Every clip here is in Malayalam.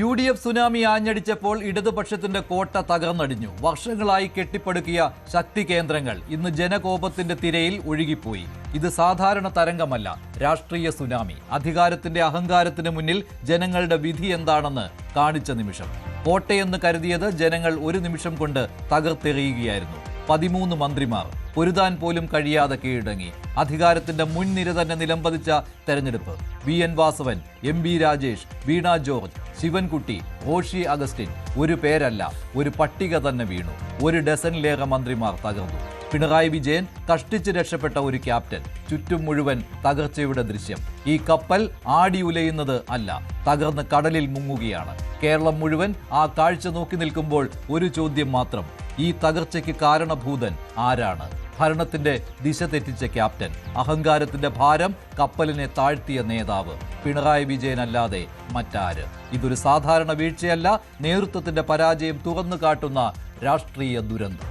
UDF സുനാമി ആഞ്ഞടിച്ചപ്പോൾ ഇടതുപക്ഷത്തിന്റെ കോട്ട തകർന്നടിഞ്ഞു. വർഷങ്ങളായി കെട്ടിപ്പടുക്കിയ ശക്തി കേന്ദ്രങ്ങൾ ഇന്ന് ജനകോപത്തിന്റെ തിരയിൽ ഒഴുകിപ്പോയി. ഇത് സാധാരണ തരംഗമല്ല, രാഷ്ട്രീയ സുനാമി. അധികാരത്തിന്റെ അഹങ്കാരത്തിന് മുന്നിൽ ജനങ്ങളുടെ വിധി എന്താണെന്ന് കാണിച്ച നിമിഷം. കോട്ടയെന്ന് കരുതിയത് ജനങ്ങൾ ഒരു നിമിഷം കൊണ്ട് തകർത്തെറിയുകയായിരുന്നു. 13 മന്ത്രിമാർ പൊരുതാൻ പോലും കഴിയാതെ കീഴടങ്ങി. അധികാരത്തിന്റെ മുൻനിര തന്നെ നിലംപതിച്ച തെരഞ്ഞെടുപ്പ്. VN വാസവൻ, MB രാജേഷ്, വീണ ജോർജ്, ശിവൻകുട്ടി, റോഷി അഗസ്റ്റിൻ. ഒരു പേരല്ല, ഒരു പട്ടിക തന്നെ വീണു. 1 ഡസനിലേറെ മന്ത്രിമാർ തകർന്നു. പിണറായി വിജയൻ കഷ്ടിച്ച് രക്ഷപ്പെട്ട ഒരു ക്യാപ്റ്റൻ. ചുറ്റും മുഴുവൻ തകർച്ചയുടെ ദൃശ്യം. ഈ കപ്പൽ ആടി ഉലയുന്നത് അല്ല, തകർന്ന് കടലിൽ മുങ്ങുകയാണ്. കേരളം മുഴുവൻ ആ കാഴ്ച നോക്കി നിൽക്കുമ്പോൾ ഒരു ചോദ്യം മാത്രം: ഈ തകർച്ചയ്ക്ക് കാരണഭൂതൻ ആരാണ്? ഭരണത്തിന്റെ ദിശ തെറ്റിച്ച ക്യാപ്റ്റൻ, അഹങ്കാരത്തിന്റെ ഭാരം കപ്പലിനെ താഴ്ത്തിയ നേതാവ്. പിണറായി വിജയനല്ലാതെ മറ്റാര്? ഇതൊരു സാധാരണ വീഴ്ചയല്ല, നേതൃത്വത്തിന്റെ പരാജയം തുറന്നു കാട്ടുന്ന രാഷ്ട്രീയ ദുരന്തം.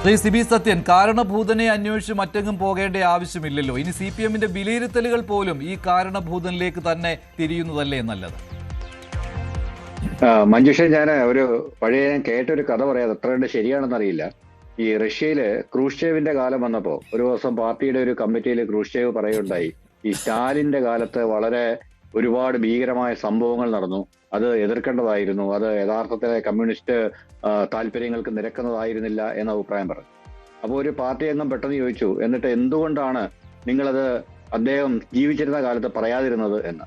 ശ്രീ സിബി സത്യൻ, കാരണഭൂതനെ അന്വേഷിച്ച് മറ്റെങ്ങും പോകേണ്ട ആവശ്യമില്ലല്ലോ. ഇനി CPMന്റെ വിലയിരുത്തലുകൾ പോലും ഈ കാരണഭൂതനിലേക്ക് തന്നെ തിരിയുന്നതല്ലേ നല്ലത്? മഞ്ജുഷ, ഞാൻ കേട്ടൊരു കഥ പറയാതെ എത്ര കണ്ട് ശരിയാണെന്നറിയില്ല. ഈ റഷ്യയില് ക്രൂഷ്ചേവിന്റെ കാലം വന്നപ്പോ ഒരു ദിവസം പാർട്ടിയുടെ ഒരു കമ്മിറ്റിയിൽ ക്രൂഷ്ചേവ് പറയുണ്ടായി, ഈ സ്റ്റാലിന്റെ കാലത്ത് ഒരുപാട് ഭീകരമായ സംഭവങ്ങൾ നടന്നു, അത് എതിർക്കേണ്ടതായിരുന്നു, അത് യഥാർത്ഥത്തിലെ കമ്മ്യൂണിസ്റ്റ് താല്പര്യങ്ങൾക്ക് നിരക്കുന്നതായിരുന്നില്ല എന്ന അഭിപ്രായം പറഞ്ഞു. അപ്പോൾ ഒരു പാർട്ടി അംഗം പെട്ടെന്ന് ചോദിച്ചു, എന്നിട്ട് എന്തുകൊണ്ടാണ് നിങ്ങളത് അദ്ദേഹം ജീവിച്ചിരുന്ന കാലത്ത് പറയാതിരുന്നത് എന്ന്.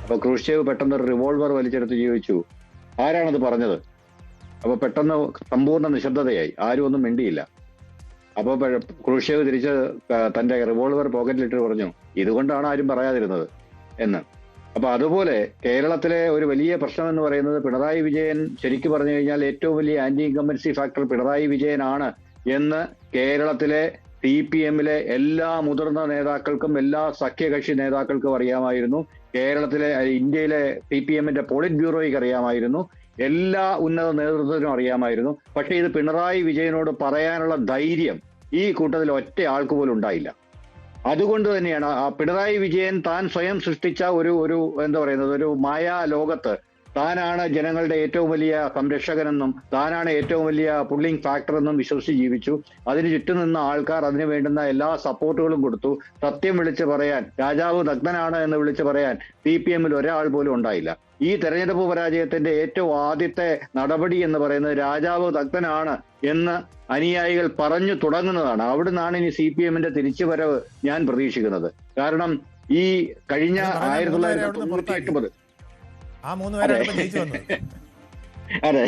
അപ്പൊ ക്രൂഷ്ചേവ് പെട്ടെന്ന് ഒരു റിവോൾവർ വലിച്ചെടുത്ത് ചോദിച്ചു, ആരാണത് പറഞ്ഞത്? അപ്പൊ പെട്ടെന്ന് സമ്പൂർണ്ണ നിശബ്ദതയായി, ആരും ഒന്നും മിണ്ടിയില്ല. അപ്പൊ ക്രൂഷ്ചേവ് തിരിച്ച് തന്റെ റിവോൾവർ പോക്കറ്റിലിട്ട് പറഞ്ഞു, ഇതുകൊണ്ടാണ് ആരും പറയാതിരുന്നത് എന്ന്. അപ്പൊ അതുപോലെ കേരളത്തിലെ ഒരു വലിയ പ്രശ്നം എന്ന് പറയുന്നത്, പിണറായി വിജയൻ ശരിക്കും പറഞ്ഞു കഴിഞ്ഞാൽ ഏറ്റവും വലിയ ആന്റി ഇൻകംബൻസി ഫാക്ടർ പിണറായി വിജയനാണ് എന്ന് കേരളത്തിലെ CPMലെ എല്ലാ മുതിർന്ന നേതാക്കൾക്കും എല്ലാ സഖ്യകക്ഷി നേതാക്കൾക്കും അറിയാമായിരുന്നു. കേരളത്തിലെ ഇന്ത്യയിലെ CPMന്റെ പോളിറ്റ് ബ്യൂറോയ്ക്ക് അറിയാമായിരുന്നു. എല്ലാ ഉന്നത നേതൃത്വത്തിനും അറിയാമായിരുന്നു. പക്ഷേ ഇത് പിണറായി വിജയനോട് പറയാനുള്ള ധൈര്യം ഈ കൂട്ടത്തിൽ ഒറ്റ ആൾക്ക് പോലും ഉണ്ടായില്ല. അതുകൊണ്ട് തന്നെയാണ് ആ പിണറായി വിജയൻ താൻ സ്വയം സൃഷ്ടിച്ച ഒരു മായാ ലോകത്ത് താനാണ് ജനങ്ങളുടെ ഏറ്റവും വലിയ സംരക്ഷകനെന്നും താനാണ് ഏറ്റവും വലിയ പുള്ളിംഗ് ഫാക്ടർ എന്നും വിശ്വസിച്ച് ജീവിച്ചു. അതിന് ചുറ്റും നിന്ന ആൾക്കാർ അതിന് വേണ്ടുന്ന എല്ലാ സപ്പോർട്ടുകളും കൊടുത്തു. സത്യം വിളിച്ചു പറയാൻ, രാജാവ് നഗ്നനാണ് എന്ന് വിളിച്ചു പറയാൻ CPMൽ ഒരാൾ പോലും ഉണ്ടായില്ല. ഈ തെരഞ്ഞെടുപ്പ് പരാജയത്തിന്റെ ഏറ്റവും ആദ്യത്തെ നടപടി എന്ന് പറയുന്നത് രാജാവ് നഗ്നനാണ് എന്ന് അനുയായികൾ പറഞ്ഞു തുടങ്ങുന്നതാണ്. അവിടുന്നാണ് ഇനി CPMന്റെ തിരിച്ചുവരവ് ഞാൻ പ്രതീക്ഷിക്കുന്നത്. കാരണം ഈ കഴിഞ്ഞ 1998 അതെ,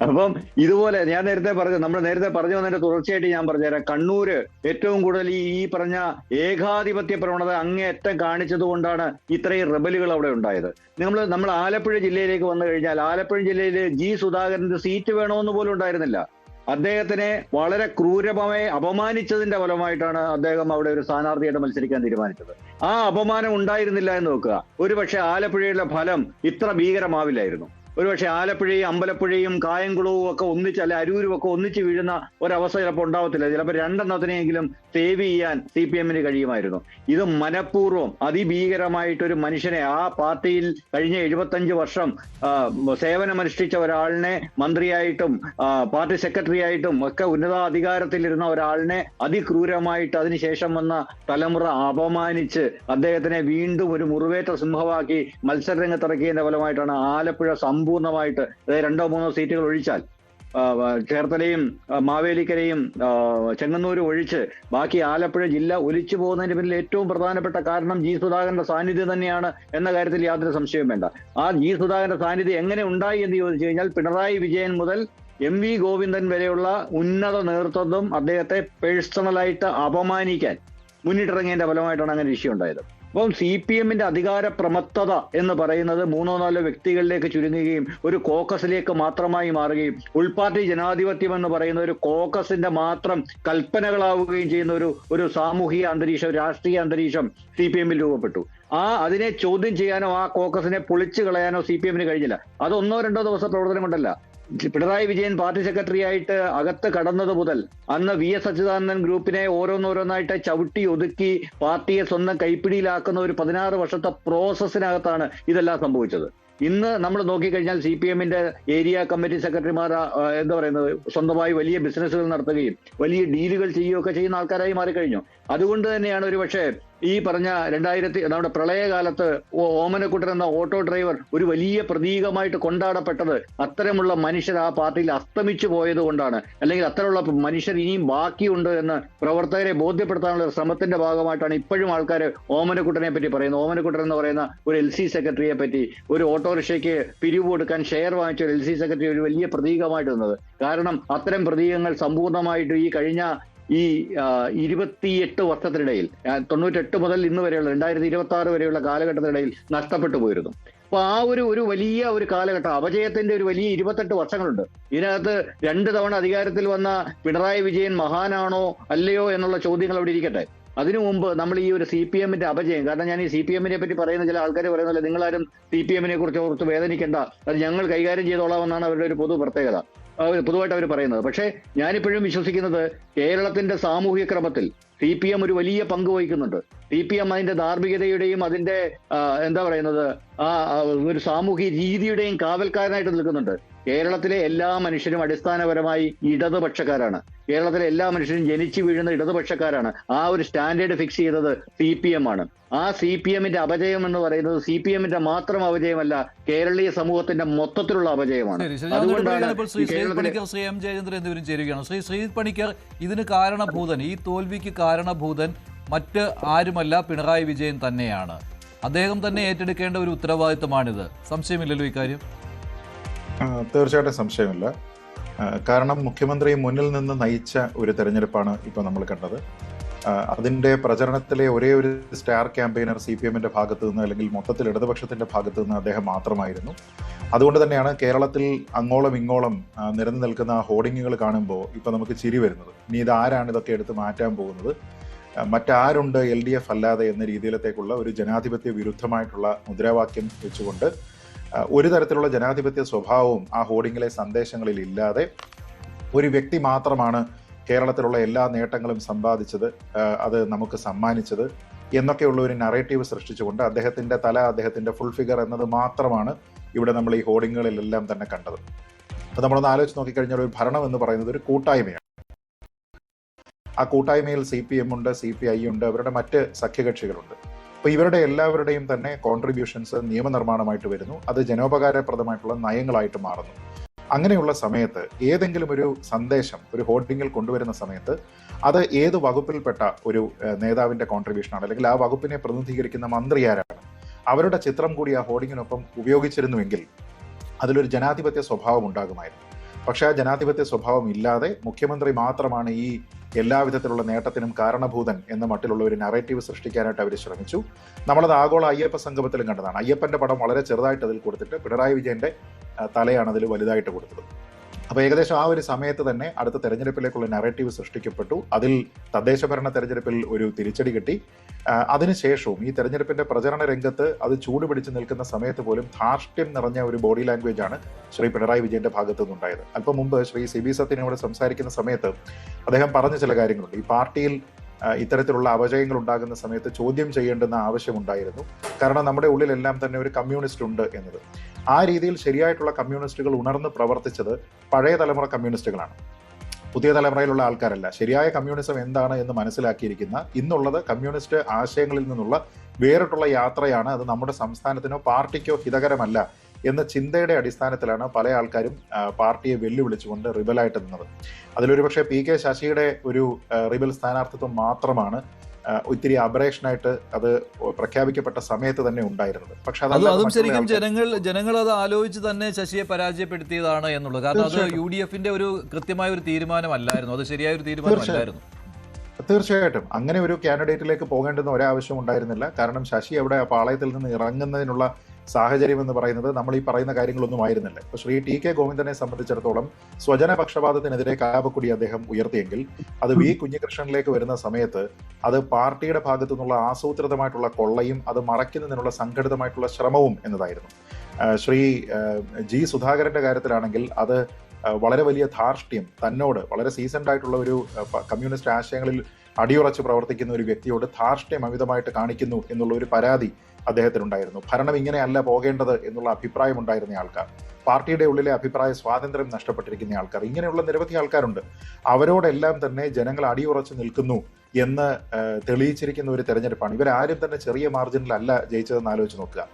അപ്പം ഇതുപോലെ ഞാൻ നമ്മൾ നേരത്തെ പറഞ്ഞു വന്നതിന്റെ തുടർച്ചയായിട്ട് ഞാൻ പറഞ്ഞുതരാം. കണ്ണൂര് ഏറ്റവും കൂടുതൽ ഈ പറഞ്ഞ ഏകാധിപത്യ പ്രവണത അങ്ങേയറ്റം കാണിച്ചത് കൊണ്ടാണ് ഇത്രയും റെബലുകൾ അവിടെ ഉണ്ടായത്. നമ്മൾ ആലപ്പുഴ ജില്ലയിലേക്ക് വന്നു കഴിഞ്ഞാൽ ആലപ്പുഴ ജില്ലയിൽ G. സുധാകരന്റെ സീറ്റ് വേണമെന്ന് പോലും ഉണ്ടായിരുന്നില്ല. അദ്ദേഹത്തിനെ വളരെ ക്രൂരമായി അപമാനിച്ചതിന്റെ ഫലമായിട്ടാണ് അദ്ദേഹം അവിടെ ഒരു സ്ഥാനാർത്ഥിയായിട്ട് മത്സരിക്കാൻ തീരുമാനിച്ചത്. ആ അപമാനം ഉണ്ടായിരുന്നില്ല എന്ന് നോക്കുക, ഒരുപക്ഷെ ആലപ്പുഴയുടെ ഫലം ഇത്ര ഭീകരമാവില്ലായിരുന്നു. ഒരുപക്ഷെ ആലപ്പുഴയും അമ്പലപ്പുഴയും കായംകുളവും ഒക്കെ ഒന്നിച്ച്, അല്ലെ അരൂരും ഒക്കെ ഒന്നിച്ച് വീഴുന്ന ഒരവസ്ഥ ചിലപ്പോൾ ഉണ്ടാവത്തില്ല. ചിലപ്പോൾ 2 എണ്ണത്തിനെങ്കിലും സേവ് ചെയ്യാൻ CPMന് കഴിയുമായിരുന്നു. ഇത് മനഃപൂർവ്വം അതിഭീകരമായിട്ടൊരു മനുഷ്യനെ, ആ പാർട്ടിയിൽ കഴിഞ്ഞ 75 വർഷം സേവനമനുഷ്ഠിച്ച ഒരാളിനെ മന്ത്രിയായിട്ടും പാർട്ടി സെക്രട്ടറി ആയിട്ടും ഒക്കെ ഉന്നത അധികാരത്തിലിരുന്ന ഒരാളിനെ അതിക്രൂരമായിട്ട് അതിനുശേഷം വന്ന തലമുറ അപമാനിച്ച് അദ്ദേഹത്തിനെ വീണ്ടും ഒരു മുറിവേറ്റ സിംഹമാക്കി മത്സരരംഗത്തിറക്കിയതിന്റെ ഫലമായിട്ടാണ് ആലപ്പുഴ സമ്പൂർണ്ണമായിട്ട്, അതായത് 2-3 സീറ്റുകൾ ഒഴിച്ചാൽ ചേർത്തലയും മാവേലിക്കരയും ചെങ്ങന്നൂരും ഒഴിച്ച് ബാക്കി ആലപ്പുഴ ജില്ല ഒലിച്ചു പോകുന്നതിന് പിന്നിൽ ഏറ്റവും പ്രധാനപ്പെട്ട കാരണം G. സുധാകരന്റെ സാന്നിധ്യം തന്നെയാണ് എന്ന കാര്യത്തിൽ യാതൊരു സംശയവും വേണ്ട. ആ G. സുധാകരന്റെ സാന്നിധ്യം എങ്ങനെ ഉണ്ടായി എന്ന് ചോദിച്ചു കഴിഞ്ഞാൽ പിണറായി വിജയൻ മുതൽ MV ഗോവിന്ദൻ വരെയുള്ള ഉന്നത നേതൃത്വം അദ്ദേഹത്തെ പേഴ്സണലായിട്ട് അപമാനിക്കാൻ മുന്നിട്ടിറങ്ങിയതിന്റെ ഫലമായിട്ടാണ് അങ്ങനെ വിഷയം ഉണ്ടായത്. അപ്പം CPMന്റെ അധികാര പ്രമത്തത എന്ന് പറയുന്നത് 3-4 വ്യക്തികളിലേക്ക് ചുരുങ്ങുകയും ഒരു കോക്കസിലേക്ക് മാത്രമായി മാറുകയും ഉൾപാർട്ടി ജനാധിപത്യം എന്ന് പറയുന്ന ഒരു കോക്കസിന്റെ മാത്രം കൽപ്പനകളാവുകയും ചെയ്യുന്ന ഒരു സാമൂഹിക അന്തരീക്ഷം, രാഷ്ട്രീയ അന്തരീക്ഷം CPMൽ രൂപപ്പെട്ടു. അതിനെ ചോദ്യം ചെയ്യാനോ ആ കോക്കസിനെ പൊളിച്ചു കളയാനോ CPMന് കഴിഞ്ഞില്ല. അത് 1-2 ദിവസം പ്രവർത്തനം കൊണ്ടല്ല. പിണറായി വിജയൻ പാർട്ടി സെക്രട്ടറി ആയിട്ട് അകത്ത് കടന്നത് മുതൽ അന്ന് VS അച്യുതാനന്ദൻ ഗ്രൂപ്പിനെ ഓരോന്നോരോന്നായിട്ട് ചവിട്ടി ഒതുക്കി പാർട്ടിയെ സ്വന്തം കൈപ്പിടിയിലാക്കുന്ന ഒരു 16 വർഷത്തെ പ്രോസസ്സിനകത്താണ് ഇതെല്ലാം സംഭവിച്ചത്. ഇന്ന് നമ്മൾ നോക്കിക്കഴിഞ്ഞാൽ CPM-ന്റെ ഏരിയ കമ്മിറ്റി സെക്രട്ടറിമാർ എന്താ പറയുന്നത്, സ്വന്തമായി വലിയ ബിസിനസ്സുകൾ നടത്തുകയും വലിയ ഡീലുകൾ ചെയ്യുകയൊക്കെ ചെയ്യുന്ന ആൾക്കാരായി മാറിക്കഴിഞ്ഞു. അതുകൊണ്ട് തന്നെയാണ് ഒരു പക്ഷേ ഈ പറഞ്ഞ നമ്മുടെ പ്രളയകാലത്ത് ഓമനക്കുട്ടൻ എന്ന ഓട്ടോ ഡ്രൈവർ ഒരു വലിയ പ്രതീകമായിട്ട് കൊണ്ടാടപ്പെട്ടത്. അത്തരമുള്ള മനുഷ്യർ ആ പാർട്ടിയിൽ അസ്തമിച്ചു പോയത് കൊണ്ടാണ്. അല്ലെങ്കിൽ അത്തരമുള്ള മനുഷ്യർ ഇനിയും ബാക്കിയുണ്ട് എന്ന് പ്രവർത്തകരെ ബോധ്യപ്പെടുത്താനുള്ള ശ്രമത്തിന്റെ ഭാഗമായിട്ടാണ് ഇപ്പോഴും ആൾക്കാർ ഓമനക്കുട്ടനെ പറ്റി പറയുന്നത്. ഓമനക്കുട്ടൻ എന്ന് പറയുന്ന ഒരു LC സെക്രട്ടറിയെ പറ്റി, ഒരു ഓട്ടോറിക്ഷയ്ക്ക് പിരിവ് കൊടുക്കാൻ ഷെയർ വാങ്ങിച്ച ഒരു LC സെക്രട്ടറി ഒരു വലിയ പ്രതീകമായിട്ട് നിന്നത്. കാരണം അത്തരം പ്രതീകങ്ങൾ സമ്പൂർണ്ണമായിട്ട് ഈ കഴിഞ്ഞ 28 വർഷത്തിനിടയിൽ 98 മുതൽ ഇന്ന് വരെയുള്ള 2026 വരെയുള്ള കാലഘട്ടത്തിനിടയിൽ നഷ്ടപ്പെട്ടു പോയിരുന്നു. അപ്പൊ ആ ഒരു വലിയ ഒരു കാലഘട്ടം, അപജയത്തിന്റെ ഒരു വലിയ 28 വർഷങ്ങളുണ്ട്. ഇതിനകത്ത് 2 തവണ അധികാരത്തിൽ വന്ന പിണറായി വിജയൻ മഹാനാണോ അല്ലയോ എന്നുള്ള ചോദ്യങ്ങൾ അവിടെ ഇരിക്കട്ടെ. അതിനു മുമ്പ് നമ്മൾ ഈ ഒരു CPM-ന്റെ അപജയം, കാരണം ഞാൻ ഈ CPM-നെ പറ്റി പറയുന്ന ചില ആൾക്കാർ പറയുന്നില്ല, നിങ്ങളാരും CPM-നെ കുറിച്ച് ഓർത്ത് വേദനിക്കേണ്ട, അത് ഞങ്ങൾ കൈകാര്യം ചെയ്തോളാമെന്നാണ് അവരുടെ ഒരു പൊതുവായിട്ട് അവർ പറയുന്നത്. പക്ഷേ ഞാനിപ്പോഴും വിശ്വസിക്കുന്നത് കേരളത്തിന്റെ സാമൂഹ്യ ക്രമത്തിൽ CPM ഒരു വലിയ പങ്ക് വഹിക്കുന്നുണ്ട്. CPM അതിന്റെ ധാർമ്മികതയുടെയും അതിന്റെ എന്താ പറയുന്നത് ഒരു സാമൂഹ്യ രീതിയുടെയും കാവൽക്കാരനായിട്ട് നിൽക്കുന്നുണ്ട്. കേരളത്തിലെ എല്ലാ മനുഷ്യരും അടിസ്ഥാനപരമായി ഇടതുപക്ഷക്കാരാണ്. കേരളത്തിലെ എല്ലാ മനുഷ്യരും ജനിച്ചു വീഴുന്ന ഇടതുപക്ഷക്കാരാണ്. ആ ഒരു സ്റ്റാൻഡേർഡ് ഫിക്സ് ചെയ്തത് CPM ആണ്. ആ CPM-ന്റെ അപജയം എന്ന് പറയുന്നത് CPM-ന്റെ മാത്രം അപജയമല്ല, കേരളീയ സമൂഹത്തിന്റെ മൊത്തത്തിലുള്ള അപജയമാണ്. അതുകൊണ്ടാണ് ശ്രീ M. ജയചന്ദ്രൻ എന്നിവരും ചേരുകയാണ്. ശ്രീ പണിക്കർ, ഇതിന് കാരണഭൂതൻ, ഈ തോൽവിക്ക് കാരണഭൂതൻ മറ്റ് ആരുമല്ല, പിണറായി വിജയൻ തന്നെയാണ്. അദ്ദേഹം തന്നെ ഏറ്റെടുക്കേണ്ട ഒരു ഉത്തരവാദിത്തമാണിത്. സംശയമില്ലല്ലോ ഇക്കാര്യം? തീർച്ചയായിട്ടും സംശയമില്ല. കാരണം മുഖ്യമന്ത്രി മുന്നിൽ നിന്ന് നയിച്ച ഒരു തെരഞ്ഞെടുപ്പാണ് ഇപ്പോൾ നമ്മൾ കണ്ടത്. അതിൻ്റെ പ്രചരണത്തിലെ ഒരേ ഒരു സ്റ്റാർ ക്യാമ്പയിനർ CPM-ന്റെ ഭാഗത്തു നിന്ന്, അല്ലെങ്കിൽ മൊത്തത്തിൽ ഇടതുപക്ഷത്തിന്റെ ഭാഗത്തു നിന്ന് അദ്ദേഹം മാത്രമായിരുന്നു. അതുകൊണ്ട് തന്നെയാണ് കേരളത്തിൽ അങ്ങോളം ഇങ്ങോളം നിരന്നു നിൽക്കുന്ന ഹോർഡിങ്ങുകൾ കാണുമ്പോൾ ഇപ്പം നമുക്ക് ചിരി വരുന്നത്. ഇനി ഇതാരാണ് ഇതൊക്കെ എടുത്ത് മാറ്റാൻ പോകുന്നത്, മറ്റാരുണ്ട് LDF അല്ലാതെ എന്ന രീതിയിലത്തേക്കുള്ള ഒരു ജനാധിപത്യ വിരുദ്ധമായിട്ടുള്ള മുദ്രാവാക്യം വെച്ചുകൊണ്ട് ഒരു തരത്തിലുള്ള ജനാധിപത്യ സ്വഭാവവും ആ ഹോർഡിങ്ങിലെ സന്ദേശങ്ങളിൽ ഇല്ലാതെ ഒരു വ്യക്തി മാത്രമാണ് കേരളത്തിലുള്ള എല്ലാ നേട്ടങ്ങളും സമ്പാദിച്ചത്, അത് നമുക്ക് സമ്മാനിച്ചത് എന്നൊക്കെയുള്ള ഒരു നറേറ്റീവ് സൃഷ്ടിച്ചുകൊണ്ട് അദ്ദേഹത്തിന്റെ തല, അദ്ദേഹത്തിന്റെ ഫുൾ ഫിഗർ എന്നത് മാത്രമാണ് ഇവിടെ നമ്മൾ ഈ ഹോർഡിങ്ങുകളിലെല്ലാം തന്നെ കണ്ടത്. അപ്പോൾ നമ്മളൊന്ന് ആലോചിച്ച് നോക്കിക്കഴിഞ്ഞാൽ ഒരു ഭരണം എന്ന് പറയുന്നത് ഒരു കൂട്ടായ്മയാണ്. ആ കൂട്ടായ്മയിൽ CPM ഉണ്ട്, CPI ഉണ്ട്, അവരുടെ മറ്റ് സഖ്യകക്ഷികളുണ്ട്. അപ്പോൾ ഇവരുടെ എല്ലാവരുടെയും തന്നെ കോൺട്രിബ്യൂഷൻസ് നിയമനിർമ്മാണമായിട്ട് വരുന്നു. അത് ജനോപകാരപ്രദമായിട്ടുള്ള നയങ്ങളായിട്ട് മാറുന്നു. അങ്ങനെയുള്ള സമയത്ത് ഏതെങ്കിലും ഒരു സന്ദേശം ഒരു ഹോർഡിങ്ങിൽ കൊണ്ടുവരുന്ന സമയത്ത് അത് ഏത് വകുപ്പിൽപ്പെട്ട ഒരു നേതാവിന്റെ കോൺട്രിബ്യൂഷനാണ്, അല്ലെങ്കിൽ ആ വകുപ്പിനെ പ്രതിനിധീകരിക്കുന്ന മന്ത്രി ആരാണ്, അവരുടെ ചിത്രം കൂടി ആ ഹോർഡിങ്ങിനൊപ്പം ഉപയോഗിച്ചിരുന്നുവെങ്കിൽ അതിലൊരു ജനാധിപത്യ സ്വഭാവം ഉണ്ടാകുമായിരുന്നു. പക്ഷേ ആ ജനാധിപത്യ സ്വഭാവം ഇല്ലാതെ മുഖ്യമന്ത്രി മാത്രമാണ് ഈ എല്ലാവിധത്തിലുള്ള നേട്ടത്തിനും കാരണഭൂതൻ എന്ന മട്ടിലുള്ള ഒരു നറേറ്റീവ് സൃഷ്ടിക്കാനായിട്ട് അവർ ശ്രമിച്ചു. നമ്മളത് ആഗോള അയ്യപ്പ സംഗമത്തിലും കണ്ടതാണ്. അയ്യപ്പന്റെ പടം വളരെ ചെറുതായിട്ട് അതിൽ കൊടുത്തിട്ട് പിണറായി വിജയന്റെ തലയാണ് അതിൽ വലുതായിട്ട് കൊടുത്തത്. അപ്പോൾ ഏകദേശം ആ ഒരു സമയത്ത് തന്നെ അടുത്ത തെരഞ്ഞെടുപ്പിലേക്കുള്ള നറേറ്റീവ് സൃഷ്ടിക്കപ്പെട്ടു. അതിൽ തദ്ദേശ ഭരണ തെരഞ്ഞെടുപ്പിൽ ഒരു തിരിച്ചടി കിട്ടി. അതിനുശേഷവും ഈ തെരഞ്ഞെടുപ്പിന്റെ പ്രചരണ രംഗത്ത് അത് ചൂടുപിടിച്ച് നിൽക്കുന്ന സമയത്ത് പോലും ധാർഷ്ട്യം നിറഞ്ഞ ഒരു ബോഡി ലാംഗ്വേജ് ആണ് ശ്രീ പിണറായി വിജയന്റെ ഭാഗത്തു നിന്നുണ്ടായത്. അല്പം മുമ്പ് ശ്രീ CB സത്യനോട് സംസാരിക്കുന്ന സമയത്ത് അദ്ദേഹം പറഞ്ഞ ചില കാര്യങ്ങളുണ്ട്. ഈ പാർട്ടിയിൽ ഇത്തരത്തിലുള്ള അപജയങ്ങൾ ഉണ്ടാകുന്ന സമയത്ത് ചോദ്യം ചെയ്യേണ്ടുന്ന ആവശ്യമുണ്ടായിരുന്നു. കാരണം നമ്മുടെ ഉള്ളിലെല്ലാം തന്നെ ഒരു കമ്മ്യൂണിസ്റ്റ് ഉണ്ട് എന്നത്. ആ രീതിയിൽ ശരിയായിട്ടുള്ള കമ്മ്യൂണിസ്റ്റുകൾ ഉണർന്ന് പ്രവർത്തിച്ചത് പഴയ തലമുറ കമ്മ്യൂണിസ്റ്റുകളാണ്, പുതിയ തലമുറയിലുള്ള ആൾക്കാരല്ല. ശരിയായ കമ്മ്യൂണിസം എന്താണ് എന്ന് മനസ്സിലാക്കിയിരിക്കുന്ന, ഇന്നുള്ളത് കമ്മ്യൂണിസ്റ്റ് ആശയങ്ങളിൽ നിന്നുള്ള വേറിട്ടുള്ള യാത്രയാണ്, അത് നമ്മുടെ സംസ്ഥാനത്തിനോ പാർട്ടിക്കോ ഹിതകരമല്ല എന്ന ചിന്തയുടെ അടിസ്ഥാനത്തിലാണ് പല ആൾക്കാരും പാർട്ടിയെ വെല്ലുവിളിച്ചുകൊണ്ട് റിബലായിട്ട് നിന്നത്. അതിലൊരു പക്ഷേ PK ശശിയുടെ ഒരു റിബൽ സ്ഥാനാർത്ഥിത്വം മാത്രമാണ് ഒത്തിരി അബറേഷനായിട്ട് അത് പ്രഖ്യാപിക്കപ്പെട്ട സമയത്ത് തന്നെ ഉണ്ടായിരുന്നത്. പക്ഷെ അതും ശരിക്കും ജനങ്ങൾ അത് ആലോചിച്ച് തന്നെ ശശിയെ പരാജയപ്പെടുത്തിയതാണ് എന്നുള്ളത്. കാരണം അത് UDF-ന്റെ ഒരു കൃത്യമായ ഒരു തീരുമാനമല്ലായിരുന്നു, അത് ശരിയായ ഒരു തീരുമാനമല്ലായിരുന്നു. തീർച്ചയായിട്ടും അങ്ങനെ ഒരു കാൻഡിഡേറ്റിലേക്ക് പോകേണ്ടുന്ന ഒരാവശ്യം ഉണ്ടായിരുന്നില്ല. കാരണം ശശി അവിടെ ആ പാളയത്തിൽ നിന്ന് ഇറങ്ങുന്നതിനുള്ള സാഹചര്യം എന്ന് പറയുന്നത് നമ്മൾ ഈ പറയുന്ന കാര്യങ്ങളൊന്നും ആയിരുന്നില്ല. ഇപ്പോൾ ശ്രീ TK ഗോവിന്ദനെ സംബന്ധിച്ചിടത്തോളം സ്വജന പക്ഷപാതത്തിനെതിരെ കലാപക്കൊടി അദ്ദേഹം ഉയർത്തിയെങ്കിൽ അത് V കുഞ്ഞികൃഷ്ണനിലേക്ക് വരുന്ന സമയത്ത് അത് പാർട്ടിയുടെ ഭാഗത്തു നിന്നുള്ള ആസൂത്രിതമായിട്ടുള്ള കൊള്ളയും അത് മറയ്ക്കുന്നതിനുള്ള സംഘടിതമായിട്ടുള്ള ശ്രമവും എന്നതായിരുന്നു. ശ്രീ ജി സുധാകരന്റെ കാര്യത്തിലാണെങ്കിൽ അത് വളരെ വലിയ ധാർഷ്ട്യം തന്നോട് വളരെ സീസൺഡ് ആയിട്ടുള്ള ഒരു കമ്മ്യൂണിസ്റ്റ് ആശയങ്ങളിൽ അടിയുറച്ച് പ്രവർത്തിക്കുന്ന ഒരു വ്യക്തിയോട് ധാർഷ്ട്യം അമിതമായിട്ട് കാണിക്കുന്നു എന്നുള്ള ഒരു പരാതി അദ്ദേഹത്തിനുണ്ടായിരുന്നു. ഭരണം ഇങ്ങനെയല്ല പോകേണ്ടത് എന്നുള്ള അഭിപ്രായം ഉണ്ടായിരുന്ന ആൾക്കാർ, പാർട്ടിയുടെ ഉള്ളിലെ അഭിപ്രായ സ്വാതന്ത്ര്യം നഷ്ടപ്പെട്ടിരിക്കുന്ന ആൾക്കാർ, ഇങ്ങനെയുള്ള നിരവധി ആൾക്കാരുണ്ട്. അവരോടെല്ലാം തന്നെ ജനങ്ങൾ അടിയുറച്ച് നിൽക്കുന്നു എന്ന് തെളിയിച്ചിരിക്കുന്ന ഒരു തെരഞ്ഞെടുപ്പാണ്. ഇവരാരും തന്നെ ചെറിയ മാർജിനിലല്ല ജയിച്ചതെന്ന് ആലോചിച്ച് നോക്കുക.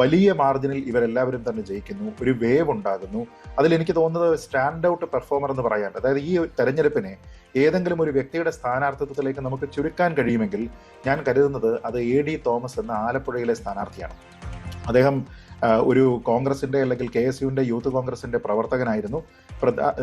വലിയ മാർജിനിൽ ഇവരെല്ലാവരും തന്നെ ജയിക്കുന്നു. ഒരു വേവ് ഉണ്ടാകുന്നു. അതിലെനിക്ക് തോന്നുന്നത് സ്റ്റാൻഡ് ഔട്ട് പെർഫോമർ എന്ന് പറയാൻ, അതായത് ഈ തെരഞ്ഞെടുപ്പിനെ ഏതെങ്കിലും ഒരു വ്യക്തിയുടെ സ്ഥാനാർത്ഥിത്വത്തിലേക്ക് നമുക്ക് ചുരുക്കാൻ കഴിയുമെങ്കിൽ ഞാൻ കരുതുന്നത് അത് AD തോമസ് എന്ന ആലപ്പുഴയിലെ സ്ഥാനാർത്ഥിയാണ്. അദ്ദേഹം ഒരു കോൺഗ്രസിന്റെ അല്ലെങ്കിൽ KSUവിന്റെ യൂത്ത് കോൺഗ്രസിന്റെ പ്രവർത്തകനായിരുന്നു.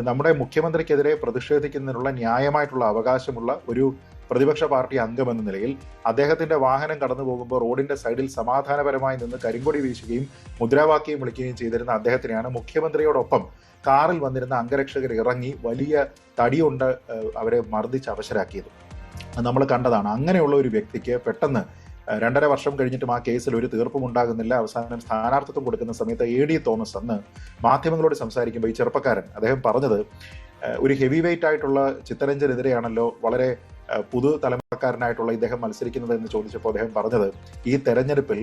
നമ്മുടെ മുഖ്യമന്ത്രിക്കെതിരെ പ്രതിഷേധിക്കുന്നതിനുള്ള ന്യായമായിട്ടുള്ള അവകാശമുള്ള ഒരു പ്രതിപക്ഷ പാർട്ടി അംഗമെന്ന നിലയിൽ അദ്ദേഹത്തിന്റെ വാഹനം കടന്നു പോകുമ്പോൾ റോഡിന്റെ സൈഡിൽ സമാധാനപരമായി നിന്ന് കരിങ്കൊടി വീശുകയും മുദ്രാവാക്യം വിളിക്കുകയും ചെയ്തിരുന്ന അദ്ദേഹത്തിനെയാണ് മുഖ്യമന്ത്രിയോടൊപ്പം കാറിൽ വന്നിരുന്ന അംഗരക്ഷകർ ഇറങ്ങി വലിയ തടികൊണ്ട് അവരെ മർദ്ദിച്ച് അവശരാക്കിയത് നമ്മൾ കണ്ടതാണ്. അങ്ങനെയുള്ള ഒരു വ്യക്തിക്ക് പെട്ടെന്ന് 2.5 വർഷം കഴിഞ്ഞിട്ടും ആ കേസിൽ ഒരു തീർപ്പും ഉണ്ടാകുന്നില്ല. അവസാനം സ്ഥാനാർത്ഥിത്വം കൊടുക്കുന്ന സമയത്ത് AD തോമസ് അന്ന് മാധ്യമങ്ങളോട് സംസാരിക്കുമ്പോൾ ഈ ചെറുപ്പക്കാരൻ അദ്ദേഹം പറഞ്ഞത്, ഒരു ഹെവി വെയിറ്റ് ആയിട്ടുള്ള ചിത്തരഞ്ജനെതിരെയാണല്ലോ വളരെ പുതു തലമുറക്കാരനായിട്ടുള്ള ഇദ്ദേഹം മത്സരിക്കുന്നത് എന്ന് ചോദിച്ചപ്പോൾ അദ്ദേഹം പറഞ്ഞത്, ഈ തെരഞ്ഞെടുപ്പിൽ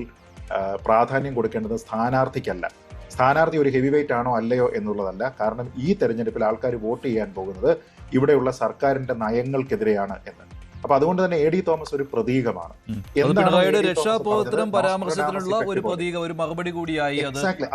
പ്രാധാന്യം കൊടുക്കേണ്ടത് സ്ഥാനാർത്ഥിക്കല്ല, സ്ഥാനാർത്ഥി ഒരു ഹെവി വെയിറ്റ് ആണോ അല്ലയോ എന്നുള്ളതല്ല. കാരണം ഈ തെരഞ്ഞെടുപ്പിൽ ആൾക്കാർ വോട്ട് ചെയ്യാൻ പോകുന്നത് ഇവിടെയുള്ള സർക്കാരിന്റെ നയങ്ങൾക്കെതിരെയാണ് എന്ന്. അപ്പൊ അതുകൊണ്ട് തന്നെ AD തോമസ് ഒരു പ്രതീകമാണ്. പിണറായിയുടെ രക്ഷാപ്രവർത്തനം പരാമർശത്തിനുള്ള ഒരു പ്രതീക, ഒരു മറുപടി കൂടിയായി.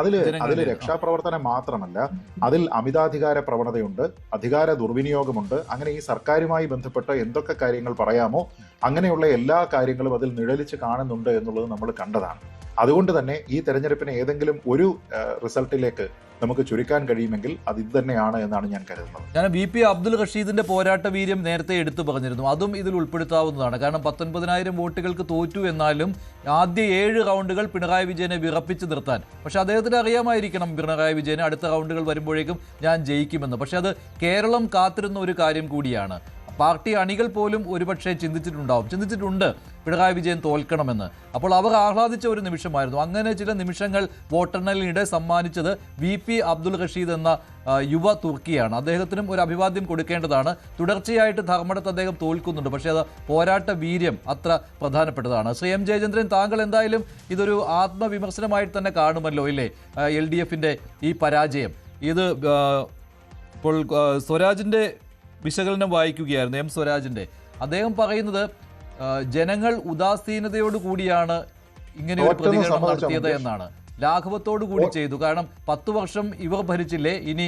അതിൽ രക്ഷാപ്രവർത്തനം മാത്രമല്ല, അതിൽ അമിതാധികാര പ്രവണതയുണ്ട്, അധികാര ദുർവിനിയോഗമുണ്ട്. അങ്ങനെ ഈ സർക്കാരുമായി ബന്ധപ്പെട്ട എന്തൊക്കെ കാര്യങ്ങൾ പറയാമോ അങ്ങനെയുള്ള എല്ലാ കാര്യങ്ങളും അതിൽ നിഴലിച്ച് കാണുന്നുണ്ട് എന്നുള്ളത് നമ്മൾ കണ്ടതാണ്. അതുകൊണ്ട് തന്നെ ഈ തെരഞ്ഞെടുപ്പിനെ ഏതെങ്കിലും ഒരു റിസൾട്ടിലേക്ക് നമുക്ക് ചുരുക്കാൻ കഴിയുമെങ്കിൽ അത് ഇത് തന്നെയാണ് എന്നാണ് ഞാൻ കരുതുന്നത്. ഞാൻ VP അബ്ദുൽ റഷീദിന്റെ പോരാട്ട വീര്യം നേരത്തെ എടുത്തു പറഞ്ഞിരുന്നു. അതും ഇതിൽ ഉൾപ്പെടുത്താവുന്നതാണ്. കാരണം 19,000 വോട്ടുകൾക്ക് തോറ്റു എന്നാലും ആദ്യ 7 റൗണ്ടുകൾ പിണറായി വിജയനെ വിറപ്പിച്ച് നിർത്താൻ. പക്ഷെ അദ്ദേഹത്തിന് അറിയാമായിരിക്കണം പിണറായി വിജയന് അടുത്ത റൗണ്ടുകൾ വരുമ്പോഴേക്കും ഞാൻ ജയിക്കുമെന്ന്. പക്ഷെ അത് കേരളം കാത്തിരുന്ന ഒരു കാര്യം കൂടിയാണ്. പാർട്ടി അണികൾ പോലും ഒരുപക്ഷെ ചിന്തിച്ചിട്ടുണ്ട് പിണറായി വിജയൻ തോൽക്കണമെന്ന്. അപ്പോൾ അവർ ആഹ്ലാദിച്ച ഒരു നിമിഷമായിരുന്നു. അങ്ങനെ ചില നിമിഷങ്ങൾ വോട്ടെണ്ണലിനിടെ സമ്മാനിച്ചത് VP അബ്ദുൽ റഷീദ് എന്ന യുവ തുർക്കിയാണ്. അദ്ദേഹത്തിനും ഒരു അഭിവാദ്യം കൊടുക്കേണ്ടതാണ്. തുടർച്ചയായിട്ട് ധർമ്മടത്ത് അദ്ദേഹം തോൽക്കുന്നുണ്ട്, പക്ഷേ അത് പോരാട്ട വീര്യം അത്ര പ്രധാനപ്പെട്ടതാണ്. ശ്രീ M ജയചന്ദ്രൻ, താങ്കൾ എന്തായാലും ഇതൊരു ആത്മവിമർശനമായിട്ട് തന്നെ കാണുമല്ലോ ഇല്ലേ, LDFന്റെ ഈ പരാജയം? ഇത് ഇപ്പോൾ സ്വരാജിന്റെ വിശകലനം വായിക്കുകയായിരുന്നു, M സ്വരാജിന്റെ. അദ്ദേഹം പറയുന്നത് ജനങ്ങൾ ഉദാസീനതയോട് കൂടിയാണ് ഇങ്ങനെ ഒരു പ്രതികരണം നടത്തിയത് എന്നാണ്. ലാഘവത്തോടു കൂടി ചെയ്തു. കാരണം 10 വർഷം ഇവർ ഭരിച്ചില്ലേ, ഇനി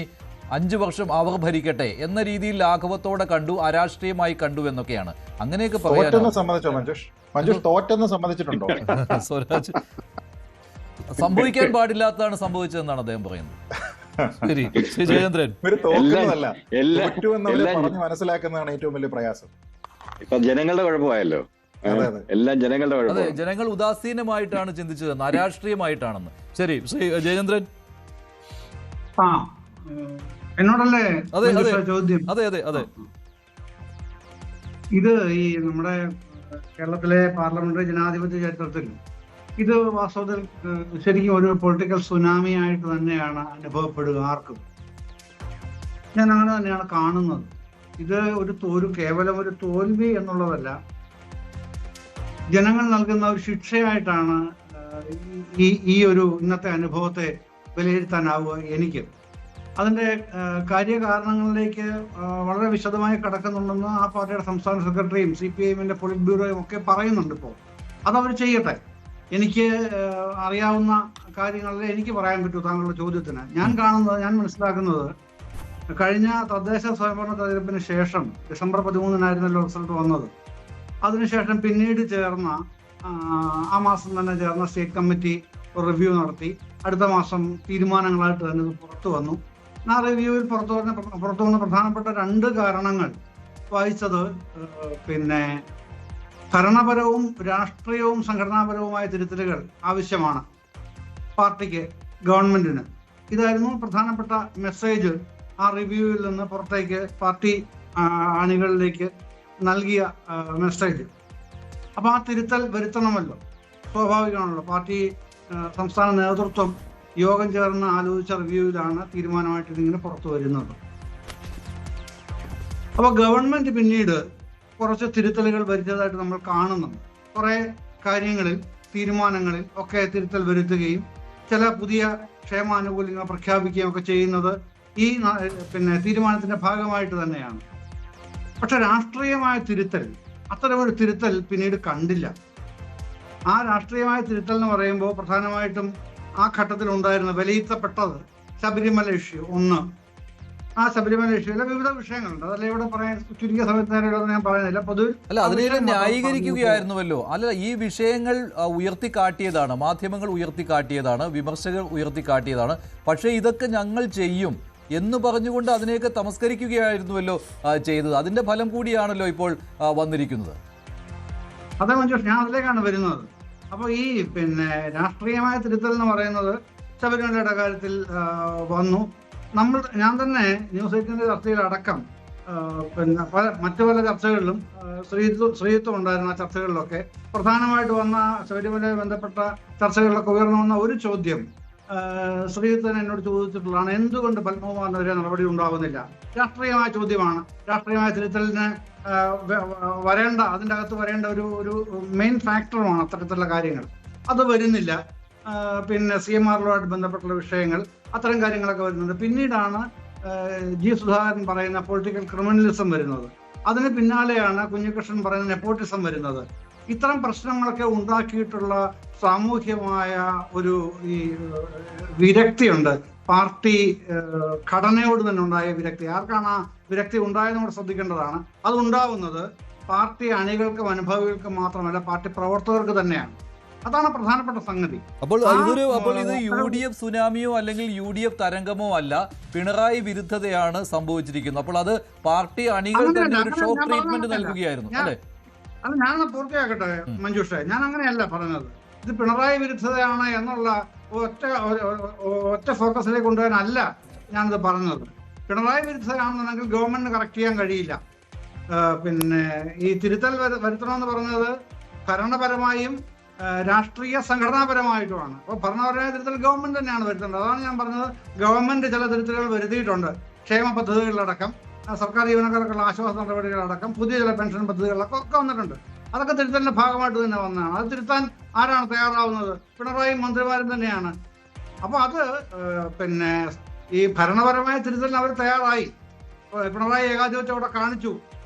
5 വർഷം അവർ ഭരിക്കട്ടെ എന്ന രീതിയിൽ ലാഘവത്തോടെ കണ്ടു, അരാഷ്ട്രീയമായി കണ്ടു എന്നൊക്കെയാണ്. അങ്ങനെയൊക്കെ പറയാൻ സ്വരാജ് സംഭവിക്കാൻ പാടില്ലാത്തതാണ് സംഭവിച്ചതെന്നാണ് അദ്ദേഹം പറയുന്നത്. ശരി, ശ്രീ ജയചന്ദ്രൻ, മനസ്സിലാക്കുന്നതാണ് ഏറ്റവും വലിയ പ്രയാസം. ഇപ്പൊ ജനങ്ങളുടെ കുഴപ്പമായല്ലോ, എല്ലാം ജനങ്ങളുടെ കുഴപ്പം. അതെ, ജനങ്ങൾ ഉദാസീനമായിട്ടാണ് ചിന്തിച്ചത്, അരാഷ്ട്രീയമായിട്ടാണെന്ന്. ശരി, ശ്രീ ജയചന്ദ്രൻ. എന്നോടല്ലേ ചോദ്യം? അതെ അതെ അതെ. ഇത് ഈ നമ്മുടെ കേരളത്തിലെ പാർലമെന്ററി ജനാധിപത്യ ചരിത്രത്തിൽ ഇത് വാസ്തവത്തിൽ ശരിക്കും ഒരു പൊളിറ്റിക്കൽ സുനാമി ആയിട്ട് തന്നെയാണ് അനുഭവപ്പെടുക ആർക്കും. ഞാൻ അങ്ങനെ തന്നെയാണ് കാണുന്നത്. ഇത് ഒരു കേവലം ഒരു തോൽവി എന്നുള്ളതല്ല, ജനങ്ങൾ നൽകുന്ന ഒരു ശിക്ഷയായിട്ടാണ് ഈ ഒരു ഇന്നത്തെ അനുഭവത്തെ വിലയിരുത്താനാവുക എനിക്ക്. അതിന്റെ കാര്യകാരണങ്ങളിലേക്ക് വളരെ വിശദമായി കടക്കുന്നുണ്ടെന്ന് ആ പാർട്ടിയുടെ സംസ്ഥാന സെക്രട്ടറിയും CPIMന്റെ പൊളിറ്റ് ബ്യൂറോയും ഒക്കെ പറയുന്നുണ്ട്. ഇപ്പോൾ അതവർ ചെയ്യട്ടെ. എനിക്ക് അറിയാവുന്ന കാര്യങ്ങളിൽ എനിക്ക് പറയാൻ പറ്റൂ താങ്കളുടെ ചോദ്യത്തിന്. ഞാൻ മനസ്സിലാക്കുന്നത്, കഴിഞ്ഞ തദ്ദേശ സ്വയംഭരണ തെരഞ്ഞെടുപ്പിന് ശേഷം ഡിസംബർ 13-നായിരുന്നല്ലോ റിസൾട്ട് വന്നത്. അതിനുശേഷം പിന്നീട് ചേർന്ന ആ മാസം തന്നെ ചേർന്ന സ്റ്റേറ്റ് കമ്മിറ്റി റിവ്യൂ നടത്തി. അടുത്ത മാസം തീരുമാനങ്ങളായിട്ട് തന്നെ ഇത് പുറത്തു വന്നു. ആ റിവ്യൂവിൽ പുറത്തു വന്ന പ്രധാനപ്പെട്ട 2 കാരണങ്ങൾ വായിച്ചത്, ഭരണപരവും രാഷ്ട്രീയവും സംഘടനാപരവുമായ തിരുത്തലുകൾ ആവശ്യമാണ് പാർട്ടിക്ക്, ഗവൺമെന്റിന്. ഇതായിരുന്നു പ്രധാനപ്പെട്ട മെസ്സേജ് ആ റിവ്യൂവിൽ നിന്ന് പുറത്തേക്ക് പാർട്ടി അണികളിലേക്ക് നൽകിയ മെസ്സേജ്. അപ്പൊ ആ തിരുത്തൽ വരുത്തണമല്ലോ, സ്വാഭാവികമാണല്ലോ. പാർട്ടി സംസ്ഥാന നേതൃത്വം യോഗം ചേർന്ന് ആലോചിച്ച റിവ്യൂവിലാണ് തീരുമാനമായിട്ട് ഇതിങ്ങനെ പുറത്തു വരുന്നത്. അപ്പോൾ ഗവൺമെന്റ് പിന്നീട് കുറച്ച് തിരുത്തലുകൾ വരുത്തിയതായിട്ട് നമ്മൾ കാണുന്നുണ്ട്. കുറെ കാര്യങ്ങളിൽ, തീരുമാനങ്ങളിൽ ഒക്കെ തിരുത്തൽ വരുത്തുകയും ചില പുതിയ ക്ഷേമാനുകൂല്യങ്ങൾ പ്രഖ്യാപിക്കുകയും ഒക്കെ ചെയ്യുന്നത് ഈ തീരുമാനത്തിന്റെ ഭാഗമായിട്ട് തന്നെയാണ്. പക്ഷെ രാഷ്ട്രീയമായ തിരുത്തൽ, അത്തരമൊരു തിരുത്തൽ പിന്നീട് കണ്ടില്ല. ആ രാഷ്ട്രീയമായ തിരുത്തൽ എന്ന് പറയുമ്പോൾ പ്രധാനമായിട്ടും ആ ഘട്ടത്തിൽ ഉണ്ടായിരുന്ന വിലയിരുത്തപ്പെട്ടത് ശബരിമല ഇഷ്യൂ ഒന്ന്. ആ ശബരിമല ഇഷ്യൂവിലെ വിവിധ വിഷയങ്ങളുണ്ട്. അതല്ല ഇവിടെ പറയാൻ ചുരുങ്ങിയ സമയത്ത് ഞാൻ പറയുന്നില്ല. പൊതുവിൽ അതിനെ ന്യായീകരിക്കുകയായിരുന്നുവല്ലോ. അല്ല, ഈ വിഷയങ്ങൾ ഉയർത്തിക്കാട്ടിയതാണ്, മാധ്യമങ്ങൾ ഉയർത്തിക്കാട്ടിയതാണ്, വിമർശകർ ഉയർത്തിക്കാട്ടിയതാണ്. പക്ഷേ ഇതൊക്കെ ഞങ്ങൾ ചെയ്യും എന്ന് പറഞ്ഞുകൊണ്ട് അതിനെയൊക്കെ തമസ്കരിക്കുകയായിരുന്നുവല്ലോ ചെയ്തത്. അതിന്റെ ഫലം കൂടിയാണല്ലോ ഇപ്പോൾ വന്നിരിക്കുന്നത്. അതെ മഞ്ജുഷ്, ഞാൻ അതിലേക്കാണ് വരുന്നത്. അപ്പോൾ ഈ രാഷ്ട്രീയമായ തിരുത്തൽ എന്ന് പറയുന്നത് ശബരിമലയുടെ കാര്യത്തിൽ വന്നു. ഞാൻ തന്നെ ന്യൂസ് 8 ചർച്ചയിലടക്കം മറ്റു പല ചർച്ചകളിലും സ്ത്രീത്വം ഉണ്ടായിരുന്ന ചർച്ചകളിലൊക്കെ പ്രധാനമായിട്ട് വന്ന ശബരിമലയുമായി ബന്ധപ്പെട്ട ചർച്ചകളിലൊക്കെ ഉയർന്നു വന്ന ഒരു ചോദ്യം ശ്രീയുക്തൻ എന്നോട് ചോദിച്ചിട്ടുള്ളതാണ്, എന്തുകൊണ്ട് പത്മകുമാറിനെതിരെ നടപടി ഉണ്ടാകുന്നില്ല? രാഷ്ട്രീയമായ ചോദ്യമാണ്. രാഷ്ട്രീയമായ തിരുത്തലിന് വരേണ്ട, അതിൻ്റെ അകത്ത് വരേണ്ട ഒരു മെയിൻ ഫാക്ടറുമാണ് അത്തരത്തിലുള്ള കാര്യങ്ങൾ. അത് വരുന്നില്ല. CMR-ലുമായിട്ട് ബന്ധപ്പെട്ടുള്ള വിഷയങ്ങൾ, അത്തരം കാര്യങ്ങളൊക്കെ വരുന്നുണ്ട്. പിന്നീടാണ് ജി സുധാകരൻ പറയുന്ന പൊളിറ്റിക്കൽ ക്രിമിനലിസം വരുന്നത്. അതിന് പിന്നാലെയാണ് കുഞ്ഞികൃഷ്ണൻ പറയുന്ന നെപ്പോട്ടിസം വരുന്നത്. ഇത്തരം പ്രശ്നങ്ങളൊക്കെ ഉണ്ടാക്കിയിട്ടുള്ള സാമൂഹ്യമായ ഒരു ഈ വിരക്തിയുണ്ട്. പാർട്ടി ഘടനയോട് തന്നെ ഉണ്ടായ വിരക്തി. ആർക്കാണ് ആ വിരക്തി ഉണ്ടായതെന്ന് കൂടെ ശ്രദ്ധിക്കേണ്ടതാണ്. അതുണ്ടാവുന്നത് പാർട്ടി അണികൾക്കും അനുഭാവികൾക്കും മാത്രമല്ല, പാർട്ടി പ്രവർത്തകർക്ക് തന്നെയാണ്. അതാണ് പ്രധാനപ്പെട്ട സംഗതി. അപ്പോൾ ഇത് UDF സുനാമിയോ അല്ലെങ്കിൽ UDF തരംഗമോ അല്ല, പിണറായി വിരുദ്ധതയാണ് സംഭവിച്ചിരിക്കുന്നത്. അപ്പോൾ അത് പാർട്ടി അണികൾ തന്നെ ഒരു ഷോക്ക് ട്രീറ്റ്മെന്റ് നൽകുകയായിരുന്നു അല്ലേ? അത് ഞാനൊന്ന് പൂർത്തിയാക്കട്ടെ മഞ്ജുഷേ, ഞാൻ അങ്ങനെയല്ല പറഞ്ഞത്. ഇത് പിണറായി വിരുദ്ധതയാണ് എന്നുള്ള ഒറ്റ ഫോക്കസിലേക്ക് കൊണ്ടുപോകാനല്ല ഞാനിത് പറഞ്ഞത്. പിണറായി വിരുദ്ധതയാണെന്നുണ്ടെങ്കിൽ ഗവൺമെന്റിന് കറക്റ്റ് ചെയ്യാൻ കഴിയില്ല. ഈ തിരുത്തൽ വരുത്തണമെന്ന് പറഞ്ഞത് ഭരണപരമായും രാഷ്ട്രീയ സംഘടനാപരമായിട്ടുമാണ്. അപ്പോൾ ഭരണപരമായ തിരുത്തൽ ഗവൺമെന്റ് തന്നെയാണ് വരുത്തേണ്ടത്. അതാണ് ഞാൻ പറഞ്ഞത്. ഗവൺമെന്റ് ചില തിരുത്തലുകൾ വരുത്തിയിട്ടുണ്ട്. ക്ഷേമ പദ്ധതികളിലടക്കം, സർക്കാർ ജീവനക്കാർക്കുള്ള ആശ്വാസ നടപടികളടക്കം, പുതിയ ചില പെൻഷൻ പദ്ധതികളിലൊക്കെ വന്നിട്ടുണ്ട്. അതൊക്കെ തിരുത്തലിന്റെ ഭാഗമായിട്ട് തന്നെ വന്നതാണ്. അത് തിരുത്താൻ ആരാണ് തയ്യാറാവുന്നത്? പിണറായി മന്ത്രിമാരും തന്നെയാണ്. അപ്പൊ അത് ഈ ഭരണപരമായ തിരുത്തലിന് അവർ തയ്യാറായി. പിണറായി ഏകാധിപത്യം അവിടെ കാണിച്ചു,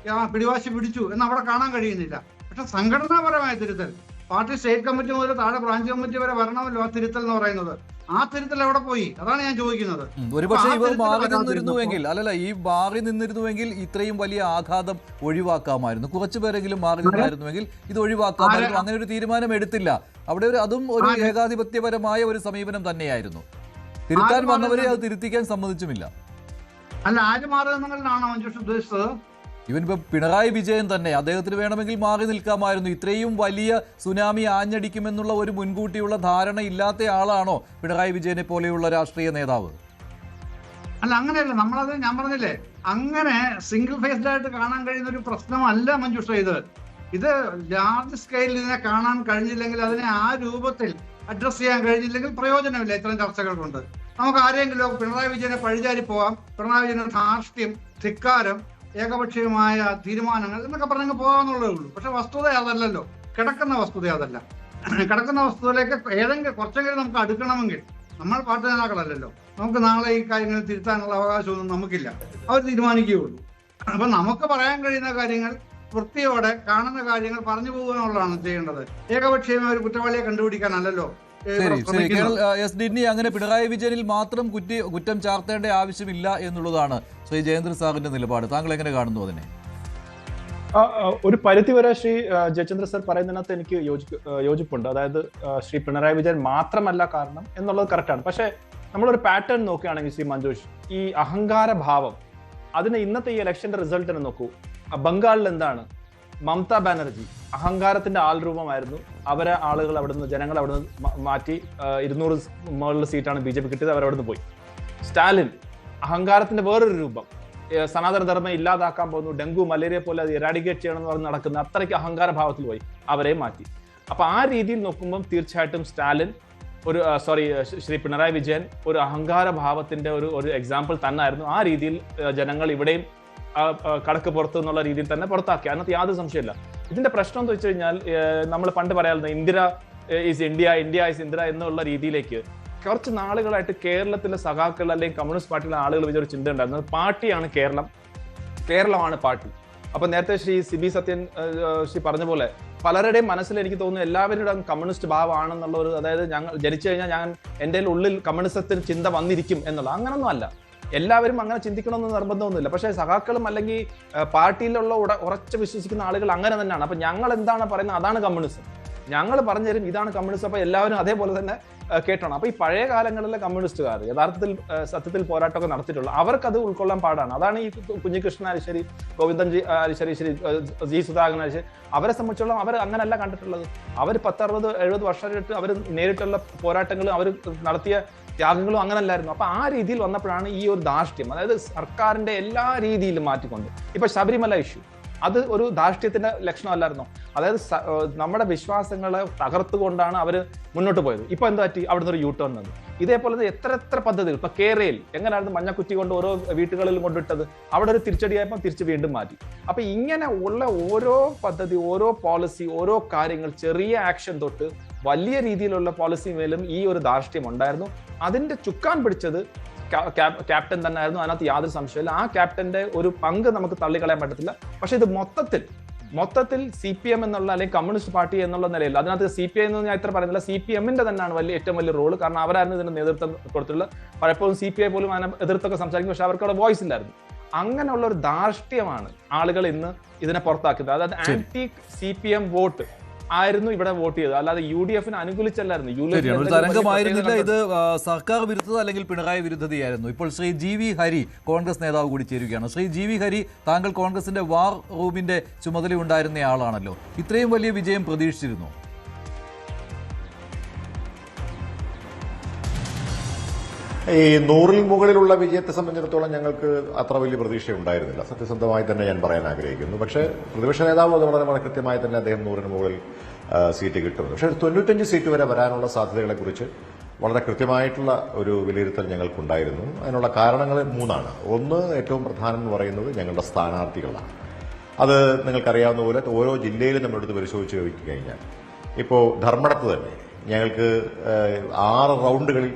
പിടിവാശി പിടിച്ചു എന്ന് അവിടെ കാണാൻ കഴിയുന്നില്ല. പക്ഷെ സംഘടനാപരമായ തിരുത്തൽ, പാർട്ടി സ്റ്റേറ്റ് കമ്മിറ്റി മുതൽ താഴെ ബ്രാഞ്ച് കമ്മിറ്റി വരെ വരണമല്ലോ ആ തിരുത്തൽ എന്ന് പറയുന്നത്. ആ തിരുത്തൽ എവിടെ പോയി? അതാണ് ഞാൻ ചോദിക്കുന്നത്. ഒരുപക്ഷെ ഇവർ മാറി നിന്നിരുന്നുവെങ്കിൽ, ഈ മാറി നിന്നിരുന്നുവെങ്കിൽ ഇത്രയും വലിയ ആഘാതം ഒഴിവാക്കാമായിരുന്നു. കുറച്ചുപേരെങ്കിലും മാറി നിന്നായിരുന്നുവെങ്കിൽ ഇത് ഒഴിവാക്കാമായിരുന്നു. അങ്ങനെ ഒരു തീരുമാനം എടുത്തില്ല. അവിടെ അതും ഒരു ഏകാധിപത്യപരമായ ഒരു സമീപനം തന്നെയായിരുന്നു. തിരുത്താൻ വന്നവരെ അത് തിരുത്തിക്കാൻ സമ്മതിച്ചുമില്ല. അല്ല, ആര് മാറി നിന്നാണോ മഞ്ജുഷ് ഉദ്ദേശിച്ചത്? ഇവൻ ഇപ്പൊ പിണറായി വിജയൻ തന്നെ, അദ്ദേഹത്തിന് വേണമെങ്കിൽ മാറി നിൽക്കാമായിരുന്നു. ഇത്രയും വലിയ സുനാമി ആഞ്ഞടിക്കുമെന്നുള്ള ഒരു മുൻകൂട്ടിയുള്ള ധാരണ ഇല്ലാത്ത ആളാണോ പിണറായി വിജയനെ പോലെയുള്ള രാഷ്ട്രീയ നേതാവ്? അല്ല, അങ്ങനെയല്ല. ഞാൻ പറഞ്ഞില്ലേ, അങ്ങനെ സിംഗിൾ ഫേസ്ഡ് ആയിട്ട് കാണാൻ കഴിയുന്ന ഒരു പ്രശ്നമല്ല മഞ്ജുഷ ഇത് ലാർജ് സ്കെയിലിൽ ഇതിനെ കാണാൻ കഴിഞ്ഞില്ലെങ്കിൽ, അതിനെ ആ രൂപത്തിൽ അഡ്രസ് ചെയ്യാൻ കഴിഞ്ഞില്ലെങ്കിൽ പ്രയോജനമില്ല. ഇത്തരം ചർച്ചകൾ കൊണ്ട് നമുക്ക് ആരെങ്കിലും പിണറായി വിജയനെ പഴിചാരി പോവാം. പിണറായി വിജയന്റെ ധാർഷ്ട്യം, ധിക്കാരം, ഏകപക്ഷീയമായ തീരുമാനങ്ങൾ എന്നൊക്കെ പറഞ്ഞങ്ങ് പോകാന്നുള്ളതേ ഉള്ളൂ. പക്ഷെ വസ്തുത അതല്ലല്ലോ. കിടക്കുന്ന വസ്തുത അതല്ല. കിടക്കുന്ന വസ്തുതയിലേക്ക് കുറച്ചെങ്കിലും നമുക്ക് അടുക്കണമെങ്കിൽ നമ്മൾ പാർട്ടി നേതാക്കളല്ലല്ലോ. നമുക്ക് നാളെ ഈ കാര്യങ്ങൾ തിരുത്താനുള്ള അവകാശമൊന്നും നമുക്കില്ല. അവർ തീരുമാനിക്കുകയുള്ളൂ. അപ്പൊ നമുക്ക് പറയാൻ കഴിയുന്ന കാര്യങ്ങൾ വൃത്തിയോടെ കാണുന്ന കാര്യങ്ങൾ പറഞ്ഞു പോകുക എന്നുള്ളതാണ് ചെയ്യേണ്ടത്. ഏകപക്ഷീയമായ ഒരു കുറ്റവാളിയെ കണ്ടുപിടിക്കാനല്ലല്ലോ. അങ്ങനെ പിണറായി വിജയനിൽ മാത്രം കുറ്റം ചാർത്തേണ്ട ആവശ്യമില്ല എന്നുള്ളതാണ് ശ്രീ ജയേന്ദ്ര സാറിന്റെ നിലപാട്. താങ്കൾ എങ്ങനെ കാണുന്നു അതിനെ? ഒരു പരിധി വരെ ശ്രീ ജയചന്ദ്ര സർ പറയുന്നതിനകത്ത് എനിക്ക് യോജിപ്പുണ്ട്. അതായത് ശ്രീ പിണറായി വിജയൻ മാത്രമല്ല കാരണം എന്നുള്ളത് കറക്റ്റാണ്. പക്ഷെ നമ്മളൊരു പാറ്റേൺ നോക്കുകയാണെങ്കിൽ ശ്രീ മഞ്ജുഷ്, ഈ അഹങ്കാര ഭാവം, അതിന് ഇന്നത്തെ ഈ ഇലക്ഷന്റെ റിസൾട്ടിന് നോക്കൂ. ബംഗാളിൽ എന്താണ്? മമതാ ബാനർജി അഹങ്കാരത്തിന്റെ ആൾരൂപമായിരുന്നു. അവരെ ആളുകൾ അവിടുന്ന്, ജനങ്ങൾ അവിടുന്ന് മാറ്റി 200 മുകളിലുള്ള സീറ്റാണ് BJP കിട്ടിയത്. അവരവിടുന്ന് പോയി. സ്റ്റാലിൻ അഹങ്കാരത്തിന്റെ വേറൊരു രൂപം. സനാതന ധർമ്മം ഇല്ലാതാക്കാൻ പോകുന്നു, ഡെങ്കു മലേറിയ പോലെ അത് എറാഡിക്കേറ്റ് ചെയ്യണമെന്ന് പറഞ്ഞ് നടക്കുന്ന അത്രയ്ക്ക് അഹങ്കാര ഭാവത്തിൽ പോയി. അവരെ മാറ്റി. അപ്പൊ ആ രീതിയിൽ നോക്കുമ്പോൾ തീർച്ചയായിട്ടും സ്റ്റാലിൻ ശ്രീ പിണറായി വിജയൻ ഒരു അഹങ്കാര ഭാവത്തിന്റെ ഒരു എക്സാമ്പിൾ തന്നെയായിരുന്നു. ആ രീതിയിൽ ജനങ്ങൾ ഇവിടെയും കടക്ക് പുറത്ത് എന്നുള്ള രീതിയിൽ തന്നെ പുറത്താക്കി. അതിനകത്ത് യാതൊരു സംശയമില്ല. ഇതിന്റെ പ്രശ്നം എന്ന് വെച്ച് കഴിഞ്ഞാൽ നമ്മൾ പണ്ട് പറയാറുണ്ട് Indira is India, India is Indira എന്നുള്ള രീതിയിലേക്ക് കുറച്ച് നാളുകളായിട്ട് കേരളത്തിലെ സഖാക്കൾ അല്ലെങ്കിൽ കമ്മ്യൂണിസ്റ്റ് പാർട്ടിയിലെ ആളുകൾ വിചാരിച്ച ചിന്ത ഉണ്ടായിരുന്നത് പാർട്ടിയാണ് കേരളം, കേരളമാണ് പാർട്ടി. അപ്പൊ നേരത്തെ ശ്രീ സിബി സത്യൻ ശ്രീ പറഞ്ഞ പോലെ പലരുടെയും മനസ്സിൽ എനിക്ക് തോന്നുന്നു എല്ലാവരുടെ കമ്മ്യൂണിസ്റ്റ് ഭാവമാണെന്നുള്ള ഒരു, അതായത് ഞങ്ങൾ ജനിച്ചു കഴിഞ്ഞാൽ എൻ്റെ ഉള്ളിൽ കമ്മ്യൂണിസത്തിന് ചിന്ത വന്നിരിക്കും എന്നുള്ള, അങ്ങനൊന്നും അല്ല. എല്ലാവരും അങ്ങനെ ചിന്തിക്കണമെന്ന് നിർബന്ധമൊന്നുമില്ല. പക്ഷേ സഖാക്കളും അല്ലെങ്കിൽ പാർട്ടിയിലുള്ള ഉറച്ചു വിശ്വസിക്കുന്ന ആളുകൾ അങ്ങനെ തന്നെയാണ്. അപ്പൊ ഞങ്ങൾ എന്താണ് പറയുന്നത് അതാണ് കമ്മ്യൂണിസം, ഞങ്ങൾ പറഞ്ഞു തരും ഇതാണ് കമ്മ്യൂണിസം. അപ്പൊ എല്ലാവരും അതേപോലെ തന്നെ കേട്ടോണം. അപ്പൊ ഈ പഴയ കാലങ്ങളിലെ കമ്മ്യൂണിസ്റ്റുകാർ യഥാർത്ഥത്തിൽ സത്യത്തിൽ പോരാട്ടമൊക്കെ നടത്തിയിട്ടുള്ള അവർക്കത് ഉൾക്കൊള്ളാൻ പാടാണ്. അതാണ് ഈ കുഞ്ഞികൃഷ്ണൻ ആലിശ്ശേരി, ഗോവിന്ദൻജി ആലിശ്ശേരി, ശ്രീ ജി സുധാകരൻ ആലിശ്ശേരി, അവരെ സംബന്ധിച്ചോളം അവർ അങ്ങനല്ല കണ്ടിട്ടുള്ളത്. അവർ 10-60-70 വർഷമായിട്ട് അവർ നേരിട്ടുള്ള പോരാട്ടങ്ങളും അവർ നടത്തിയ ത്യാഗങ്ങളും അങ്ങനല്ലായിരുന്നു. അപ്പൊ ആ രീതിയിൽ വന്നപ്പോഴാണ് ഈ ഒരു ധാർഷ്ട്യം, അതായത് സർക്കാരിന്റെ എല്ലാ രീതിയിലും മാറ്റിക്കൊണ്ട് ഇപ്പൊ ശബരിമല ഇഷ്യൂ, അത് ഒരു ധാർഷ്ട്യത്തിന്റെ ലക്ഷണമല്ലായിരുന്നോ? അതായത് നമ്മുടെ വിശ്വാസങ്ങളെ തകർത്തുകൊണ്ടാണ് അവർ മുന്നോട്ട് പോയത്. ഇപ്പൊ എന്താ പറ്റി? അവിടുന്ന് ഒരു യൂ ടേൺ വന്നു. ഇതേപോലെ എത്ര പദ്ധതികൾ ഇപ്പൊ കേരളയിൽ എങ്ങനെയായിരുന്നു മഞ്ഞക്കുറ്റി കൊണ്ട് ഓരോ വീട്ടുകളിലും കൊണ്ടിട്ടത്, അവിടെ ഒരു തിരിച്ചടിയായപ്പോൾ തിരിച്ച് വീണ്ടും മാറ്റി. അപ്പൊ ഇങ്ങനെ ഉള്ള ഓരോ പദ്ധതി, ഓരോ പോളിസി, ഓരോ കാര്യങ്ങൾ, ചെറിയ ആക്ഷൻ തൊട്ട് വലിയ രീതിയിലുള്ള പോളിസി മേലും ഈ ഒരു ധാർഷ്ട്യം ഉണ്ടായിരുന്നു. അതിന്റെ ചുക്കാൻ പിടിച്ചത് ക്യാപ്റ്റൻ തന്നെ ആയിരുന്നു. അതിനകത്ത് യാതൊരു സംശയമില്ല. ആ ക്യാപ്റ്റന്റെ ഒരു പങ്ക് നമുക്ക് തള്ളിക്കളയാൻ പറ്റത്തില്ല. പക്ഷെ ഇത് മൊത്തത്തിൽ CPM എന്നുള്ള അല്ലെങ്കിൽ കമ്മ്യൂണിസ്റ്റ് പാർട്ടി എന്നുള്ള നിലയിൽ, അതിനകത്ത് CPI എന്ന് ഞാൻ ഇത്ര പറയുന്നില്ല, CPM-ന്റെ തന്നെയാണ് ഏറ്റവും വലിയ റോള്. കാരണം അവരായിരുന്നു ഇതിന് നേതൃത്വം കൊടുത്തിട്ടുള്ളത്. പലപ്പോഴും CPI പോലും അതിനെ എതിർത്തൊക്കെ സംസാരിക്കും, പക്ഷെ അവർക്ക് അവിടെ വോയിസ് ഇല്ലായിരുന്നു. അങ്ങനെയുള്ള ഒരു ധാർഷ്ട്യമാണ് ആളുകൾ ഇന്ന് ഇതിനെ പുറത്താക്കിയത്. അതായത് ആന്റി CPM വോട്ട് ആയിരുന്നു ഇവിടെ വോട്ട് ചെയ്തത്, അല്ലാതെ UDF-നെ അനുകൂലിച്ചല്ലായിരുന്നു. ഒരു തരംഗമായിരുന്നില്ല ഇത്. സർക്കാർ വിരുദ്ധത അല്ലെങ്കിൽ പിണറായി വിരുദ്ധതയായിരുന്നു. ഇപ്പോൾ ശ്രീ GV ഹരി, കോൺഗ്രസ് നേതാവ് കൂടി ചേരുകയാണ്. ശ്രീ GV ഹരി, താങ്കൾ കോൺഗ്രസിന്റെ വാർ റൂമിന്റെ ചുമതല ഉണ്ടായിരുന്ന ആളാണല്ലോ. ഇത്രയും വലിയ വിജയം പ്രതീക്ഷിച്ചിരുന്നു? ഈ 100-ൽ മുകളിലുള്ള വിജയത്തെ സംബന്ധിച്ചിടത്തോളം ഞങ്ങൾക്ക് അത്ര വലിയ പ്രതീക്ഷ ഉണ്ടായിരുന്നില്ല, സത്യസന്ധമായി തന്നെ ഞാൻ പറയാൻ ആഗ്രഹിക്കുന്നു. പക്ഷേ പ്രതിപക്ഷ നേതാവ് അത് വളരെ കൃത്യമായി തന്നെ അദ്ദേഹം 100-ന് മുകളിൽ സീറ്റ് കിട്ടുന്നു. പക്ഷേ 95 സീറ്റ് വരെ വരാനുള്ള സാധ്യതകളെക്കുറിച്ച് വളരെ കൃത്യമായിട്ടുള്ള ഒരു വിലയിരുത്തൽ ഞങ്ങൾക്കുണ്ടായിരുന്നു. അതിനുള്ള കാരണങ്ങൾ 3ആണ്. ഒന്ന്, ഏറ്റവും പ്രധാനം എന്ന് പറയുന്നത് ഞങ്ങളുടെ സ്ഥാനാർത്ഥികളാണ്. അത് നിങ്ങൾക്കറിയാവുന്ന പോലെ ഓരോ ജില്ലയിലും നമ്മളെടുത്ത് പരിശോധിച്ച് കഴിഞ്ഞാൽ, ഇപ്പോൾ ധർമ്മടത്ത് തന്നെ ഞങ്ങൾക്ക് 6 റൗണ്ടുകളിൽ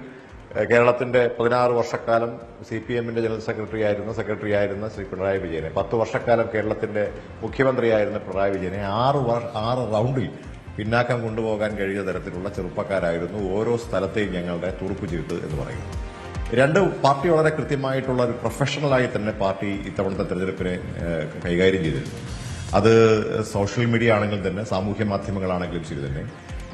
കേരളത്തിന്റെ 16 വർഷക്കാലം CPM-ന്റെ ജനറൽ സെക്രട്ടറി ആയിരുന്ന ശ്രീ പിണറായി വിജയനെ, 10 വർഷക്കാലം കേരളത്തിന്റെ മുഖ്യമന്ത്രിയായിരുന്ന പിണറായി വിജയനെ 6 റൗണ്ടിൽ പിന്നാക്കം കൊണ്ടുപോകാൻ കഴിയുന്ന തരത്തിലുള്ള ചെറുപ്പക്കാരായിരുന്നു ഓരോ സ്ഥലത്തെയും ഞങ്ങളുടെ തുറുപ്പ് ചീട്ട് എന്ന് പറയുന്നത്. 2, പാർട്ടി വളരെ കൃത്യമായിട്ടുള്ള ഒരു പ്രൊഫഷണലായി തന്നെ പാർട്ടി ഇത്തവണത്തെ തെരഞ്ഞെടുപ്പിനെ കൈകാര്യം ചെയ്തിരുന്നു. അത് സോഷ്യൽ മീഡിയ ആണെങ്കിലും തന്നെ, സാമൂഹ്യ മാധ്യമങ്ങളാണെങ്കിലും ശരി തന്നെ,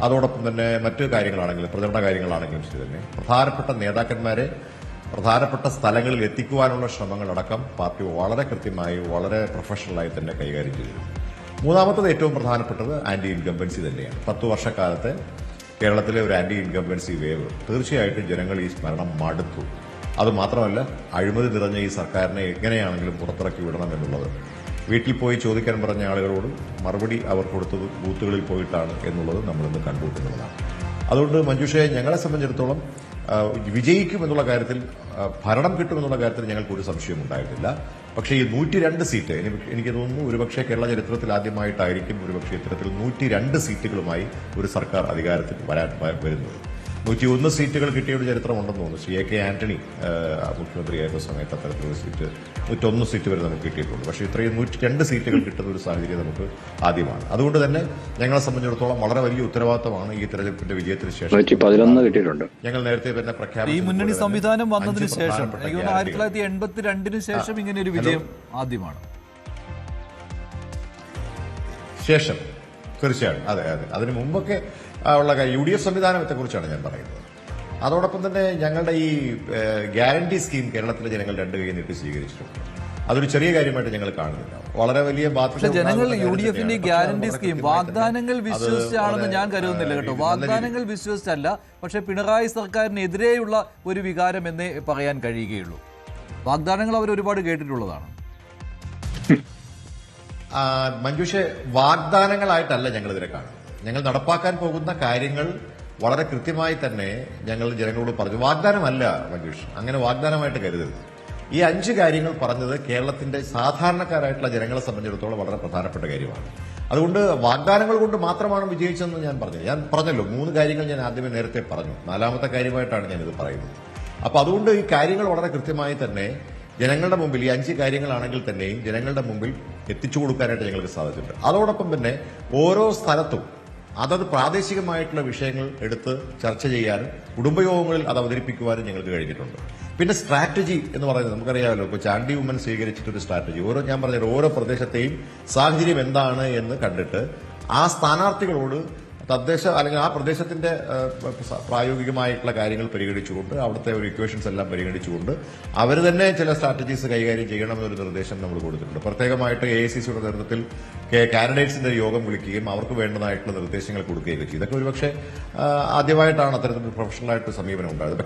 അതോടൊപ്പം തന്നെ മറ്റു കാര്യങ്ങളാണെങ്കിലും, പ്രചരണ കാര്യങ്ങളാണെങ്കിലും ശരി തന്നെ, പ്രധാനപ്പെട്ട നേതാക്കന്മാരെ പ്രധാനപ്പെട്ട സ്ഥലങ്ങളിൽ എത്തിക്കുവാനുള്ള ശ്രമങ്ങളടക്കം പാർട്ടി വളരെ കൃത്യമായി, വളരെ പ്രൊഫഷണലായി തന്നെ കൈകാര്യം ചെയ്തിരുന്നു. 3-മത്തത് ഏറ്റവും പ്രധാനപ്പെട്ടത് ആന്റി ഇൻകംബൻസി തന്നെയാണ്. 10 വർഷക്കാലത്തെ കേരളത്തിലെ ഒരു ആന്റി ഇൻകംബൻസി വേവ് തീർച്ചയായിട്ടും ജനങ്ങൾ ഈ സ്മരണം മടുത്തു. അതുമാത്രമല്ല, അഴിമതി നിറഞ്ഞ ഈ സർക്കാരിനെ എങ്ങനെയാണെങ്കിലും പുറത്തിറക്കി വിടണം എന്നുള്ളത് വീട്ടിൽ പോയി ചോദിക്കാൻ പറഞ്ഞ ആളുകളോട് മറുപടി അവർ കൊടുത്തത് ബൂത്തുകളിൽ പോയിട്ടാണ് എന്നുള്ളത് നമ്മളിന്ന് കണ്ടുകൂട്ടുന്നതാണ്. അതുകൊണ്ട് മഞ്ജുഷയെ ഞങ്ങളെ സംബന്ധിച്ചിടത്തോളം വിജയിക്കുമെന്നുള്ള കാര്യത്തിൽ, ഭരണം കിട്ടുമെന്നുള്ള കാര്യത്തിൽ ഞങ്ങൾക്കൊരു സംശയം ഉണ്ടായിരുന്നില്ല. പക്ഷേ ഈ 102 സീറ്റ് എനിക്ക് തോന്നുന്നു ഒരുപക്ഷെ കേരള ചരിത്രത്തിൽ ആദ്യമായിട്ടായിരിക്കും ഒരുപക്ഷെ ഇത്തരത്തിൽ 102 സീറ്റുകളുമായി ഒരു സർക്കാർ അധികാരത്തിൽ വരുന്നത്. 101 സീറ്റുകൾ കിട്ടിയ ഒരു ചരിത്രമുണ്ടെന്ന് തോന്നുന്നു. ശ്രീ AK ആന്റണി മുഖ്യമന്ത്രിയായിരുന്ന സമയത്ത് അത്തരത്തിലുള്ള സീറ്റ് 101 സീറ്റ് വരെ നമുക്ക് കിട്ടിയിട്ടുണ്ട്. പക്ഷേ ഇത്രയും 102 സീറ്റുകൾ കിട്ടുന്ന ഒരു സാഹചര്യം നമുക്ക് ആദ്യമാണ്. അതുകൊണ്ട് തന്നെ ഞങ്ങളെ സംബന്ധിച്ചിടത്തോളം വളരെ വലിയ ഉത്തരവാദിത്തമാണ് ഈ തെരഞ്ഞെടുപ്പിന്റെ വിജയത്തിന് ശേഷം 111 കിട്ടിയിട്ടുണ്ട്. ഞങ്ങൾ നേരത്തെ തന്നെ പ്രഖ്യാപിച്ചു. ഈ മുന്നണി സംവിധാനം വന്നതിന് ശേഷം 1982 ശേഷം ഇങ്ങനെ ഒരു വിജയം ആദ്യമാണ്. ശേഷം തീർച്ചയായും അതെ. അതിന് മുമ്പൊക്കെ ഉള്ള UDF സംവിധാനത്തെക്കുറിച്ചാണ് ഞാൻ പറയുന്നത്. അതോടൊപ്പം തന്നെ ഞങ്ങളുടെ ഈ ഗ്യാരണ്ടി സ്കീം കേരളത്തിലെ ജനങ്ങൾ 2 കൈ നീട്ടി സ്വീകരിച്ചിട്ടുണ്ട്. അതൊരു ചെറിയ കാര്യമായിട്ട് ഞങ്ങൾ കാണുന്നില്ല. വളരെ വലിയ ബാധ്യത. ജനങ്ങൾ UDF-ന്റെ ഗ്യാരണ്ടി സ്കീം വാഗ്ദാനങ്ങൾ വിശ്വസിച്ചാണെന്ന് ഞാൻ കരുതുന്നില്ല കേട്ടോ. വാഗ്ദാനങ്ങൾ വിശ്വസിച്ചല്ല, പക്ഷെ പിണറായി സർക്കാരിനെതിരെയുള്ള ഒരു വികാരം എന്നേ പറയാൻ കഴിയുകയുള്ളൂ. വാഗ്ദാനങ്ങൾ അവർ ഒരുപാട് കേട്ടിട്ടുള്ളതാണ്. മഞ്ജുഷെ, വാഗ്ദാനങ്ങളായിട്ടല്ല ഞങ്ങൾ ഇതിനെ കാണുന്നത്. ഞങ്ങൾ നടപ്പാക്കാൻ പോകുന്ന കാര്യങ്ങൾ വളരെ കൃത്യമായി തന്നെ ഞങ്ങൾ ജനങ്ങളോട് പറഞ്ഞു. വാഗ്ദാനമല്ല മഞ്ജുഷ്, അങ്ങനെ വാഗ്ദാനമായിട്ട് കരുതരുത്. ഈ 5 കാര്യങ്ങൾ പറഞ്ഞത് കേരളത്തിന്റെ സാധാരണക്കാരായിട്ടുള്ള ജനങ്ങളെ സംബന്ധിച്ചിടത്തോളം വളരെ പ്രധാനപ്പെട്ട കാര്യമാണ്. അതുകൊണ്ട് വാഗ്ദാനങ്ങൾ കൊണ്ട് മാത്രമാണ് വിജയിച്ചതെന്ന് ഞാൻ പറഞ്ഞല്ലോ. 3 കാര്യങ്ങൾ ഞാൻ ആദ്യമേ നേരത്തെ പറഞ്ഞു. 4ാമത്തെ കാര്യമായിട്ടാണ് ഞാനിത് പറയുന്നത്. അപ്പൊ അതുകൊണ്ട് ഈ കാര്യങ്ങൾ വളരെ കൃത്യമായി തന്നെ ജനങ്ങളുടെ മുമ്പിൽ, ഈ 5 കാര്യങ്ങളാണെങ്കിൽ തന്നെയും ജനങ്ങളുടെ മുമ്പിൽ എത്തിച്ചു കൊടുക്കാനായിട്ട് ഞങ്ങൾക്ക് സാധിച്ചിട്ടുണ്ട്. അതോടൊപ്പം തന്നെ ഓരോ സ്ഥലത്തും അതത് പ്രാദേശികമായിട്ടുള്ള വിഷയങ്ങൾ എടുത്ത് ചർച്ച ചെയ്യാനും കുടുംബയോഗങ്ങളിൽ അത് അവതരിപ്പിക്കുവാനും ഞങ്ങൾക്ക് കഴിഞ്ഞിട്ടുണ്ട്. പിന്നെ സ്ട്രാറ്റജി എന്ന് പറയുന്നത് നമുക്കറിയാമല്ലോ. ഇപ്പോൾ ചാണ്ടി ഉമ്മൻ സ്വീകരിച്ചിട്ടൊരു സ്ട്രാറ്റജി, ഞാൻ പറഞ്ഞ ഓരോ പ്രദേശത്തെയും സാഹചര്യം എന്താണ് എന്ന് കണ്ടിട്ട് ആ സ്ഥാനാർത്ഥികളോട് തദ്ദേശ അല്ലെങ്കിൽ ആ പ്രദേശത്തിന്റെ പ്രായോഗികമായിട്ടുള്ള കാര്യങ്ങൾ പരിഗണിച്ചുകൊണ്ട്, അവിടുത്തെ ഒരു ഇക്വേഷൻസ് എല്ലാം പരിഗണിച്ചുകൊണ്ട് അവർ തന്നെ ചില സ്ട്രാറ്റജീസ് കൈകാര്യം ചെയ്യണമെന്നൊരു നിർദ്ദേശം നമ്മൾ കൊടുത്തിട്ടുണ്ട്. പ്രത്യേകമായിട്ട് AICCയുടെ നേതൃത്വത്തിൽ കാൻഡിഡേറ്റ്സിന്റെ യോഗം വിളിക്കുകയും അവർക്ക് വേണ്ടതായിട്ടുള്ള നിർദ്ദേശങ്ങൾ കൊടുക്കുകയൊക്കെ ചെയ്തു. ഇതൊക്കെ ഒരുപക്ഷെ ആദ്യമായിട്ടാണ് അത്തരത്തിൽ പ്രൊഫഷണൽ ആയിട്ട് സമീപനം ഉണ്ടായത്.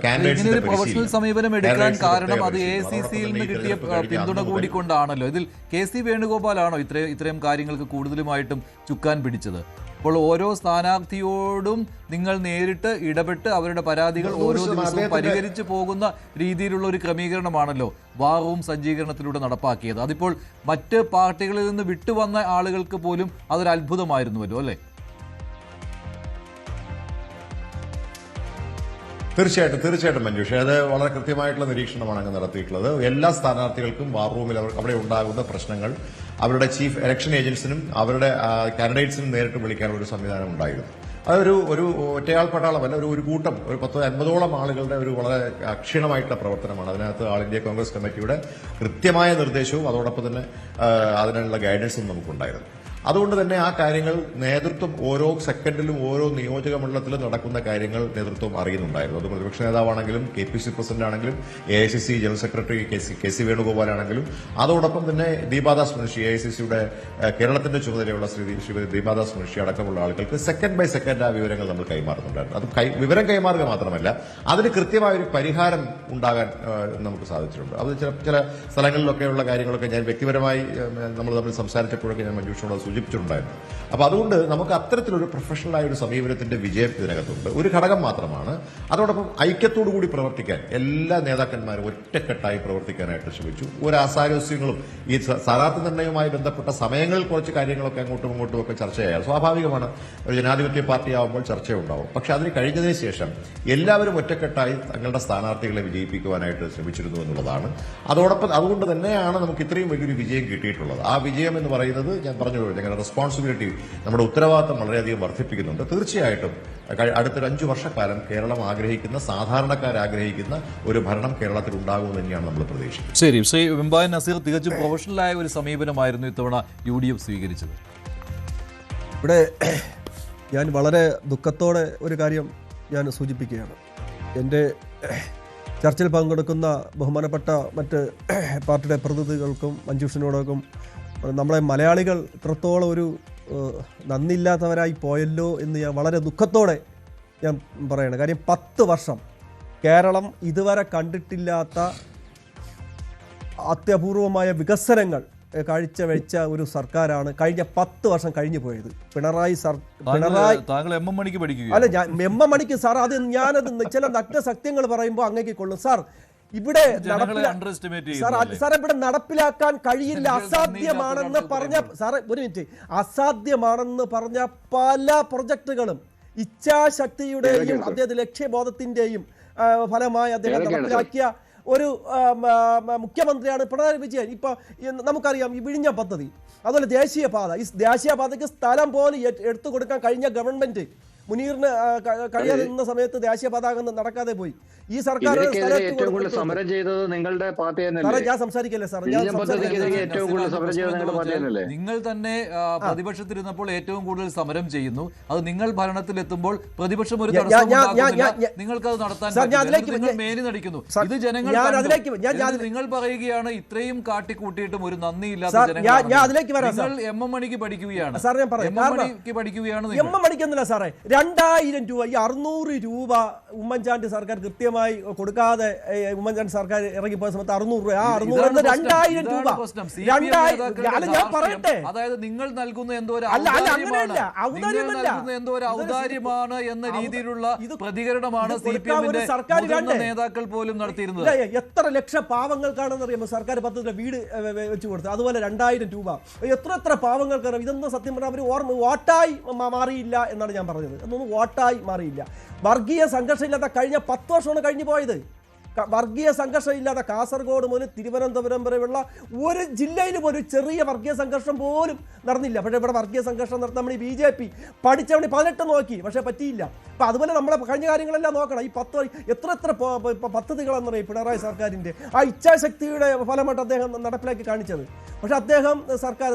പ്രൊഫഷണൽ സമീപനം എടുക്കാൻ കാരണം അത് AICCയിൽ നിന്ന് കിട്ടിയ പിന്തുണ കൂടിക്കൊണ്ടാണല്ലോ. ഇതിൽ KC വേണുഗോപാലാണോ ഇത്രയും കാര്യങ്ങൾക്ക് കൂടുതലുമായിട്ടും ചുക്കാൻ പിടിച്ചത്? അപ്പോൾ ഓരോ സ്ഥാനാർത്ഥിയോടും നിങ്ങൾ നേരിട്ട് ഇടപെട്ട് അവരുടെ പരാതികൾ ഓരോ ദിവസവും പരിഹരിച്ചു പോകുന്ന രീതിയിലുള്ള ഒരു ക്രമീകരണമാണല്ലോ വാർ റൂം സജ്ജീകരണത്തിലൂടെ നടപ്പാക്കിയത്. അതിപ്പോൾ മറ്റ് പാർട്ടികളിൽ നിന്ന് വിട്ടുവന്ന ആളുകൾക്ക് പോലും അതൊരു അത്ഭുതമായിരുന്നുവല്ലോ, അല്ലേ? തീർച്ചയായിട്ടും മഞ്ജുഷ, അത് വളരെ കൃത്യമായിട്ടുള്ള നിരീക്ഷണമാണ് അങ്ങ് നടത്തിയിട്ടുള്ളത്. എല്ലാ സ്ഥാനാർത്ഥികൾക്കും വാർ റൂമിൽ അവിടെ ഉണ്ടാകുന്ന പ്രശ്നങ്ങൾ അവരുടെ ചീഫ് ഇലക്ഷൻ ഏജന്റ്സിനും അവരുടെ കാൻഡിഡേറ്റ്സിനും നേരിട്ട് വിളിക്കാനുള്ള ഒരു സംവിധാനം ഉണ്ടായിരുന്നു. അതൊരു ഒറ്റയാൾ പട്ടാളമല്ല, ഒരു കൂട്ടം, ഒരു 10-50ഓളം ആളുകളുടെ ഒരു വളരെ അക്ഷീണമായിട്ടുള്ള പ്രവർത്തനമാണ്. അതിനകത്ത് ആൾ ഇന്ത്യ കോൺഗ്രസ് കമ്മിറ്റിയുടെ കൃത്യമായ നിർദ്ദേശവും അതോടൊപ്പം തന്നെ അതിനുള്ള ഗൈഡൻസും നമുക്കുണ്ടായിരുന്നു. അതുകൊണ്ട് തന്നെ ആ കാര്യങ്ങൾ നേതൃത്വം ഓരോ സെക്കൻഡിലും ഓരോ നിയോജക മണ്ഡലത്തിലും നടക്കുന്ന കാര്യങ്ങൾ നേതൃത്വം അറിയുന്നുണ്ടായിരുന്നു. അത് പ്രതിപക്ഷ നേതാവാണെങ്കിലും KPC പ്രസിഡന്റ് ആണെങ്കിലും AICC ജനറൽ സെക്രട്ടറി KC വേണുഗോപാലാണെങ്കിലും അതോടൊപ്പം തന്നെ ദീപാദാസ് മുൻഷി, AICCയുടെ കേരളത്തിന്റെ ചുമതലയുള്ള ശ്രീമതി ദീപാദാസ് മുൻഷി അടക്കമുള്ള ആളുകൾക്ക് സെക്കൻഡ് ബൈ സെക്കൻഡ് ആ വിവരങ്ങൾ നമ്മൾ കൈമാറുന്നുണ്ടായിരുന്നു. അത് വിവരം കൈമാറുക മാത്രമല്ല, അതിന് കൃത്യമായ ഒരു പരിഹാരം ഉണ്ടാകാൻ നമുക്ക് സാധിച്ചിട്ടുണ്ട്. അത് ചില സ്ഥലങ്ങളിലൊക്കെയുള്ള കാര്യങ്ങളൊക്കെ ഞാൻ വ്യക്തിപരമായി നമ്മൾ തമ്മിൽ സംസാരിച്ചപ്പോഴൊക്കെ ഞാൻ മഞ്ജുഷോട് സൂചിപ്പിച്ചിട്ടുണ്ടായിരുന്നു. അപ്പൊ അതുകൊണ്ട് നമുക്ക് അത്തരത്തിലൊരു പ്രൊഫഷണലായ ഒരു സമീപനത്തിന്റെ വിജയം ഇതിനകത്തുണ്ട്. ഒരു ഘടകം മാത്രമാണ്. അതോടൊപ്പം ഐക്യത്തോടുകൂടി പ്രവർത്തിക്കാൻ എല്ലാ നേതാക്കന്മാരും ഒറ്റക്കെട്ടായി പ്രവർത്തിക്കാനായിട്ട് ശ്രമിച്ചു. ഒരു അസാരസ്യങ്ങളും ഈ സ്ഥാനാർത്ഥി നിർണ്ണയവുമായി ബന്ധപ്പെട്ട സമയങ്ങളിൽ കുറച്ച് കാര്യങ്ങളൊക്കെ അങ്ങോട്ടും ഇങ്ങോട്ടും ഒക്കെ ചർച്ച ചെയ്യാം. സ്വാഭാവികമാണ്, ഒരു ജനാധിപത്യ പാർട്ടി ആവുമ്പോൾ ചർച്ചയുണ്ടാവും. പക്ഷെ അതിന് കഴിഞ്ഞതിന് ശേഷം എല്ലാവരും ഒറ്റക്കെട്ടായി തങ്ങളുടെ സ്ഥാനാർത്ഥികളെ വിജയിപ്പിക്കുവാനായിട്ട് ശ്രമിച്ചിരുന്നു എന്നുള്ളതാണ്. അതുകൊണ്ട് തന്നെയാണ് നമുക്ക് ഇത്രയും വലിയൊരു വിജയം കിട്ടിയിട്ടുള്ളത്. ആ വിജയം എന്ന് പറയുന്നത് ഞാൻ പറഞ്ഞു, ഞങ്ങളുടെ റെസ്പോൺസിബിലിറ്റി, നമ്മുടെ ഉത്തരവാദിത്തം വളരെയധികം വർദ്ധിപ്പിക്കുന്നുണ്ട്. തീർച്ചയായിട്ടും അടുത്തൊരു 5 വർഷക്കാലം കേരളം ആഗ്രഹിക്കുന്ന, സാധാരണക്കാരാഗ്രഹിക്കുന്ന ഒരു ഭരണം കേരളത്തിൽ ഉണ്ടാകുമെന്ന് തന്നെയാണ് നമ്മൾ പ്രതീക്ഷിക്കുന്നത്. ശരി, ശ്രീ വെമ്പായൻ നസീർ, തികച്ചും പ്രൊഫഷണലായ ഒരു സമീപനമായിരുന്നു ഇത്തവണ UDF സ്വീകരിച്ചത്. ഇവിടെ ഞാൻ വളരെ ദുഃഖത്തോടെ ഒരു കാര്യം ഞാൻ സൂചിപ്പിക്കുകയാണ്. എൻ്റെ ചർച്ചയിൽ പങ്കെടുക്കുന്ന ബഹുമാനപ്പെട്ട മറ്റ് പാർട്ടിയുടെ പ്രതിനിധികൾക്കും മഞ്ജുഷിനോടൊപ്പം നമ്മളെ മലയാളികൾ ഇത്രത്തോളം ഒരു നന്ദിയില്ലാത്തവരായി പോയല്ലോ എന്ന് ഞാൻ വളരെ ദുഃഖത്തോടെ ഞാൻ പറയണം. കാര്യം 10 വർഷം കേരളം ഇതുവരെ കണ്ടിട്ടില്ലാത്ത അത്യപൂർവമായ വികസനങ്ങൾ കാഴ്ചവെച്ച ഒരു സർക്കാരാണ് കഴിഞ്ഞ 10 വർഷം കഴിഞ്ഞു പോയത്. പിണറായി താങ്കൾ MM മണിക്ക് പഠിക്കുക? അല്ല, ഞാൻ MM മണിക്ക് സാർ, അത് ഞാനത് ചില നഗ്ന സത്യങ്ങൾ പറയുമ്പോൾ അങ്ങേക്ക് കൊള്ളും സാർ. ഇവിടെ ഇവിടെ നടപ്പിലാക്കാൻ കഴിയില്ല, അസാധ്യമാണെന്ന് പറഞ്ഞ സാറേ, ഒരു മിനിറ്റ്, അസാധ്യമാണെന്ന് പറഞ്ഞ പല പ്രൊജക്ടുകളും ഇച്ഛാശക്തിയുടെയും അദ്ദേഹത്തിന്റെ ലക്ഷ്യബോധത്തിന്റെയും ഫലമായി അദ്ദേഹം നടപ്പിലാക്കിയ ഒരു മുഖ്യമന്ത്രിയാണ് പിണറായി വിജയൻ. ഇപ്പൊ നമുക്കറിയാം ഈ വിഴിഞ്ഞ പദ്ധതി, അതുപോലെ ദേശീയപാത, ഈ ദേശീയപാതയ്ക്ക് സ്ഥലം പോലും എടുത്തു കൊടുക്കാൻ കഴിഞ്ഞ ഗവൺമെന്റ് മുനീറിന് കഴിയാതെ നിന്ന സമയത്ത് ദേശീയപാത നടക്കാതെ പോയി. ഈ സർക്കാർ സമരം ചെയ്തത് നിങ്ങളുടെ പാർട്ടി തന്നെയല്ലേ? ഞാൻ സംസാരിക്കല്ലേ സാർ, നിങ്ങൾ തന്നെ പ്രതിപക്ഷത്തിരുന്നപ്പോൾ ഏറ്റവും കൂടുതൽ സമരം ചെയ്യുന്നു. അത് നിങ്ങൾ ഭരണത്തിലെത്തുമ്പോൾ പ്രതിപക്ഷം ഒരു നിങ്ങൾക്ക് അത് നടത്താൻ മേനി നടിക്കുന്നു. ഇത് ജനങ്ങൾ നിങ്ങൾ പറയുകയാണ് ഇത്രയും കാട്ടിക്കൂട്ടിയിട്ടും ഒരു നന്ദിയില്ലാത്ത ജനങ്ങൾ MM മണിക്ക് പഠിക്കുകയാണ്. MM മണിക്കെന്നല്ല സാറേ, 2000 രൂപ, ഈ 600 രൂപ ഉമ്മൻചാണ്ടി സർക്കാർ കൃത്യമായി കൃത്യമായി കൊടുക്കാതെ ഉമ്മൻചാണ്ടി സർക്കാർ ഇറങ്ങിപ്പോയ സമയത്ത് 600 രൂപ, ആ 600 എന്ന് 2000 രൂപ. 2000 ഞാൻ പറയട്ടെ, അതായത് നിങ്ങൾ നൽകുന്ന എന്തോ ഒരു ഔദാര്യമാണ് എന്ന രീതിയിലുള്ള പ്രതികരണമാണ് CPM-ന്റെ മുതിർന്ന നേതാക്കൾ പോലും നടത്തിയിരുന്നത്. എത്ര ലക്ഷം പാവങ്ങൾക്കാണെന്ന് അറിയാമോ സർക്കാർ പദ്ധതിയുടെ വീട് വെച്ച് കൊടുത്തത്? അതുപോലെ 2000 രൂപ എത്ര പാവങ്ങൾക്ക്. ഇതൊന്നും സത്യം പറഞ്ഞാൽ അവർ വോട്ടായി മാറിയില്ല എന്നാണ് ഞാൻ പറഞ്ഞത്. എന്നൊന്നും വോട്ടായി മാറിയില്ല. വർഗീയ സംഘർഷമില്ലാത്ത കഴിഞ്ഞ 10 വർഷമാണ് കഴിഞ്ഞു പോയത്. വർഗീയ സംഘർഷമില്ലാത്ത കാസർഗോഡ് മുതൽ തിരുവനന്തപുരം വരെയുള്ള ഒരു ജില്ലയിൽ പോലും ചെറിയ വർഗീയ സംഘർഷം പോലും നടന്നില്ല. പക്ഷേ ഇവിടെ വർഗീയ സംഘർഷം നടത്താൻ നമ്മൾ BJP പഠിച്ചവണി 18 നോക്കി, പക്ഷേ പറ്റിയില്ല. അപ്പം അതുപോലെ നമ്മളെ കഴിഞ്ഞ കാര്യങ്ങളെല്ലാം നോക്കണം. ഈ 10 എത്ര പദ്ധതികളെന്ന് പറയും പിണറായി സർക്കാരിൻ്റെ ആ ഇച്ഛാശക്തിയുടെ ഫലമായിട്ട് അദ്ദേഹം നടപ്പിലാക്കി കാണിച്ചത്. പക്ഷേ അദ്ദേഹം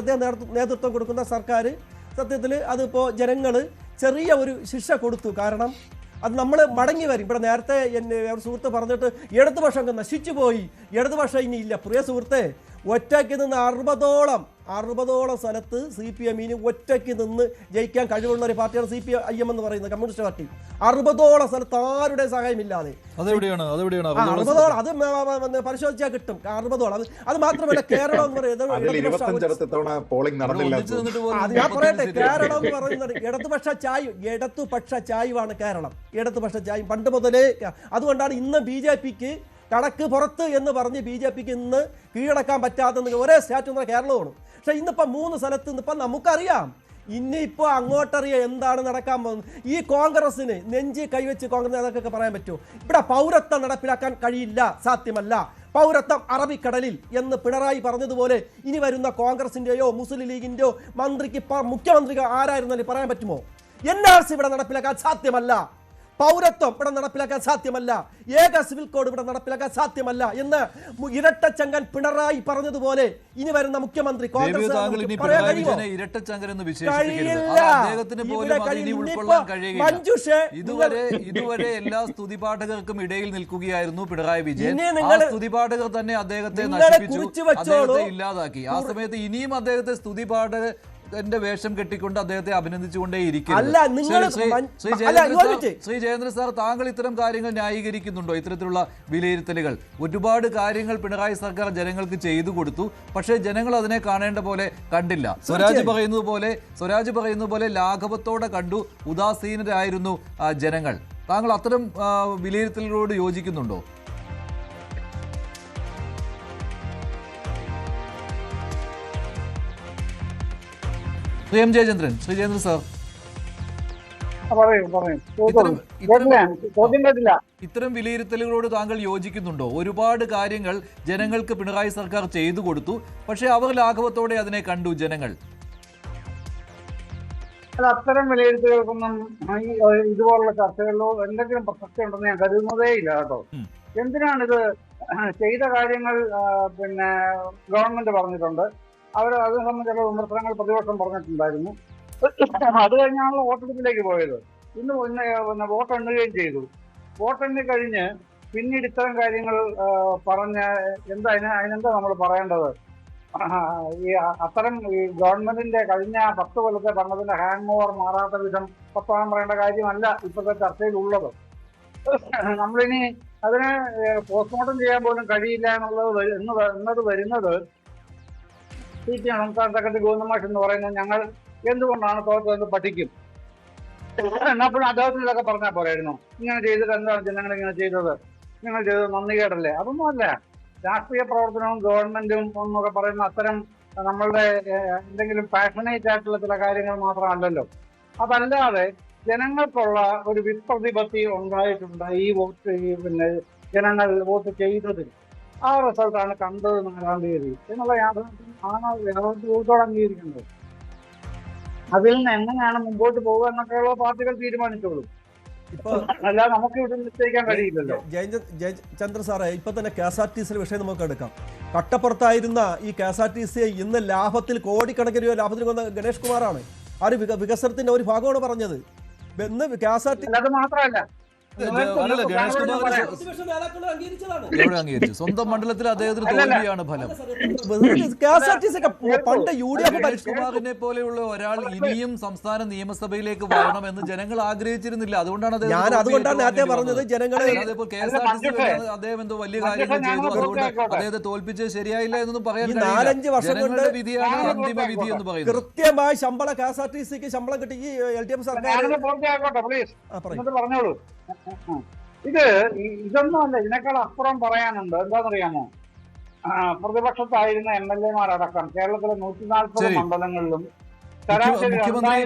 നേതൃത്വം കൊടുക്കുന്ന സർക്കാർ സത്യത്തിൽ അതിപ്പോൾ ജനങ്ങൾ ചെറിയ ഒരു ശിക്ഷ കൊടുത്തു. കാരണം അത് നമ്മൾ മടങ്ങി വരും. ഇവിടെ നേരത്തെ ഒരു സുഹൃത്ത് പറഞ്ഞിട്ട് ഇടതുപക്ഷം നശിച്ചു പോയി, ഇടതുപക്ഷം ഇനി ഇല്ല. പ്രിയ സുഹൃത്തെ, ഒറ്റയ്ക്ക് നിന്ന് 60ഓളം സ്ഥലത്ത് CPM-ന് ഒറ്റയ്ക്ക് നിന്ന് ജയിക്കാൻ കഴിവുള്ള ഒരു പാർട്ടിയാണ് CPIM എന്ന് പറയുന്നത്, കമ്മ്യൂണിസ്റ്റ് പാർട്ടി. 60ഓളം സ്ഥലത്ത് ആരുടെ സഹായമില്ലാതെ. അതെവിടെയാണ് 60ഓളം? അത് പരിശോധിച്ചാൽ കിട്ടും. 60ഓളം. അത് മാത്രമല്ല കേരളം എന്ന് പറയുന്നത് അത് ഞാൻ പറയട്ടെ, കേരളം എന്ന് പറയുന്നത് ഇടതുപക്ഷ ചായ്വാണ് കേരളം. ഇടതുപക്ഷ ചായ പണ്ട് മുതലേ. അതുകൊണ്ടാണ് ഇന്ന് BJP-ക്ക് കണക്ക് പുറത്ത് എന്ന് പറഞ്ഞ് BJP-ക്ക് ഇന്ന് കീഴടക്കാൻ പറ്റാത്ത ഒരേ സ്റ്റാറ്റ് എന്ന കേരളമാണ്. പക്ഷെ ഇന്നിപ്പം 3 സ്ഥലത്ത് ഇന്നിപ്പം നമുക്കറിയാം. ഇനിയിപ്പോൾ അങ്ങോട്ടറിയാം എന്താണ് നടക്കാൻ പോകുന്നത്. ഈ കോൺഗ്രസിന് നെഞ്ചി കൈവച്ച് കോൺഗ്രസ് നേതാക്കൾക്ക് പറയാൻ പറ്റുമോ ഇവിടെ പൗരത്വം നടപ്പിലാക്കാൻ കഴിയില്ല, സാധ്യമല്ല. പൗരത്വം അറബിക്കടലിൽ എന്ന് പിണറായി പറഞ്ഞതുപോലെ ഇനി വരുന്ന കോൺഗ്രസിൻ്റെയോ മുസ്ലിം ലീഗിൻ്റെയോ മുഖ്യമന്ത്രിക്ക് ആരായിരുന്നാലും പറയാൻ പറ്റുമോ? NRC ഇവിടെ നടപ്പിലാക്കാൻ സാധ്യമല്ല, പൗരത്വം ഇവിടെ നടപ്പിലാക്കാൻ സാധ്യമല്ല, ഏക സിവിൽ കോഡ് ഇവിടെ നടപ്പിലാക്കാൻ സാധ്യമല്ല എന്ന് ഇരട്ടച്ചങ്കൻ പിണറായി പറഞ്ഞതുപോലെ ഇനി വരുന്ന മുഖ്യമന്ത്രി ഇതുവരെ എല്ലാ സ്തുതിപാഠകർക്കും ഇടയിൽ നിൽക്കുകയായിരുന്നു പിണറായി വിജയൻ. സ്തുതിപാഠകർ തന്നെ അദ്ദേഹത്തെ നശിപ്പിച്ചു, അദ്ദേഹത്തെ ഇല്ലാതാക്കി. ആ സമയത്ത് ഇനിയും അദ്ദേഹത്തെ സ്തുതിപാഠക എന്റെ വേഷം കെട്ടിക്കൊണ്ട് അദ്ദേഹത്തെ അഭിനന്ദിച്ചുകൊണ്ടേയിരിക്കും. ശ്രീ ജയേന്ദ്ര സാർ, താങ്കൾ ഇത്തരം കാര്യങ്ങൾ ന്യായീകരിക്കുന്നുണ്ടോ? ഇത്തരത്തിലുള്ള വിലയിരുത്തലുകൾ ഒരുപാട് കാര്യങ്ങൾ പിണറായി സർക്കാർ ജനങ്ങൾക്ക് ചെയ്തു കൊടുത്തു, പക്ഷേ ജനങ്ങൾ അതിനെ കാണേണ്ട പോലെ കണ്ടില്ല. സ്വരാജ് പറയുന്നത് പോലെ ലാഘവത്തോടെ കണ്ടു, ഉദാസീനരായിരുന്നു ജനങ്ങൾ. താങ്കൾ അത്തരം വിലയിരുത്തലുകളോട് യോജിക്കുന്നുണ്ടോ? M. ജയചന്ദ്രൻ, ശ്രീ ജയേന്ദ്ര സാർ, ഇത്തരം വിലയിരുത്തലുകളോട് താങ്കൾ യോജിക്കുന്നുണ്ടോ? ഒരുപാട് കാര്യങ്ങൾ ജനങ്ങൾക്ക് പിണറായി സർക്കാർ ചെയ്തു കൊടുത്തു, പക്ഷേ അവർ ലാഘവത്തോടെ അതിനെ കണ്ടു ജനങ്ങൾ. അത്തരം വിലയിരുത്തലുകൾക്കൊന്നും ഇതുപോലുള്ള ചർച്ചകളിലോ എന്തെങ്കിലും പ്രസക്തി ഉണ്ടെന്ന് ഞാൻ കരുതുന്നതേ ഇല്ല കേട്ടോ. എന്തിനാണിത്? ചെയ്ത കാര്യങ്ങൾ ഗവൺമെന്റ് പറഞ്ഞിട്ടുണ്ട്. അവർ അതിനെ സംബന്ധിച്ചുള്ള വിമർശനങ്ങൾ പ്രതിപക്ഷം പറഞ്ഞിട്ടുണ്ടായിരുന്നു. അത് കഴിഞ്ഞാണല്ലോ വോട്ടെടുപ്പിലേക്ക് പോയത്. ഇന്ന് വോട്ടെണ്ണുകയും ചെയ്തു. വോട്ടെണ്ണി കഴിഞ്ഞ് പിന്നീട് ഇത്തരം കാര്യങ്ങൾ പറഞ്ഞ് അതിനെന്താ നമ്മൾ പറയേണ്ടത്? ഈ അത്തരം ഈ ഗവൺമെന്റിന്റെ കഴിഞ്ഞ 10 കൊല്ലത്തെ ഭരണത്തിന്റെ ഹാങ് ഓവർ മാറാത്ത വിധം പത്താൻ പറയേണ്ട കാര്യമല്ല ഇപ്പോഴത്തെ ചർച്ചയിലുള്ളത്. നമ്മളിനി അതിനെ പോസ്റ്റ്മോർട്ടം ചെയ്യാൻ പോലും കഴിയില്ല എന്നത് വരുന്നത് സംസ്ഥാന സെക്രട്ടറി ഗോവിന്ദമാഷ് എന്ന് പറയുന്നത് ഞങ്ങൾ എന്തുകൊണ്ടാണ് തോറ്റതെന്ന് പഠിക്കും. എന്നപ്പോഴും അദ്ദേഹത്തിന് ഇതൊക്കെ പറഞ്ഞാൽ പോരായിരുന്നു. ഇങ്ങനെ ചെയ്തിട്ട് എന്താണ് ജനങ്ങൾ ഇങ്ങനെ ചെയ്തത്? നിങ്ങൾ ചെയ്തത് നന്ദികേടല്ലേ? അതൊന്നുമല്ല. രാഷ്ട്രീയ പ്രവർത്തനവും ഗവൺമെന്റും എന്നൊക്കെ പറയുന്ന അത്തരം നമ്മളുടെ എന്തെങ്കിലും പാഷനേറ്റ് ആയിട്ടുള്ള ചില കാര്യങ്ങൾ മാത്രമല്ലല്ലോ. അതല്ലാതെ ജനങ്ങൾക്കുള്ള ഒരു വിപ്രതിപത്തി ഉണ്ടായിട്ടുണ്ട് ജനങ്ങൾ വോട്ട് ചെയ്തതിൽ. ആ റിസൾട്ടാണ് കണ്ടത് 4-ാം തീയതി എന്നുള്ള യാഥാർത്ഥ്യത്തോടെ അംഗീകരിക്കുന്നത്. അതിൽ നിന്ന് എങ്ങനെയാണ് മുമ്പോട്ട് പോകുക എന്നൊക്കെയുള്ള പാർട്ടികൾ തീരുമാനിച്ചോളും. അല്ലാതെ നമുക്ക് ഇവിടെ നിശ്ചയിക്കാൻ കഴിയില്ലല്ലോ. ജയചന്ദ്ര സാറേ, ഇപ്പൊ തന്നെ KSRTC വിഷയം നമുക്ക് എടുക്കാം. കട്ടപ്പുറത്തായിരുന്ന ഈ KSRTC ഇന്ന് ലാഭത്തിൽ കോടിക്കണക്കിന് രൂപ ലാഭത്തിൽ വന്ന ഗണേഷ് കുമാറാണ്. ആ ഒരു വികസനത്തിന്റെ ഒരു ഭാഗമാണ് പറഞ്ഞത്. അത് മാത്രമല്ല അല്ലല്ല, ഗണേഷ് കുമാറിന് പ്രതിപക്ഷ നേതാക്കൾ അംഗീകരിച്ചതാണ്. എവിടെ അംഗീകരിച്ചു? സ്വന്തം മണ്ഡലത്തിൽ അദ്ദേഹത്തിന് തോൽവിയാണ് ഫലം. KSRTC ഒക്കെ പണ്ട് UDF ഗണേഷ് കുമാറിനെ പോലെയുള്ള ഒരാൾ ഇനിയും സംസ്ഥാന നിയമസഭയിലേക്ക് വരണമെന്ന് ജനങ്ങൾ ആഗ്രഹിച്ചിരുന്നില്ല. അതുകൊണ്ടാണ് ഞാൻ അതുകൊണ്ടാണ് നേരത്തെ പറഞ്ഞത് ജനങ്ങളെ KSRTC അദ്ദേഹം എന്തോ വലിയ കാര്യങ്ങൾ ചെയ്തു, അതുകൊണ്ട് അദ്ദേഹത്തെ തോൽപ്പിച്ചത് ശരിയായില്ല എന്നൊന്നും പറയാൻ ഈ 4-5 വർഷം കൊണ്ട് ജനങ്ങളുടെ വിധിയാണ് അന്തിമ വിധി എന്ന് പറയുന്നത്. കൃത്യമായി ശമ്പളം KSRTCക്ക് ശമ്പളം കിട്ടി. ഈ LDF സർക്കാർ പൂർത്തിയാക്കട്ടെ പ്ലീസ്, പറയും. എന്നിട്ട് പറഞ്ഞോളൂ. ഇതൊന്നുമല്ല, ഇതിനേക്കാൾ അപ്പുറം പറയാനുണ്ട്. എന്താണെന്നറിയാമോ? പ്രതിപക്ഷത്തായിരുന്ന MLA-മാരടക്കം കേരളത്തിലെ 140 മണ്ഡലങ്ങളിലും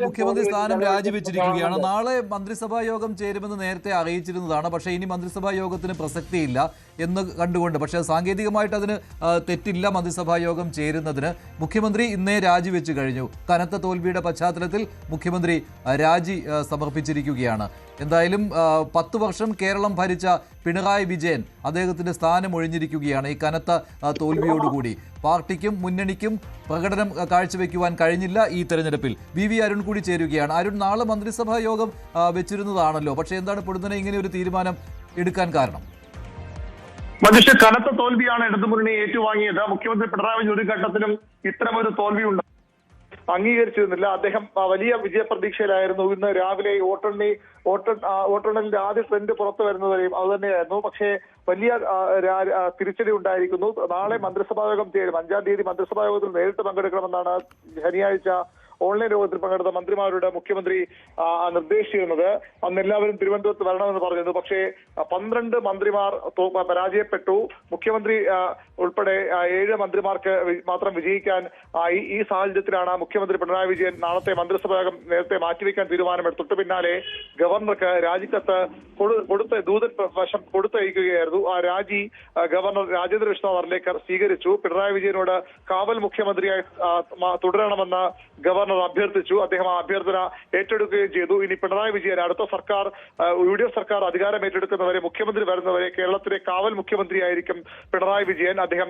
മുഖ്യമന്ത്രി സ്ഥാനം രാജിവെച്ചിരിക്കുകയാണ്. നാളെ മന്ത്രിസഭാ യോഗം ചേരുമെന്ന് നേരത്തെ അറിയിച്ചിരുന്നതാണ്. പക്ഷേ ഇനി മന്ത്രിസഭാ യോഗത്തിന് പ്രസക്തിയില്ല എന്ന് കണ്ടുകൊണ്ട്, പക്ഷേ സാങ്കേതികമായിട്ട് അതിന് തെറ്റില്ല. മന്ത്രിസഭാ യോഗം ചേരുന്നതിന് മുഖ്യമന്ത്രി ഇന്നേ രാജിവെച്ച് കഴിഞ്ഞു. കനത്ത തോൽവിയുടെ പശ്ചാത്തലത്തിൽ മുഖ്യമന്ത്രി രാജി സമർപ്പിച്ചിരിക്കുകയാണ്. എന്തായാലും 10 വർഷം കേരളം ഭരിച്ച പിണറായി വിജയൻ അദ്ദേഹത്തിന്റെ സ്ഥാനം ഒഴിഞ്ഞിരിക്കുകയാണ് ഈ കനത്ത തോൽവിയോടുകൂടി. പാർട്ടിക്കും മുന്നണിക്കും പ്രകടനം കാഴ്ചവെക്കുവാൻ കഴിഞ്ഞില്ല ഈ തെരഞ്ഞെടുപ്പിൽ. വി അരുൺ കൂടി ചേരുകയാണ്. അരുൺ, നാളെ മന്ത്രിസഭാ യോഗം വെച്ചിരുന്നതാണല്ലോ, പക്ഷേ എന്താണ് പൊടുന്നനെ ഇങ്ങനെ ഒരു തീരുമാനം എടുക്കാൻ കാരണം? മനുഷ്യ കനത്ത തോൽവിയാണ് ഇടതുമുന്നണി ഏറ്റുവാങ്ങിയത്. മുഖ്യമന്ത്രി പിണറായി വിജയൻ ഒരു ഘട്ടത്തിലും ഇത്തരമൊരു തോൽവി അംഗീകരിച്ചിരുന്നില്ല. അദ്ദേഹം വലിയ വിജയപ്രതീക്ഷയിലായിരുന്നു. ഇന്ന് രാവിലെ വോട്ടെണ്ണലിന്റെ ആദ്യ ട്രെൻഡ് പുറത്തു വരുന്നവരെയും അത് തന്നെയായിരുന്നു. പക്ഷേ വലിയ തിരിച്ചടി ഉണ്ടായിരിക്കുന്നു. നാളെ മന്ത്രിസഭാ യോഗം ചേരും. 5-ാം തീയതി മന്ത്രിസഭാ യോഗത്തിൽ നേരിട്ട് പങ്കെടുക്കണമെന്നാണ് ശനിയാഴ്ച ഓൺലൈൻ യോഗത്തിൽ പങ്കെടുത്ത മന്ത്രിമാരുടെ മുഖ്യമന്ത്രി നിർദ്ദേശിച്ചിരുന്നത്. അന്ന് എല്ലാവരും തിരുവനന്തപുരത്ത് വരണമെന്ന് പറഞ്ഞിരുന്നു. പക്ഷേ 12 മന്ത്രിമാർ പരാജയപ്പെട്ടു. മുഖ്യമന്ത്രി ഉൾപ്പെടെ 7 മന്ത്രിമാർക്ക് മാത്രം വിജയിക്കാൻ ആയി. ഈ സാഹചര്യത്തിലാണ് മുഖ്യമന്ത്രി പിണറായി വിജയൻ നാളത്തെ മന്ത്രിസഭാ യോഗം നേരത്തെ മാറ്റിവെക്കാൻ തീരുമാനമെടുത്തു. തൊട്ടു പിന്നാലെ ഗവർണർക്ക് രാജിക്കത്ത് കൊടുത്തയക്കുകയായിരുന്നു. ആ രാജി ഗവർണർ രാജേന്ദ്ര വിശ്വനാഥ് അർലേക്കർ സ്വീകരിച്ചു. പിണറായി വിജയനോട് കാവൽ മുഖ്യമന്ത്രിയായി തുടരണമെന്ന് ഗവർണർ അഭ്യർത്ഥിച്ചു. അദ്ദേഹം ആ അഭ്യർത്ഥന ഏറ്റെടുക്കുകയും ചെയ്തു. ഇനി പിണറായി വിജയൻ അടുത്ത സർക്കാർ UDF സർക്കാർ അധികാരം ഏറ്റെടുക്കുന്നവരെ, മുഖ്യമന്ത്രി വരുന്നവരെ കേരളത്തിലെ കാവൽ മുഖ്യമന്ത്രിയായിരിക്കും പിണറായി വിജയൻ. അദ്ദേഹം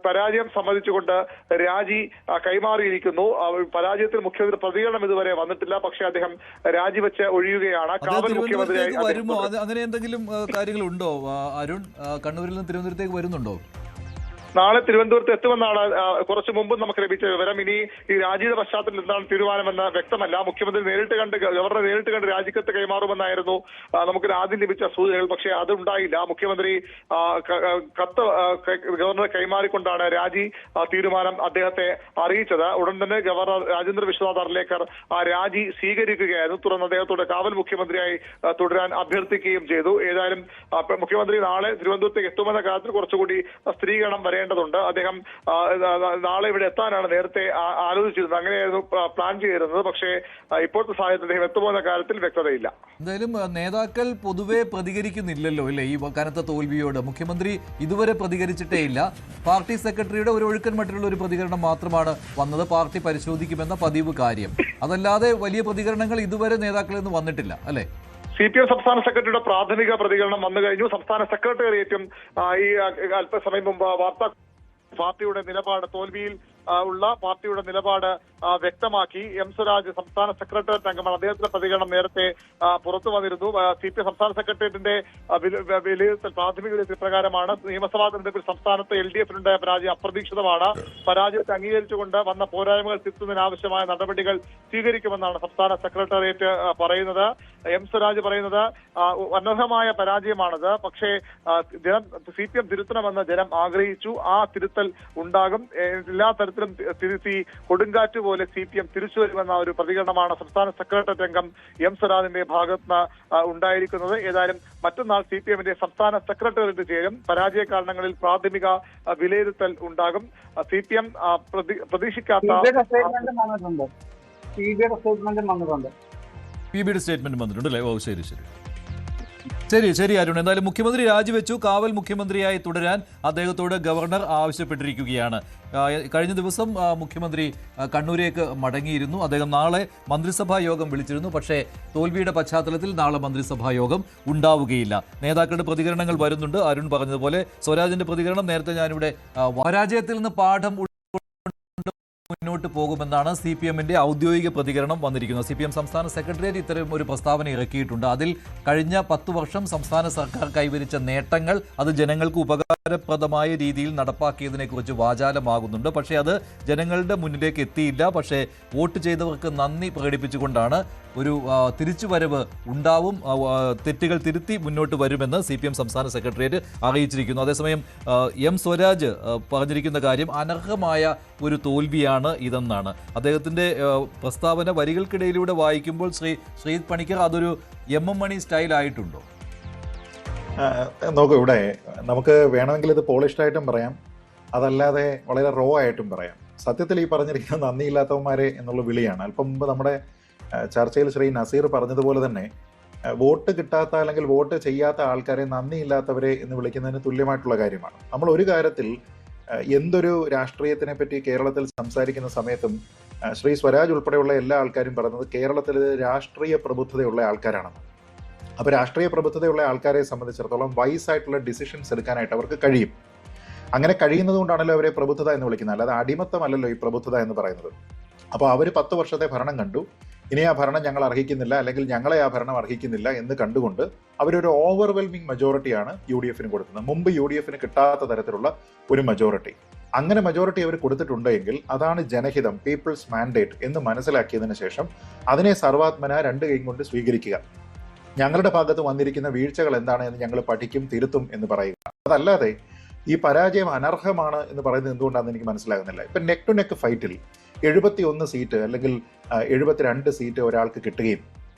പരാജയം സമ്മതിച്ചുകൊണ്ട് രാജി കൈമാറിയിരിക്കുന്നു. പരാജയത്തിൽ മുഖ്യമന്ത്രി പ്രതികരണം ഇതുവരെ വന്നിട്ടില്ല. പക്ഷേ അദ്ദേഹം രാജിവെച്ച് ഒഴിയുകയാണ്. കാവൽ മുഖ്യമന്ത്രിയായി വരുമോ? അങ്ങനെ എന്തെങ്കിലും കാര്യങ്ങളുണ്ടോ അരുൺ? കണ്ണൂരിൽ നിന്ന് തിരുവനന്തപുരത്തേക്ക് വരുന്നുണ്ടോ? നാളെ തിരുവനന്തപുരത്ത് എത്തുമെന്നാണ് കുറച്ചു മുമ്പ് നമുക്ക് ലഭിച്ച വിവരം. ഇനി ഈ രാജിയുടെ പശ്ചാത്തലത്തിൽ എന്താണ് തീരുമാനമെന്ന് വ്യക്തമല്ല. മുഖ്യമന്ത്രി നേരിട്ട് കണ്ട് ഗവർണറെ നേരിട്ട് കണ്ട് രാജിക്കത്ത് കൈമാറുമെന്നായിരുന്നു നമുക്ക് ആദ്യം ലഭിച്ച സൂചനകൾ. പക്ഷേ അത് ഉണ്ടായില്ല. മുഖ്യമന്ത്രി കത്ത് ഗവർണറെ കൈമാറിക്കൊണ്ടാണ് രാജി തീരുമാനം അദ്ദേഹത്തെ അറിയിച്ചത്. ഉടൻ തന്നെ ഗവർണർ രാജേന്ദ്ര വിശ്വനാഥ് അർലേക്കർ ആ രാജി സ്വീകരിക്കുകയായിരുന്നു. തുടർന്ന് അദ്ദേഹത്തോട് കാവൽ മുഖ്യമന്ത്രിയായി തുടരാൻ അഭ്യർത്ഥിക്കുകയും ചെയ്തു. ഏതായാലും മുഖ്യമന്ത്രി നാളെ തിരുവനന്തപുരത്തേക്ക് എത്തുമെന്ന കാര്യത്തിൽ കുറച്ചുകൂടി സ്ഥിരീകരണം വരേണ്ടതുണ്ട്. അദ്ദേഹം നാളെ ഇവിടെ എത്താനാണ് നേരത്തെ ആലോചിച്ചിരുന്നത്. അങ്ങനെയായിരുന്നു പ്ലാൻ ചെയ്തിരുന്നത്. പക്ഷേ ഇപ്പോഴത്തെ സാഹചര്യത്തിൽ അദ്ദേഹം എത്തുമെന്ന കാര്യത്തിൽ വ്യക്തതയില്ല. എന്തായാലും നേതാക്കൾ പൊതുവെ പ്രതികരിക്കുന്നില്ലല്ലോ അല്ലേ ഈ കനത്ത തോൽവിയോട്? മുഖ്യമന്ത്രി ഇതുവരെ പ്രതികരിച്ചിട്ടേ ഇല്ല. പാർട്ടി സെക്രട്ടറിയുടെ ഒരു ഒഴുക്കൻ മട്ടിലുള്ള ഒരു പ്രതികരണം മാത്രമാണ് വന്നത്. പാർട്ടി പരിശോധിക്കുമെന്ന പതിവ് കാര്യം. അതല്ലാതെ വലിയ പ്രതികരണങ്ങൾ ഇതുവരെ നേതാക്കളിൽ നിന്ന് വന്നിട്ടില്ല അല്ലേ? CPM സംസ്ഥാന സെക്രട്ടറിയുടെ പ്രാഥമിക പ്രതികരണം വന്നു കഴിഞ്ഞു. സംസ്ഥാന സെക്രട്ടേറിയറ്റും ഈ അല്പസമയം മുമ്പ് പാർട്ടിയുടെ നിലപാട് തോൽവിയിൽ ഉള്ള പാർട്ടിയുടെ നിലപാട് വ്യക്തമാക്കി. എം സ്വരാജ് സംസ്ഥാന സെക്രട്ടേറിയറ്റ് അംഗമാണ്. അദ്ദേഹത്തിന്റെ പ്രതികരണം നേരത്തെ പുറത്തു വന്നിരുന്നു. CPM സംസ്ഥാന സെക്രട്ടേറിയറ്റിന്റെ വിലയിരുത്തൽ പ്രാഥമിക വിലയിരുത്തൽ പ്രകാരമാണ് നിയമസഭാ തെരഞ്ഞെടുപ്പിൽ സംസ്ഥാനത്ത് LDF-നുണ്ടായ പരാജയം അപ്രതീക്ഷിതമാണ്. പരാജയത്തെ അംഗീകരിച്ചുകൊണ്ട് വന്ന പോരായ്മകൾ തിരുത്തുന്നതിനാവശ്യമായ നടപടികൾ സ്വീകരിക്കുമെന്നാണ് സംസ്ഥാന സെക്രട്ടേറിയറ്റ് പറയുന്നത്. എം സ്വരാജ് പറയുന്നത് അനർഹമായ പരാജയമാണത്. പക്ഷേ ജനം CPM തിരുത്തണമെന്ന് ജനം ആഗ്രഹിച്ചു. ആ തിരുത്തൽ ഉണ്ടാകും. എല്ലാ തരത്തിലും തിരുത്തി കൊടുങ്കാറ്റ് പോലെ CPM തിരിച്ചു വരുമെന്ന ഒരു പ്രതികരണമാണ് സംസ്ഥാന സെക്രട്ടേറിയറ്റ് അംഗം എം സ്വരാജിന്റെ ഭാഗത്ത് ഉണ്ടായിരിക്കുന്നത്. ഏതായാലും മറ്റന്നാൾ CPM-ന്റെ സംസ്ഥാന സെക്രട്ടേറിയറ്റ് ചേരും. പരാജയ കാരണങ്ങളിൽ പ്രാഥമിക വിലയിരുത്തൽ ഉണ്ടാകും. CPM പ്രതീക്ഷിക്കാത്ത PBയുടെ സ്റ്റേറ്റ്മെന്റ് വന്നിട്ടുണ്ട് അല്ലേ? ഓ ശരി ശരി ശരി ശരി അരുൺ. എന്തായാലും മുഖ്യമന്ത്രി രാജിവെച്ചു. കാവൽ മുഖ്യമന്ത്രിയായി തുടരാൻ അദ്ദേഹത്തോട് ഗവർണർ ആവശ്യപ്പെട്ടിരിക്കുകയാണ്. കഴിഞ്ഞ ദിവസം മുഖ്യമന്ത്രി കണ്ണൂരേക്ക് മടങ്ങിയിരുന്നു. അദ്ദേഹം നാളെ മന്ത്രിസഭാ യോഗം വിളിച്ചിരുന്നു. പക്ഷേ തോൽവിയുടെ പശ്ചാത്തലത്തിൽ നാളെ മന്ത്രിസഭാ യോഗം ഉണ്ടാവുകയില്ല. നേതാക്കളുടെ പ്രതികരണങ്ങൾ വരുന്നുണ്ട്. അരുൺ പറഞ്ഞതുപോലെ സ്വരാജിന്റെ പ്രതികരണം നേരത്തെ ഞാനിവിടെ പരാജയത്തിൽ നിന്ന് പാഠം മുന്നോട്ട് മുന്നോട്ട് പോകുമെന്നാണ് CPM-ന്റെ ഔദ്യോഗിക പ്രതികരണം വന്നിരിക്കുന്നത്. CPM സംസ്ഥാന സെക്രട്ടേറിയറ്റ് ഇത്തരം ഒരു പ്രസ്താവന ഇറക്കിയിട്ടുണ്ട്. അതിൽ കഴിഞ്ഞ 10 വർഷം സംസ്ഥാന സർക്കാർ കൈവരിച്ച നേട്ടങ്ങൾ അത് ജനങ്ങൾക്ക് ഉപകാരപ്രദമായ രീതിയിൽ നടപ്പാക്കിയതിനെക്കുറിച്ച് വാചാലമാകുന്നുണ്ട്. പക്ഷേ അത് ജനങ്ങളുടെ മുന്നിലേക്ക് എത്തിയില്ല. പക്ഷേ വോട്ട് ചെയ്തവർക്ക് നന്ദി പ്രകടിപ്പിച്ചുകൊണ്ടാണ് ഒരു തിരിച്ചുവരവ് ഉണ്ടാവും, തെറ്റുകൾ തിരുത്തി മുന്നോട്ട് വരുമെന്ന് CPM സംസ്ഥാന സെക്രട്ടേറിയറ്റ് അറിയിച്ചിരിക്കുന്നു. അതേസമയം M. സ്വരാജ് പറഞ്ഞിരിക്കുന്ന കാര്യം അനർഹമായ ഒരു തോൽവിയാണ് ഇതെന്നാണ്. അദ്ദേഹത്തിൻ്റെ പ്രസ്താവന വരികൾക്കിടയിലൂടെ വായിക്കുമ്പോൾ ശ്രീ പണിക്കർ അതൊരു MM മണി സ്റ്റൈലായിട്ടുണ്ടോ? നോക്കൂ, ഇവിടെ നമുക്ക് വേണമെങ്കിൽ ഇത് പോളിഷ്ഡ് ആയിട്ടും പറയാം, അതല്ലാതെ വളരെ റോ ആയിട്ടും പറയാം. സത്യത്തിൽ ഈ പറഞ്ഞിരിക്കുന്ന നന്ദിയില്ലാത്തവന്മാരെ എന്നുള്ള വിളിയാണ്. അല്പം മുമ്പ് നമ്മുടെ ചർച്ചയിൽ ശ്രീ നസീർ പറഞ്ഞതുപോലെ തന്നെ വോട്ട് കിട്ടാത്ത അല്ലെങ്കിൽ വോട്ട് ചെയ്യാത്ത ആൾക്കാരെ നന്ദിയില്ലാത്തവരെ എന്ന് വിളിക്കുന്നതിന് തുല്യമായിട്ടുള്ള കാര്യമാണ്. നമ്മൾ ഒരു കാര്യത്തിൽ എന്തൊരു രാഷ്ട്രീയത്തിനെ പറ്റി കേരളത്തിൽ സംസാരിക്കുന്ന സമയത്തും ശ്രീ സ്വരാജ് ഉൾപ്പെടെയുള്ള എല്ലാ ആൾക്കാരും പറയുന്നത് കേരളത്തിൽ രാഷ്ട്രീയ പ്രബുദ്ധതയുള്ള ആൾക്കാരാണെന്ന്. അപ്പോൾ രാഷ്ട്രീയ പ്രബുദ്ധതയുള്ള ആൾക്കാരെ സംബന്ധിച്ചിടത്തോളം വൈസായിട്ടുള്ള ഡിസിഷൻസ് എടുക്കാനായിട്ട് അവർക്ക് കഴിയും. അങ്ങനെ കഴിയുന്നത് കൊണ്ടാണല്ലോ അവരെ പ്രബുദ്ധത എന്ന് വിളിക്കുന്നത്, അല്ലാതെ അടിമത്തമല്ലല്ലോ ഈ പ്രബുദ്ധത എന്ന് പറയുന്നത്. അപ്പോൾ അവർ 10 വർഷത്തെ ഭരണം കണ്ടു, ഇനി ആ ഭരണം ഞങ്ങൾ അർഹിക്കുന്നില്ല അല്ലെങ്കിൽ ഞങ്ങളെ ആ ഭരണം അർഹിക്കുന്നില്ല എന്ന് കണ്ടുകൊണ്ട് അവരൊരു ഓവർവെൽമിംഗ് മെജോറിറ്റിയാണ് UDF കൊടുക്കുന്നത്. മുമ്പ് UDF കിട്ടാത്ത തരത്തിലുള്ള ഒരു മെജോറിറ്റി. അങ്ങനെ മെജോറിറ്റി അവർ കൊടുത്തിട്ടുണ്ടെങ്കിൽ അതാണ് ജനഹിതം, പീപ്പിൾസ് മാൻഡേറ്റ് എന്ന് മനസ്സിലാക്കിയതിനു ശേഷം അതിനെ സർവാത്മന 2 കൈ കൊണ്ട് സ്വീകരിക്കുക. ഞങ്ങളുടെ ഭാഗത്ത് വന്നിരിക്കുന്ന വീഴ്ചകൾ എന്താണ് എന്ന് ഞങ്ങൾ പഠിക്കും, തിരുത്തും എന്ന് പറയുക. അതല്ലാതെ ഈ പരാജയം അനർഹമാണ് എന്ന് പറയുന്നത് എന്തുകൊണ്ടാണെന്ന് എനിക്ക് മനസ്സിലാകുന്നില്ല. ഇപ്പം നെക്ക് ടു നെക്ക് ഫൈറ്റിൽ 71 സീറ്റ് അല്ലെങ്കിൽ 72 സീറ്റ് ഒരാൾക്ക് കിട്ടുകയും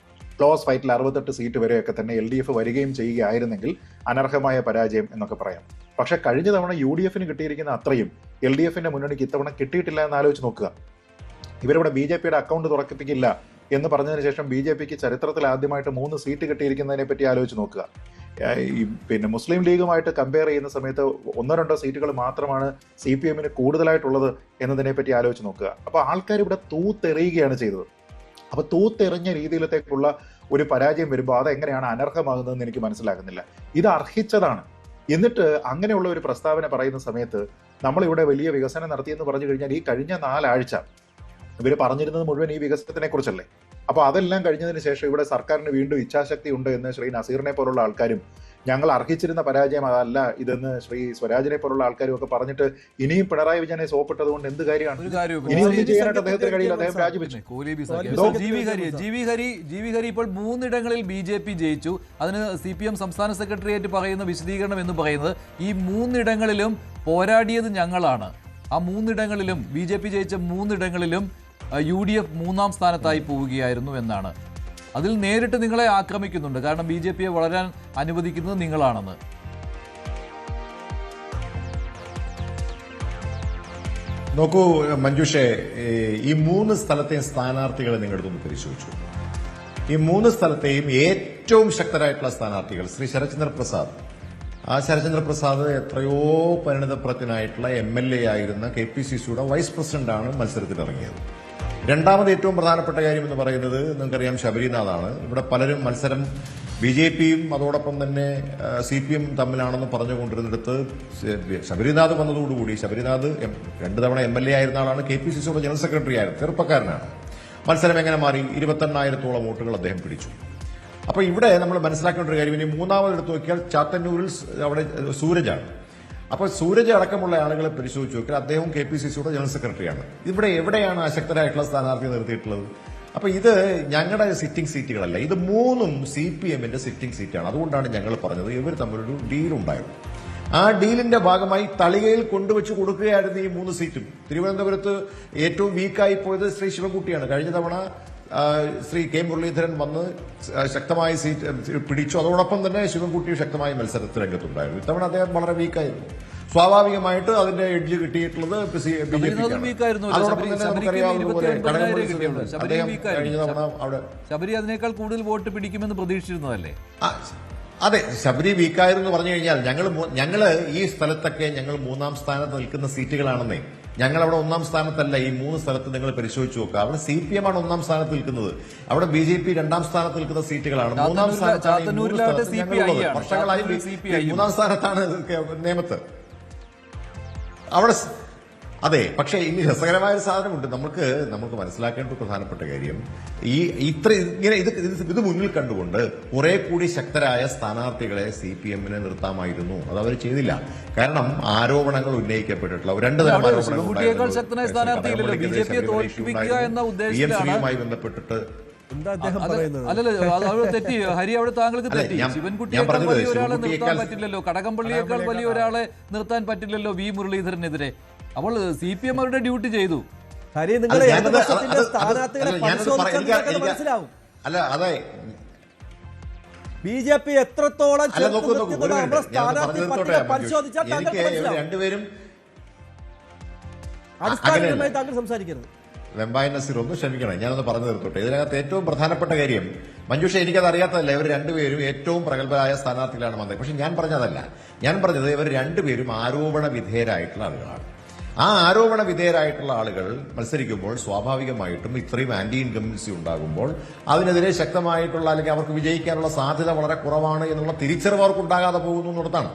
ക്ലോസ് ഫൈറ്റിൽ 68 സീറ്റ് വരെയൊക്കെ തന്നെ LDF വരികയും ചെയ്യുകയായിരുന്നെങ്കിൽ അനർഹമായ പരാജയം എന്നൊക്കെ പറയാം. പക്ഷെ കഴിഞ്ഞ തവണ UDF കിട്ടിയിരിക്കുന്ന അത്രയും LDF മുന്നണിക്ക് ഇത്തവണ കിട്ടിയിട്ടില്ല എന്ന് ആലോചിച്ച് നോക്കുക. ഇവരിവിടെ BJP അക്കൗണ്ട് തുറക്കിപ്പിക്കില്ല എന്ന് പറഞ്ഞതിന് ശേഷം BJP ചരിത്രത്തിൽ ആദ്യമായിട്ട് 3 സീറ്റ് കിട്ടിയിരിക്കുന്നതിനെ പറ്റി ആലോചിച്ച് നോക്കുക. പിന്നെ മുസ്ലിം ലീഗുമായിട്ട് കമ്പയർ ചെയ്യുന്ന സമയത്ത് 1-2 സീറ്റുകൾ മാത്രമാണ് CPM കൂടുതലായിട്ടുള്ളത് എന്നതിനെ പറ്റി ആലോചിച്ച് നോക്കുക. അപ്പോൾ ആൾക്കാർ ഇവിടെ തൂത്തെറിയുകയാണ് ചെയ്തത്. അപ്പോൾ തൂത്തെറിഞ്ഞ രീതിയിലത്തേക്കുള്ള ഒരു പരാജയം വരുമ്പോൾ അതെങ്ങനെയാണ് അനർഹമാകുന്നതെന്ന് എനിക്ക് മനസ്സിലാകുന്നില്ല. ഇത് അർഹിച്ചതാണ്. എന്നിട്ട് അങ്ങനെയുള്ള ഒരു പ്രസ്താവന പറയുന്ന സമയത്ത് നമ്മളിവിടെ വലിയ വികസനം നടത്തിയെന്ന് പറഞ്ഞു കഴിഞ്ഞാൽ ഈ കഴിഞ്ഞ 4 ആഴ്ച ഇവർ പറഞ്ഞിരുന്നത് മുഴുവൻ ഈ വികസനത്തിനെ കുറിച്ചല്ലേ. അപ്പോൾ അതെല്ലാം കഴിഞ്ഞതിന് ശേഷം ഇവിടെ സർക്കാരിന് വീണ്ടും ഇച്ഛാശക്തി ഉണ്ട് എന്ന് ശ്രീ നസീറിനെ പോലുള്ള ആൾക്കാരും ഞങ്ങൾ അർഹിച്ചിരുന്ന പരാജയം അതല്ല ഇതെന്ന് ശ്രീ സ്വരാജിനെ പോലുള്ള ആൾക്കാരും ഒക്കെ പറഞ്ഞിട്ട് ഇനിയും പിണറായി വിജയനെ സോപ്പിട്ടത് കൊണ്ട് എന്ത് കാര്യമാണ്? ഇനിയൊന്നും ചെയ്യാനായിട്ട് അദ്ദേഹത്തിന് കഴിയില്ല, അദ്ദേഹം രാജിവെച്ചു. ജി വി ഹരി ഇപ്പോൾ 3 ഇടങ്ങളിൽ BJP ജയിച്ചു. അതിന് CPM സംസ്ഥാന സെക്രട്ടേറിയറ്റ് പറയുന്ന വിശദീകരണം എന്ന് പറയുന്നത് ഈ 3 ഇടങ്ങളിലും പോരാടിയത് ഞങ്ങളാണ്. ആ 3 ഇടങ്ങളിലും BJP ജയിച്ച 3 ഇടങ്ങളിലും UDF 3-ാം സ്ഥാനത്തായി പോവുകയായിരുന്നു എന്നാണ്. അതിൽ നേരിട്ട് നിങ്ങളെ ആക്രമിക്കുന്നുണ്ട്, കാരണം BJP വളരാൻ അനുവദിക്കുന്നത് നിങ്ങളാണെന്ന്. നോക്കൂ മഞ്ജുഷേ, ഈ 3 സ്ഥലത്തെയും സ്ഥാനാർത്ഥികളെ നിങ്ങളെടുത്തൊന്ന് പരിശോധിച്ചു. ഈ 3 സ്ഥലത്തെയും ഏറ്റവും ശക്തരായിട്ടുള്ള സ്ഥാനാർത്ഥികൾ ശ്രീ ശരത്ചന്ദ്ര പ്രസാദ്. ആ ശരത്ചന്ദ്ര പ്രസാദ് എത്രയോ പരിണിതപ്രജ്ഞനായിട്ടുള്ള MLA ആയിരുന്ന KPCCയുടെ വൈസ് പ്രസിഡന്റാണ് മത്സരത്തിനിറങ്ങിയത്. രണ്ടാമത് ഏറ്റവും പ്രധാനപ്പെട്ട കാര്യം എന്ന് പറയുന്നത് നിങ്ങൾക്കറിയാം ശബരിനാഥാണ്. ഇവിടെ പലരും മത്സരം BJPയും അതോടൊപ്പം തന്നെ CPM തമ്മിലാണെന്ന് പറഞ്ഞുകൊണ്ടിരുന്നിടത്ത് ശബരിനാഥ് വന്നതോടുകൂടി, ശബരിനാഥ് 2 തവണ MLA ആയിരുന്ന ആളാണ്, KPCCയുടെ ജനറൽ സെക്രട്ടറി ആയിരുന്നു, ചെറുപ്പക്കാരനാണ്. മത്സരം എങ്ങനെ മാറി? 28,000-ഓളം വോട്ടുകൾ അദ്ദേഹം പിടിച്ചു. അപ്പൊ ഇവിടെ നമ്മൾ മനസ്സിലാക്കേണ്ട ഒരു കാര്യം, ഇനി 3ാമത് എടുത്തു നോക്കിയാൽ ചാത്തന്നൂരിൽ അവിടെ സൂരജാണ്. അപ്പോൾ സൂരജ് അടക്കമുള്ള ആളുകളെ പരിശോധിച്ച് നോക്കിയാൽ അദ്ദേഹം KPCCയുടെ ജനറൽ സെക്രട്ടറിയാണ്. ഇവിടെ എവിടെയാണ് അശക്തരായിട്ടുള്ള സ്ഥാനാർത്ഥി നിർത്തിയിട്ടുള്ളത്? അപ്പൊ ഇത് ഞങ്ങളുടെ സിറ്റിംഗ് സീറ്റുകളല്ല, ഇത് 3ഉം CPMന്റെ സിറ്റിംഗ് സീറ്റാണ്. അതുകൊണ്ടാണ് ഞങ്ങൾ പറഞ്ഞത് ഇവർ തമ്മിലൊരു ഡീലുണ്ടായിരുന്നു. ആ ഡീലിന്റെ ഭാഗമായി തളികയിൽ കൊണ്ടുവച്ച് കൊടുക്കുകയായിരുന്നു ഈ 3 സീറ്റും. തിരുവനന്തപുരത്ത് ഏറ്റവും വീക്കായി പോയത് ശ്രീ ശിവൻകുട്ടിയാണ്. കഴിഞ്ഞ തവണ ശ്രീ K. മുരളീധരൻ വന്ന് ശക്തമായ സീറ്റ് പിടിച്ചു. അതോടൊപ്പം തന്നെ ശിവൻകുട്ടി ശക്തമായ മത്സരത്തിൽ രംഗത്തുണ്ടായിരുന്നു. ഇത്തവണ അദ്ദേഹം വളരെ വീക്കായിരുന്നു. സ്വാഭാവികമായിട്ട് അതിന്റെ എഡ്ജ് കിട്ടിയിട്ടുള്ളത് BJPക്കാണ്. അതോടൊപ്പം തന്നെ നമുക്കറിയാവുന്നതുപോലെ അദ്ദേഹം കഴിഞ്ഞ തവണ അവിടെ ശബരി അതിനേക്കാൾ കൂടുതൽ വോട്ട് പിടിക്കുമെന്ന് പ്രതീക്ഷിച്ചിരുന്നതല്ലേ? അതെ, ശബരി വീക്കായിരുന്നു പറഞ്ഞു കഴിഞ്ഞാൽ ഞങ്ങള് ഈ സ്ഥലത്തൊക്കെ ഞങ്ങൾ 3-ാം സ്ഥാനത്ത് നിൽക്കുന്ന സീറ്റുകളാണെന്നേ. ഞങ്ങളവിടെ 1-ാം സ്ഥാനത്തല്ല. ഈ 3 സ്ഥലത്ത് നിങ്ങൾ പരിശോധിച്ച് നോക്കുക. അവിടെ CPM ആണ് 1-ാം സ്ഥാനത്ത് നിൽക്കുന്നത്. അവിടെ BJP 2-ാം സ്ഥാനത്ത് നിൽക്കുന്ന സീറ്റുകളാണ്. 3-ാം സ്ഥാനത്താണ് വർഷങ്ങളായി 3-ാം സ്ഥാനത്താണ് നേമത്ത്. അവിടെ അതെ, പക്ഷേ ഇനി രസകരമായ ഒരു സാധനമുണ്ട്. നമുക്ക് മനസ്സിലാക്കേണ്ട ഒരു പ്രധാനപ്പെട്ട കാര്യം, ഇത് മുന്നിൽ കണ്ടുകൊണ്ട് കുറെ കൂടി ശക്തരായ സ്ഥാനാർത്ഥികളെ CPM-നെ നിർത്താമായിരുന്നു. അത് അവർ ചെയ്തില്ല. കാരണം ആരോപണങ്ങൾ ഉന്നയിക്കപ്പെട്ടിട്ടുള്ള രണ്ട് തരം ആരോപണങ്ങളുമായി ബന്ധപ്പെട്ടിട്ട് അല്ലല്ലോ തെറ്റി ഹരി, അവിടെ താങ്കൾക്ക് തെറ്റി. ശിവൻകുട്ടിയേക്കാൾ വലിയ ഒരാളെ നിർത്താൻ പറ്റില്ലല്ലോ, കടകംപള്ളിയേക്കാൾ വലിയ ഒരാളെ നിർത്താൻ പറ്റില്ലല്ലോ വി മുരളീധരനെതിരെ. അപ്പോൾ CPM അവരുടെ ഡ്യൂട്ടി ചെയ്തു. അല്ല, അതെ, BJP എത്രത്തോളം രണ്ടുപേരും അടിസ്ഥാനപരമായി താങ്കൾ സംസാരിക്കരുത്. വെമ്പായ നസീർ, ഒന്ന് ക്ഷമിക്കണം, ഞാനൊന്ന് പറഞ്ഞു തീർത്തോട്ടെ. ഇതിനകത്ത് ഏറ്റവും പ്രധാനപ്പെട്ട കാര്യം, മഞ്ജുഷ, എനിക്കത് അറിയാത്തതല്ല, ഇവർ രണ്ടുപേരും ഏറ്റവും പ്രഗത്ഭരായ സ്ഥാനാർത്ഥികളാണ് വന്നത്. പക്ഷെ ഞാൻ പറഞ്ഞതല്ല, ഞാൻ പറഞ്ഞത് ഇവർ രണ്ടുപേരും ആരോപണ വിധേയരായിട്ടുള്ള ആളുകളാണ്. ആ ആരോപണ വിധേയരായിട്ടുള്ള ആളുകൾ മത്സരിക്കുമ്പോൾ സ്വാഭാവികമായിട്ടും ഇത്രയും ആന്റി ഇൻകംബൻസി ഉണ്ടാകുമ്പോൾ അതിനെതിരെ ശക്തമായിട്ടുള്ള, അല്ലെങ്കിൽ അവർക്ക് വിജയിക്കാനുള്ള സാധ്യത വളരെ കുറവാണ് എന്നുള്ള തിരിച്ചറിവ് അവർക്ക് ഉണ്ടാകാതെ പോകുന്നു എന്നുള്ളതാണ്.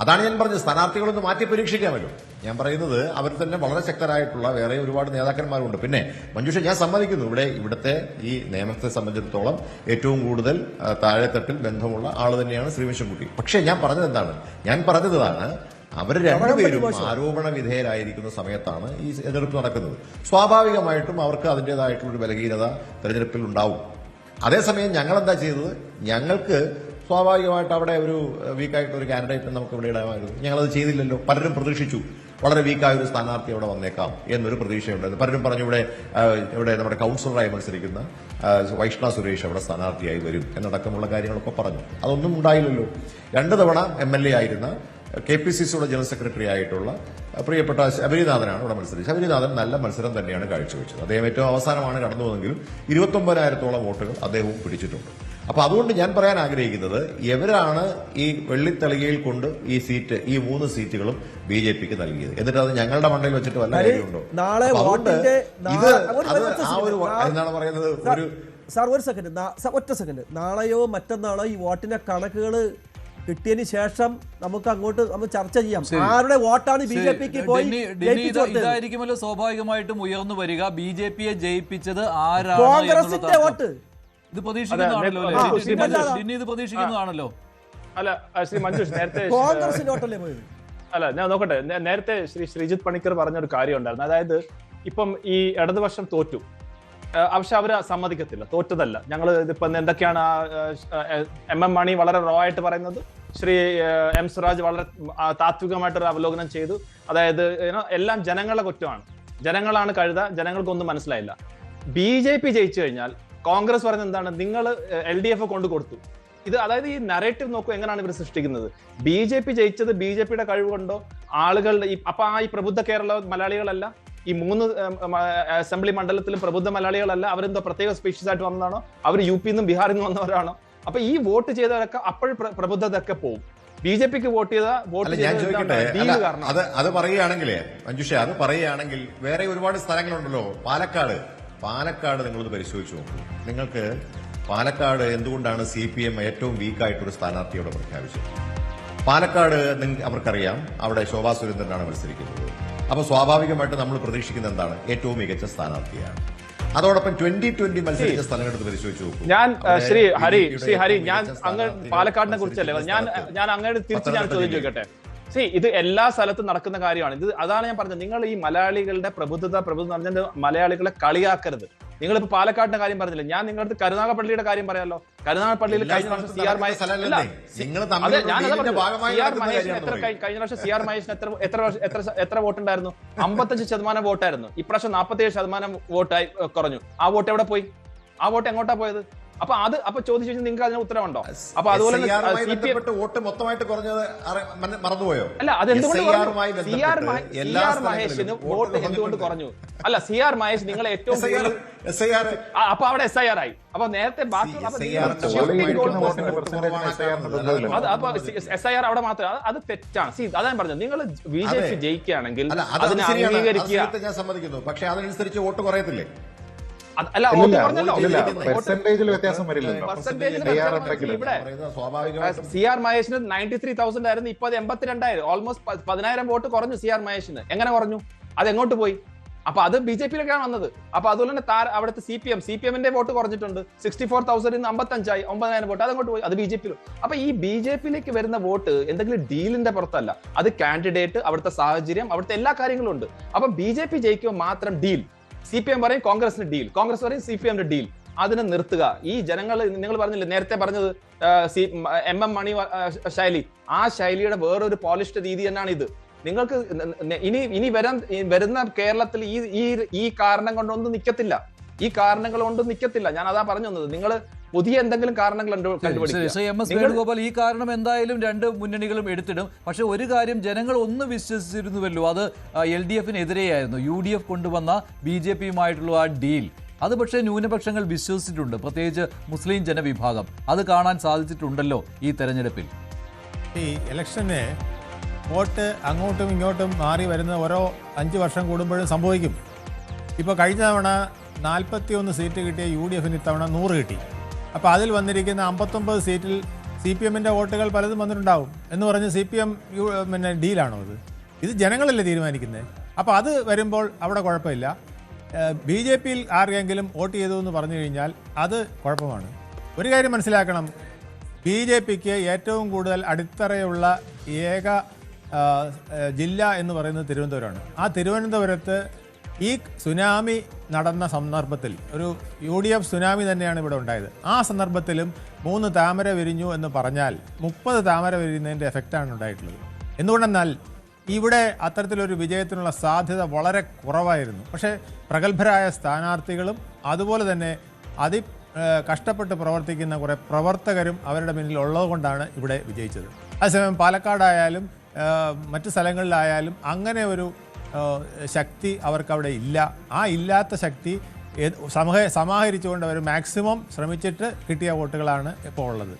അതാണ് ഞാൻ പറഞ്ഞത്, സ്ഥാനാർത്ഥികളൊന്ന് മാറ്റി പരീക്ഷിക്കാമല്ലോ. ഞാൻ പറയുന്നത് അവർ തന്നെ വളരെ ശക്തരായിട്ടുള്ള വേറെ ഒരുപാട് നേതാക്കന്മാരുണ്ട്. പിന്നെ മഞ്ജുഷ, ഞാൻ സമ്മതിക്കുന്നു, ഇവിടുത്തെ ഈ നിയമത്തെ സംബന്ധിച്ചിടത്തോളം ഏറ്റവും കൂടുതൽ താഴെത്തട്ടിൽ ബന്ധമുള്ള ആൾ തന്നെയാണ് ശ്രീവിശൻകുട്ടി. പക്ഷേ ഞാൻ പറഞ്ഞതാണ് അവർ രണ്ടുപേരും ആരോപണ വിധേയരായിരിക്കുന്ന സമയത്താണ് ഈ തെരഞ്ഞെടുപ്പ് നടക്കുന്നത്. സ്വാഭാവികമായിട്ടും അവർക്ക് അതിൻ്റെതായിട്ടുള്ളൊരു ബലഹീനത തെരഞ്ഞെടുപ്പിൽ ഉണ്ടാവും. അതേസമയം ഞങ്ങൾ എന്താ ചെയ്തത്, ഞങ്ങൾക്ക് സ്വാഭാവികമായിട്ട് അവിടെ ഒരു വീക്കായിട്ടുള്ള ഒരു കാൻഡിഡേറ്റ് നമുക്ക് ഇവിടെ ഇടാമായിരുന്നു. ഞങ്ങളത് ചെയ്തില്ലല്ലോ. പലരും പ്രതീക്ഷിച്ചു വളരെ വീക്കായ ഒരു സ്ഥാനാർത്ഥി അവിടെ വന്നേക്കാം എന്നൊരു പ്രതീക്ഷയുണ്ടായിരുന്നു. പലരും പറഞ്ഞു ഇവിടെ നമ്മുടെ കൌൺസിലറായി മത്സരിക്കുന്ന വൈഷ്ണവ് സുരേഷ് അവിടെ സ്ഥാനാർത്ഥിയായി വരും എന്നടക്കമുള്ള കാര്യങ്ങളൊക്കെ പറഞ്ഞു. അതൊന്നും ഉണ്ടായില്ലല്ലോ. 2 തവണ MLA ആയിരുന്ന KPCCയുടെ ജനറൽ സെക്രട്ടറി ആയിട്ടുള്ള പ്രിയപ്പെട്ട ശബരിനാഥനാണ് ഇവിടെ മത്സരിച്ചത്. ശബരിനാഥൻ നല്ല മത്സരം തന്നെയാണ് കാഴ്ചവെച്ചത്. അദ്ദേഹം ഏറ്റവും അവസാനമാണ് കടന്നു വന്നെങ്കിലും 29,000-ഓളം വോട്ടുകൾ അദ്ദേഹവും പിടിച്ചിട്ടുണ്ട്. അപ്പൊ അതുകൊണ്ട് ഞാൻ പറയാൻ ആഗ്രഹിക്കുന്നത്, എവരാണ് ഈ വെള്ളിത്തളികയിൽ കൊണ്ട് ഈ 3 സീറ്റുകളും BJPക്ക് നൽകിയത്. എന്നിട്ട് അത് ഞങ്ങളുടെ മണ്ടയിൽ വെച്ചിട്ട് വല്ല കാര്യമുണ്ടോ? എന്താണ് പറയുന്നത്, ഒറ്റ സെക്കൻഡ്, നാളെയോ മറ്റന്നാളോ ഈ വോട്ടിന്റെ കണക്കുകൾ കിട്ടിയതിന് ശേഷം നമുക്ക് അങ്ങോട്ട് ചർച്ച ചെയ്യാം. ആരുടെ വോട്ടാണ് BJPക്ക് പോയി ഇതായിരിക്കുമല്ലോ സ്വാഭാവികമായിട്ടും ഉയർന്നു വരിക. BJPയെ ജയിപ്പിച്ചത് ആരാണ്? കോൺഗ്രസിന്റെ വോട്ട്. ഇത് പ്രതീക്ഷിക്കുന്നതാണല്ലോ. അല്ല ശ്രീ മഞ്ജുഷ്, നേരത്തെ കോൺഗ്രസിന്റെ വോട്ടല്ലേ പോയത്? അല്ല, ഞാൻ നോക്കട്ടെ. നേരത്തെ ശ്രീജിത്ത് പണിക്കർ പറഞ്ഞൊരു കാര്യം ഉണ്ടായിരുന്നു. അതായത് ഇപ്പം ഈ ഇടതുപക്ഷം തോറ്റു, പക്ഷെ അവര് സമ്മതിക്കത്തില്ല, തോറ്റതല്ല. ഞങ്ങൾ ഇപ്പൊ എന്തൊക്കെയാണ് MM മണി വളരെ റോ ആയിട്ട് പറയുന്നത്, ശ്രീ M സ്വരാജ് വളരെ താത്വികമായിട്ടൊരു അവലോകനം ചെയ്തു. അതായത് എല്ലാം ജനങ്ങളുടെ കുറ്റമാണ്, ജനങ്ങളാണ് കഴുത, ജനങ്ങൾക്കൊന്നും മനസ്സിലായില്ല. BJP ജയിച്ചു കഴിഞ്ഞാൽ കോൺഗ്രസ് പറയുന്നത് എന്താണ്, നിങ്ങൾ LDF കൊണ്ടു കൊടുത്തു. ഇത് അതായത് ഈ നറേറ്റീവ് നോക്കൂ, എങ്ങനെയാണ് ഇവർ സൃഷ്ടിക്കുന്നത്. BJP ജയിച്ചത് BJPയുടെ കഴിവ് കൊണ്ടോ ആളുകളുടെ അപ്പൊ ഈ പ്രബുദ്ധ കേരള മലയാളികളല്ല, ഈ 3 അസംബ്ലി മണ്ഡലത്തിലും പ്രബുദ്ധ മലയാളികളല്ല, അവരെന്തോ പ്രത്യേക സ്പീഷീസ് ആയിട്ട് വന്നതാണോ, അവർ UP നിന്നും ബീഹാറിൽ നിന്ന് വന്നവരാണോ? അപ്പൊ ഈ വോട്ട് ചെയ്തവരൊക്കെ അപ്പോൾ പ്രബുദ്ധതൊക്കെ പോകും. BJPക്ക് വോട്ട് ചെയ്ത അത് പറയുകയാണെങ്കിൽ മഞ്ജുഷ, അത് പറയുകയാണെങ്കിൽ വേറെ ഒരുപാട് സ്ഥലങ്ങളുണ്ടല്ലോ. പാലക്കാട് നിങ്ങളത് പരിശോധിച്ചു നോക്കൂ. നിങ്ങൾക്ക് പാലക്കാട് എന്തുകൊണ്ടാണ് CPM ഏറ്റവും വീക്കായിട്ടൊരു സ്ഥാനാർത്ഥിയോടെ പ്രഖ്യാപിച്ചത്? പാലക്കാട് അവർക്കറിയാം, അവിടെ ശോഭാ സുരേന്ദ്രനാണ് മത്സരിക്കുന്നത്. അപ്പൊ സ്വാഭാവികമായിട്ട് നമ്മൾ പ്രതീക്ഷിക്കുന്നത് എന്താണ്, ഏറ്റവും മികച്ച സ്ഥാനാർത്ഥിയാണ്. അതോടൊപ്പം 2020 മത്സരിച്ച സ്ഥലങ്ങളെടുത്ത് പരിശോധിച്ചു നോക്കൂ. ഞാൻ ശ്രീ ഹരി ഞാൻ അങ്ങ് പാലക്കാടിനെ കുറിച്ചല്ലേ, ഞാൻ അങ്ങോട്ട് തിരിച്ച് ഞാൻ ചോദ്യം ചോദിക്കട്ടെ. ഇത് എല്ലാ സ്ഥലത്തും നടക്കുന്ന കാര്യമാണ്. അതാണ് ഞാൻ പറഞ്ഞത്, നിങ്ങൾ ഈ മലയാളികളുടെ പ്രബുദ്ധത പറഞ്ഞ മലയാളികളെ കളിയാക്കരുത്. നിങ്ങളിപ്പോ പാലക്കാടിന്റെ കാര്യം പറഞ്ഞില്ല, ഞാൻ നിങ്ങളുടെ കരുനാഗപ്പള്ളിയുടെ കാര്യം പറയാമല്ലോ. കരുനാഗപ്പള്ളിയിൽ കഴിഞ്ഞ വർഷം CR മഹേഷിന് എത്ര വോട്ടുണ്ടായിരുന്നു? 55% വോട്ടായിരുന്നു. ഇപ്രാവശ്യം 47% വോട്ടായി കുറഞ്ഞു. ആ വോട്ട് എവിടെ പോയി? ആ വോട്ട് എങ്ങോട്ടാ പോയത്? അപ്പൊ ചോദിച്ചു നിങ്ങൾക്ക് അതിന് ഉത്തരവുണ്ടോ? അപ്പൊ അതുപോലെ വോട്ട് മൊത്തമായിട്ട് കുറഞ്ഞത് മറന്നുപോയോ? അല്ല, അതെന്തുകൊണ്ട് മഹേഷിന് വോട്ട് എന്തുകൊണ്ട് കുറഞ്ഞു? അല്ല, CR മഹേഷ് നിങ്ങളെ ഏറ്റവും അപ്പൊ അവിടെ SIR ആയി. അപ്പൊ നേരത്തെ SIR അവിടെ മാത്രം, അത് തെറ്റാണ്. അതാണ് പറഞ്ഞത്, നിങ്ങൾ BJP ജയിക്കുകയാണെങ്കിൽ അതിനെ അംഗീകരിക്കുക. ഞാൻ സമ്മതിക്കുന്നു, പക്ഷെ അതനുസരിച്ച് വോട്ട് കുറയത്തില്ലേ? അല്ല, പെർസെന്റേജിൽ വ്യത്യാസം വരില്ലല്ലോ. CR മഹേഷിന് 93,000 ആയിരുന്നു, ഇപ്പൊ അത് 82,000, ഓൾമോസ്റ്റ് 10,000 വോട്ട് കുറഞ്ഞു CR മഹേഷിന്. എങ്ങനെ കുറഞ്ഞു? അതെങ്ങോട്ട് പോയി? അപ്പൊ അത് ബി ജെ പിയിലേക്കാണ് വന്നത്. അപ്പൊ അതുപോലെ തന്നെ അവിടുത്തെ സി പി എമ്മിന്റെ വോട്ട് കുറഞ്ഞിട്ടുണ്ട്. 64,000 55,000 9,000 വോട്ട് അതങ്ങോട്ട് പോയി. അത് ബി ജെ പിയിൽ. അപ്പൊ ഈ ബി ജെ പിയിലേക്ക് വരുന്ന വോട്ട് എന്തെങ്കിലും ഡീലിന്റെ പുറത്തല്ല, അത് കാൻഡിഡേറ്റ്, അവിടുത്തെ സാഹചര്യം, അവിടുത്തെ എല്ലാ കാര്യങ്ങളും ഉണ്ട്. അപ്പൊ ബി ജെ പി ജയിക്കുമ്പോൾ മാത്രം ഡീൽ, സി പി എം പറയും കോൺഗ്രസിന് ഡീൽ, കോൺഗ്രസ് പറയും സി പി എമ്മിന്റെ ഡീൽ. അതിനെ നിർത്തുക. ഈ ജനങ്ങൾ, നിങ്ങൾ പറഞ്ഞില്ലേ നേരത്തെ പറഞ്ഞത് എം മണി ശൈലി, ആ ശൈലിയുടെ വേറൊരു പോളിഷ്ഡ് രീതി തന്നെയാണ് ഇത്. നിങ്ങൾക്ക് ഇനി വരുന്ന കേരളത്തിൽ ഈ കാരണം കൊണ്ടൊന്നും നിൽക്കത്തില്ല, ഈ കാരണങ്ങൾ കൊണ്ട് നിൽക്കത്തില്ല. ഞാൻ അതാ പറഞ്ഞു വന്നത്. നിങ്ങൾ പുതിയ എന്തെങ്കിലും കാരണങ്ങൾ ശ്രീ എം എസ് വേണുഗോപാൽ, ഈ കാരണം എന്തായാലും രണ്ട് മുന്നണികളും എടുത്തിടും. പക്ഷെ ഒരു കാര്യം ജനങ്ങൾ ഒന്ന് വിശ്വസിച്ചിരുന്നുവല്ലോ, അത് LDF-നെതിരെയായിരുന്നു. UDF കൊണ്ടുവന്ന BJP-യുമായിട്ടുള്ള ആ ഡീൽ, അത് പക്ഷേ ന്യൂനപക്ഷങ്ങൾ വിശ്വസിച്ചിട്ടുണ്ട്, പ്രത്യേകിച്ച് മുസ്ലിം ജനവിഭാഗം. അത് കാണാൻ സാധിച്ചിട്ടുണ്ടല്ലോ ഈ തെരഞ്ഞെടുപ്പിൽ. ഈ ഇലക്ഷന് വോട്ട് അങ്ങോട്ടും ഇങ്ങോട്ടും മാറി വരുന്ന ഓരോ 5 വർഷം കൂടുമ്പോഴും സംഭവിക്കും. ഇപ്പോൾ കഴിഞ്ഞ തവണ 41 സീറ്റ് കിട്ടിയ UDF-ന് ഇത്തവണ 100 കിട്ടി. അപ്പോൾ അതിൽ വന്നിരിക്കുന്ന 59 സീറ്റിൽ CPM-ന്റെ വോട്ടുകൾ പലതും വന്നിട്ടുണ്ടാവും എന്ന് പറഞ്ഞ് CPM പിന്നെ ഡീലാണോ ഇത്? ഇത് ജനങ്ങളല്ലേ തീരുമാനിക്കുന്നത്. അപ്പോൾ അത് വരുമ്പോൾ അവിടെ കുഴപ്പമില്ല. BJP-യിൽ ആർക്കെങ്കിലും വോട്ട് ചെയ്തു എന്ന് പറഞ്ഞു കഴിഞ്ഞാൽ അത് കുഴപ്പമാണ്. ഒരു കാര്യം മനസ്സിലാക്കണം, BJP-ക്ക് ഏറ്റവും കൂടുതൽ അടിത്തറയുള്ള ഏക ജില്ല എന്ന് പറയുന്നത് തിരുവനന്തപുരമാണ്. ആ തിരുവനന്തപുരത്ത് ഈ സുനാമി നടന്ന സന്ദർഭത്തിൽ ഒരു UDF സുനാമി തന്നെയാണ് ഇവിടെ ഉണ്ടായത്. ആ സന്ദർഭത്തിലും 3 താമര വിരിഞ്ഞു എന്ന് പറഞ്ഞാൽ 30 താമര വിരിയുന്നതിൻ്റെ എഫക്റ്റാണ് ഉണ്ടായിട്ടുള്ളത്. എന്തുകൊണ്ടെന്നാൽ ഇവിടെ അത്തരത്തിലൊരു വിജയത്തിനുള്ള സാധ്യത വളരെ കുറവായിരുന്നു. പക്ഷേ പ്രഗത്ഭരായ സ്ഥാനാർത്ഥികളും അതുപോലെ തന്നെ കഷ്ടപ്പെട്ട് പ്രവർത്തിക്കുന്ന കുറേ പ്രവർത്തകരും അവരുടെ പിന്നിൽ ഉള്ളതുകൊണ്ടാണ് ഇവിടെ വിജയിച്ചത്. അതേസമയം പാലക്കാടായാലും മറ്റ് സ്ഥലങ്ങളിലായാലും അങ്ങനെ ഒരു ശക്തി അവർക്കവിടെ ഇല്ല. ആ ഇല്ലാത്ത ശക്തി സമാഹരിച്ചുകൊണ്ട് അവർ മാക്സിമം ശ്രമിച്ചിട്ട് കിട്ടിയ വോട്ടുകളാണ് ഇപ്പോൾ ഉള്ളത്.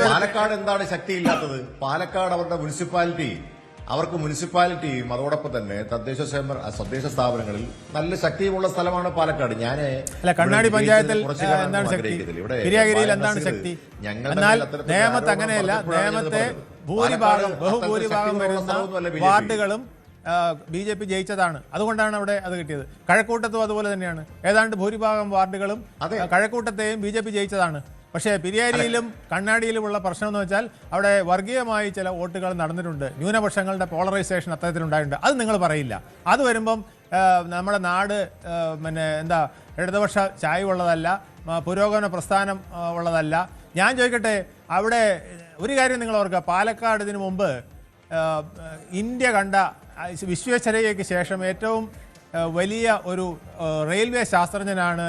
പാലക്കാട് എന്താണ് ശക്തി ഇല്ലാത്തത്? പാലക്കാട് അവരുടെ മുനിസിപ്പാലിറ്റിയും അതോടൊപ്പം തന്നെ തദ്ദേശ സ്ഥാപനങ്ങളിൽ നല്ല ശക്തിയുമുള്ള സ്ഥലമാണ് പാലക്കാട്. കണ്ണാടി പഞ്ചായത്തിൽ എന്താണ് ശക്തി? കിരിയാഗിരിയിൽ എന്താണ് ശക്തി? എന്നാൽ നേമത്ത് അങ്ങനെയല്ല. നേമത്തെ ബഹുഭൂരിഭാഗം വരുന്ന വാർഡുകളും BJP ജയിച്ചതാണ്. അതുകൊണ്ടാണ് അവിടെ അത് കിട്ടിയത്. കഴക്കൂട്ടത്തും അതുപോലെ തന്നെയാണ്. ഏതാണ്ട് ഭൂരിഭാഗം വാർഡുകളും കഴക്കൂട്ടത്തെയും BJP ജയിച്ചതാണ്. പക്ഷേ പെരിയാരിയിലും കണ്ണാടിയിലുമുള്ള പ്രശ്നം എന്ന് വെച്ചാൽ അവിടെ വർഗീയമായി ചില വോട്ടുകൾ നടന്നിട്ടുണ്ട്. ന്യൂനപക്ഷങ്ങളുടെ പോളറൈസേഷൻ അത്തരത്തിലുണ്ടായിട്ടുണ്ട്. അത് നിങ്ങൾ പറയില്ല. അത് വരുമ്പം നമ്മുടെ നാട് ഇടതുപക്ഷ ചായ്വുള്ളതല്ല, പുരോഗമന പ്രസ്ഥാനം ഉള്ളതല്ല. ഞാൻ ചോദിക്കട്ടെ, അവിടെ ഒരു കാര്യം നിങ്ങൾ ഓർക്കുക, പാലക്കാട് ഇതിനു മുമ്പ് ഇന്ത്യ കണ്ട വിശ്വേശ്വരയ്യയ്ക്ക് ശേഷം ഏറ്റവും വലിയ ഒരു റെയിൽവേ ശാസ്ത്രജ്ഞനാണ്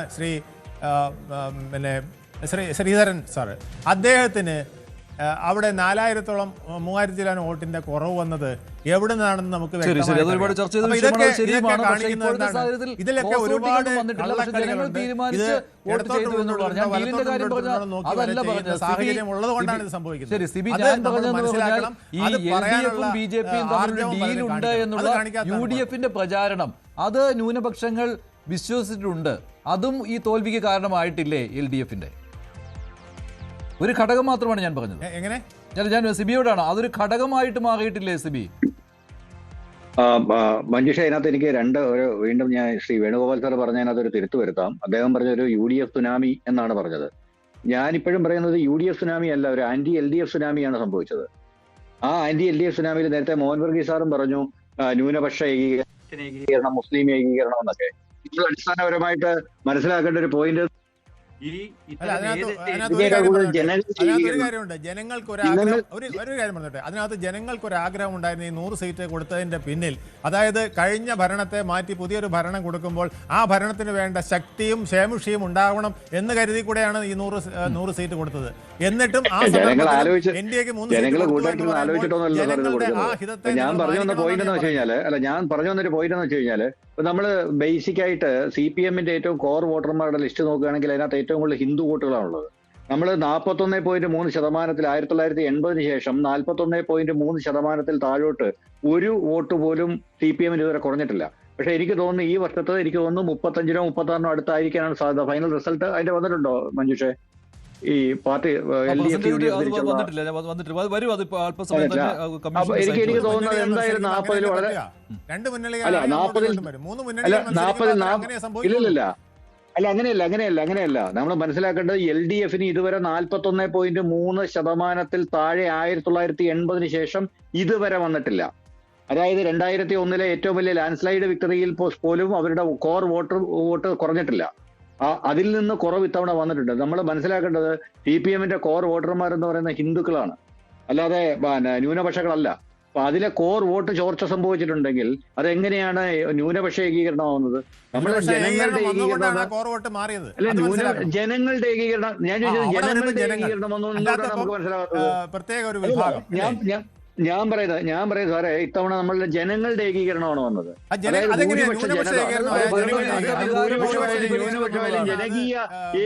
ശ്രീധരൻ സാറ്. അദ്ദേഹത്തിന് അവിടെ 4000-ഓളം 3000-ലാണ് വോട്ടിന്റെ കുറവ് വന്നത്. എവിടെ നിന്നാണെന്ന് നമുക്ക് ഇതിലൊക്കെ ഒരുപാട് സാഹചര്യം ഉള്ളത് കൊണ്ടാണ് ഇത് സംഭവിക്കുന്നത്. UDF-ന്റെ പ്രചാരണം അത് ന്യൂനപക്ഷങ്ങൾ വിശ്വസിച്ചിട്ടുണ്ട്. അതും ഈ തോൽവിക്ക് കാരണമായിട്ടില്ലേ? LDF-ന്റെ ഒരു ഘടകം മാത്രമാണ് ഞാൻ പറഞ്ഞത്. എങ്ങനെ? ഞാൻ സിബിയോടാണ്. അതൊരു ഘടകമായിട്ട് മാറിയിട്ടില്ലേ സിബി? മഞ്ജുഷ, അതിനകത്ത് എനിക്ക് വീണ്ടും ഞാൻ ശ്രീ വേണുഗോപാൽ സാർ പറഞ്ഞതിനകത്ത് ഒരു തിരുത്തു വരുത്താം. അദ്ദേഹം പറഞ്ഞൊരു UDF സുനാമി എന്നാണ് പറഞ്ഞത്. ഞാനിപ്പോഴും പറയുന്നത് UDF സുനാമി അല്ല, ഒരു ആന്റി LDF സുനാമിയാണ് സംഭവിച്ചത്. ആ ആന്റി LDF സുനാമിയിൽ നേരത്തെ മോഹൻ വർഗീസ് സാറും പറഞ്ഞു ന്യൂനപക്ഷ ഏകീകരണം, മുസ്ലിം ഏകീകരണം എന്നൊക്കെ. ഇപ്പോൾ അടിസ്ഥാനപരമായിട്ട് മനസ്സിലാക്കേണ്ട ഒരു പോയിന്റ്, അതിനകത്ത് ജനങ്ങൾക്കൊരാഗ്രഹം ഉണ്ടായിരുന്നു ഈ 100 സീറ്റ് കൊടുത്തതിന്റെ പിന്നിൽ. അതായത് കഴിഞ്ഞ ഭരണത്തെ മാറ്റി പുതിയൊരു ഭരണം കൊടുക്കുമ്പോൾ ആ ഭരണത്തിന് വേണ്ട ശക്തിയും ക്ഷേമുഷിയും ഉണ്ടാവണം എന്ന് കരുതി കൂടെയാണ് ഈ 100 സീറ്റ് കൊടുത്തത്. എന്നിട്ടും ആ NDAക്ക് 3 ഞാൻ പറഞ്ഞു വന്ന പോയിന്റ് എന്ന് വെച്ച് കഴിഞ്ഞാല് നമ്മൾ ബേസിക് ആയിട്ട് CPM-ന്റെ ഏറ്റവും കോർ വോട്ടർമാരുടെ ലിസ്റ്റ് നോക്കുകയാണെങ്കിൽ അതിനകത്ത് ഏറ്റവും കൂടുതൽ ഹിന്ദു വോട്ടുകളാണുള്ളത്. നമ്മൾ 41.3% 1980-ന് ശേഷം 41.3% താഴോട്ട് ഒരു വോട്ട് പോലും CPM-ന് ഇതുവരെ കുറഞ്ഞിട്ടില്ല. പക്ഷെ എനിക്ക് തോന്നുന്നു ഈ വർഷത്തെ 35-36 അടുത്തായിരിക്കാനാണ് സാധ്യത. ഫൈനൽ റിസൾട്ട് അതിന്റെ വന്നിട്ടുണ്ടോ മഞ്ജുഷേ? ഈ പാർട്ടി LDF UDF തിരിച്ചുള്ള വരും അത് അല്പസമയം തന്നെ അപ്പൊ എനിക്ക് തോന്നുന്നത് എന്തായാലും 40 വളരെ രണ്ട് അല്ല 40 ഇല്ലില്ല അല്ല അങ്ങനെയല്ല നമ്മൾ മനസ്സിലാക്കേണ്ടത് LDFന് ഇതുവരെ 41.3% താഴെ 1980 ശേഷം ഇതുവരെ വന്നിട്ടില്ല. അതായത് 2001 ഏറ്റവും വലിയ ലാൻഡ് സ്ലൈഡ് വിക്ടറിയിൽ പോലും അവരുടെ കോർ വോട്ട് കുറഞ്ഞിട്ടില്ല. അതിൽ നിന്ന് കുറവ് ഇത്തവണ വന്നിട്ടുണ്ട്. നമ്മൾ മനസ്സിലാക്കേണ്ടത് CPMന്റെ കോർ വോട്ടർമാരെന്ന് പറയുന്ന ഹിന്ദുക്കളാണ്, അല്ലാതെ ന്യൂനപക്ഷങ്ങളല്ല. അപ്പൊ അതിലെ കോർ വോട്ട് ചോർച്ച സംഭവിച്ചിട്ടുണ്ടെങ്കിൽ അതെങ്ങനെയാണ് ന്യൂനപക്ഷ ഏകീകരണമാവുന്നത്? നമ്മൾ ജനങ്ങളുടെ ഏകീകരണം അല്ല, ജനങ്ങളുടെ ഏകീകരണം ഞാൻ ചോദിച്ചത് ജനങ്ങളുടെ ഏകീകരണം വന്നുകൊണ്ടാണ് നമുക്ക് മനസ്സിലാകാത്തത്. ഞാൻ പറയുന്നത് സാറേ, ഇത്തവണ നമ്മളുടെ ജനങ്ങളുടെ ഏകീകരണമാണ് വന്നത്. അതായത് ജനകീയ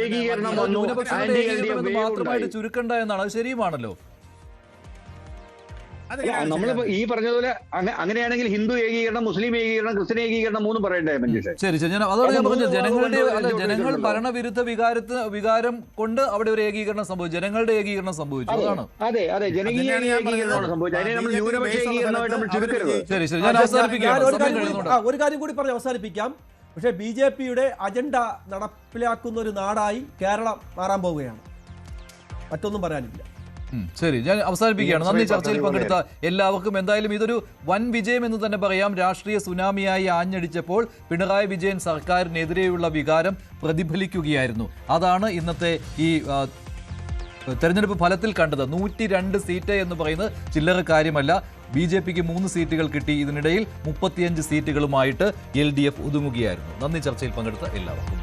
ഏകീകരണം വന്നു. മാത്രമായിട്ട് ചുരുക്കണ്ട എന്നാണ്, അത് ശരിയുമാണല്ലോ. നമ്മളിപ്പോ ഈ പറഞ്ഞതുപോലെ അങ്ങനെയാണെങ്കിൽ ഹിന്ദു ഏകീകരണം, മുസ്ലിം ഏകീകരണം, ക്രിസ്ത്യൻ ഏകീകരണം മൂന്നും പറയണ്ടേ മഞ്ജുഷേ? ശരി, അതാണ് ഞാൻ പറഞ്ഞത്. ജനങ്ങൾ ഭരണവിരുദ്ധ വികാരം കൊണ്ട് അവിടെ ഒരു ഏകീകരണം സംഭവിച്ചു, ജനങ്ങളുടെ ഏകീകരണം സംഭവിച്ചു. അതാണ് അതെ ജനകീയ ഏകീകരണമാണ് സംഭവിച്ചത്. അതിനെ നമ്മൾ ന്യൂനപക്ഷ ഏകീകരണമായിട്ട് നമ്മൾ ചുരുക്കരുത്. ശരി, ഞാൻ അവസാനിപ്പിക്കാം. ഒരു കാര്യം കൂടി പറഞ്ഞ് അവസാനിപ്പിക്കാം. പക്ഷേ BJPയുടെ അജണ്ട നടപ്പിലാക്കുന്ന ഒരു നാടായി കേരളം മാറാൻ പോവുകയാണ്. മറ്റൊന്നും പറയാനില്ല. ശരി, ഞാൻ അവസാനിപ്പിക്കുകയാണ്. നന്ദി ചർച്ചയിൽ പങ്കെടുത്ത എല്ലാവർക്കും. എന്തായാലും ഇതൊരു വൻ വിജയം എന്ന് തന്നെ പറയാം. രാഷ്ട്രീയ സുനാമിയായി ആഞ്ഞടിച്ചപ്പോൾ പിണറായി വിജയൻ സർക്കാരിനെതിരെയുള്ള വികാരം പ്രതിഫലിക്കുകയായിരുന്നു. അതാണ് ഇന്നത്തെ ഈ തെരഞ്ഞെടുപ്പ് ഫലത്തിൽ കണ്ടത്. 102 സീറ്റ് എന്ന് പറയുന്നത് ചില്ലറ കാര്യമല്ല. BJPക്ക് 3 സീറ്റുകൾ കിട്ടി. ഇതിനിടയിൽ 35 സീറ്റുകളുമായിട്ട് LDF ഒതുങ്ങുകയായിരുന്നു. നന്ദി ചർച്ചയിൽ പങ്കെടുത്ത എല്ലാവർക്കും.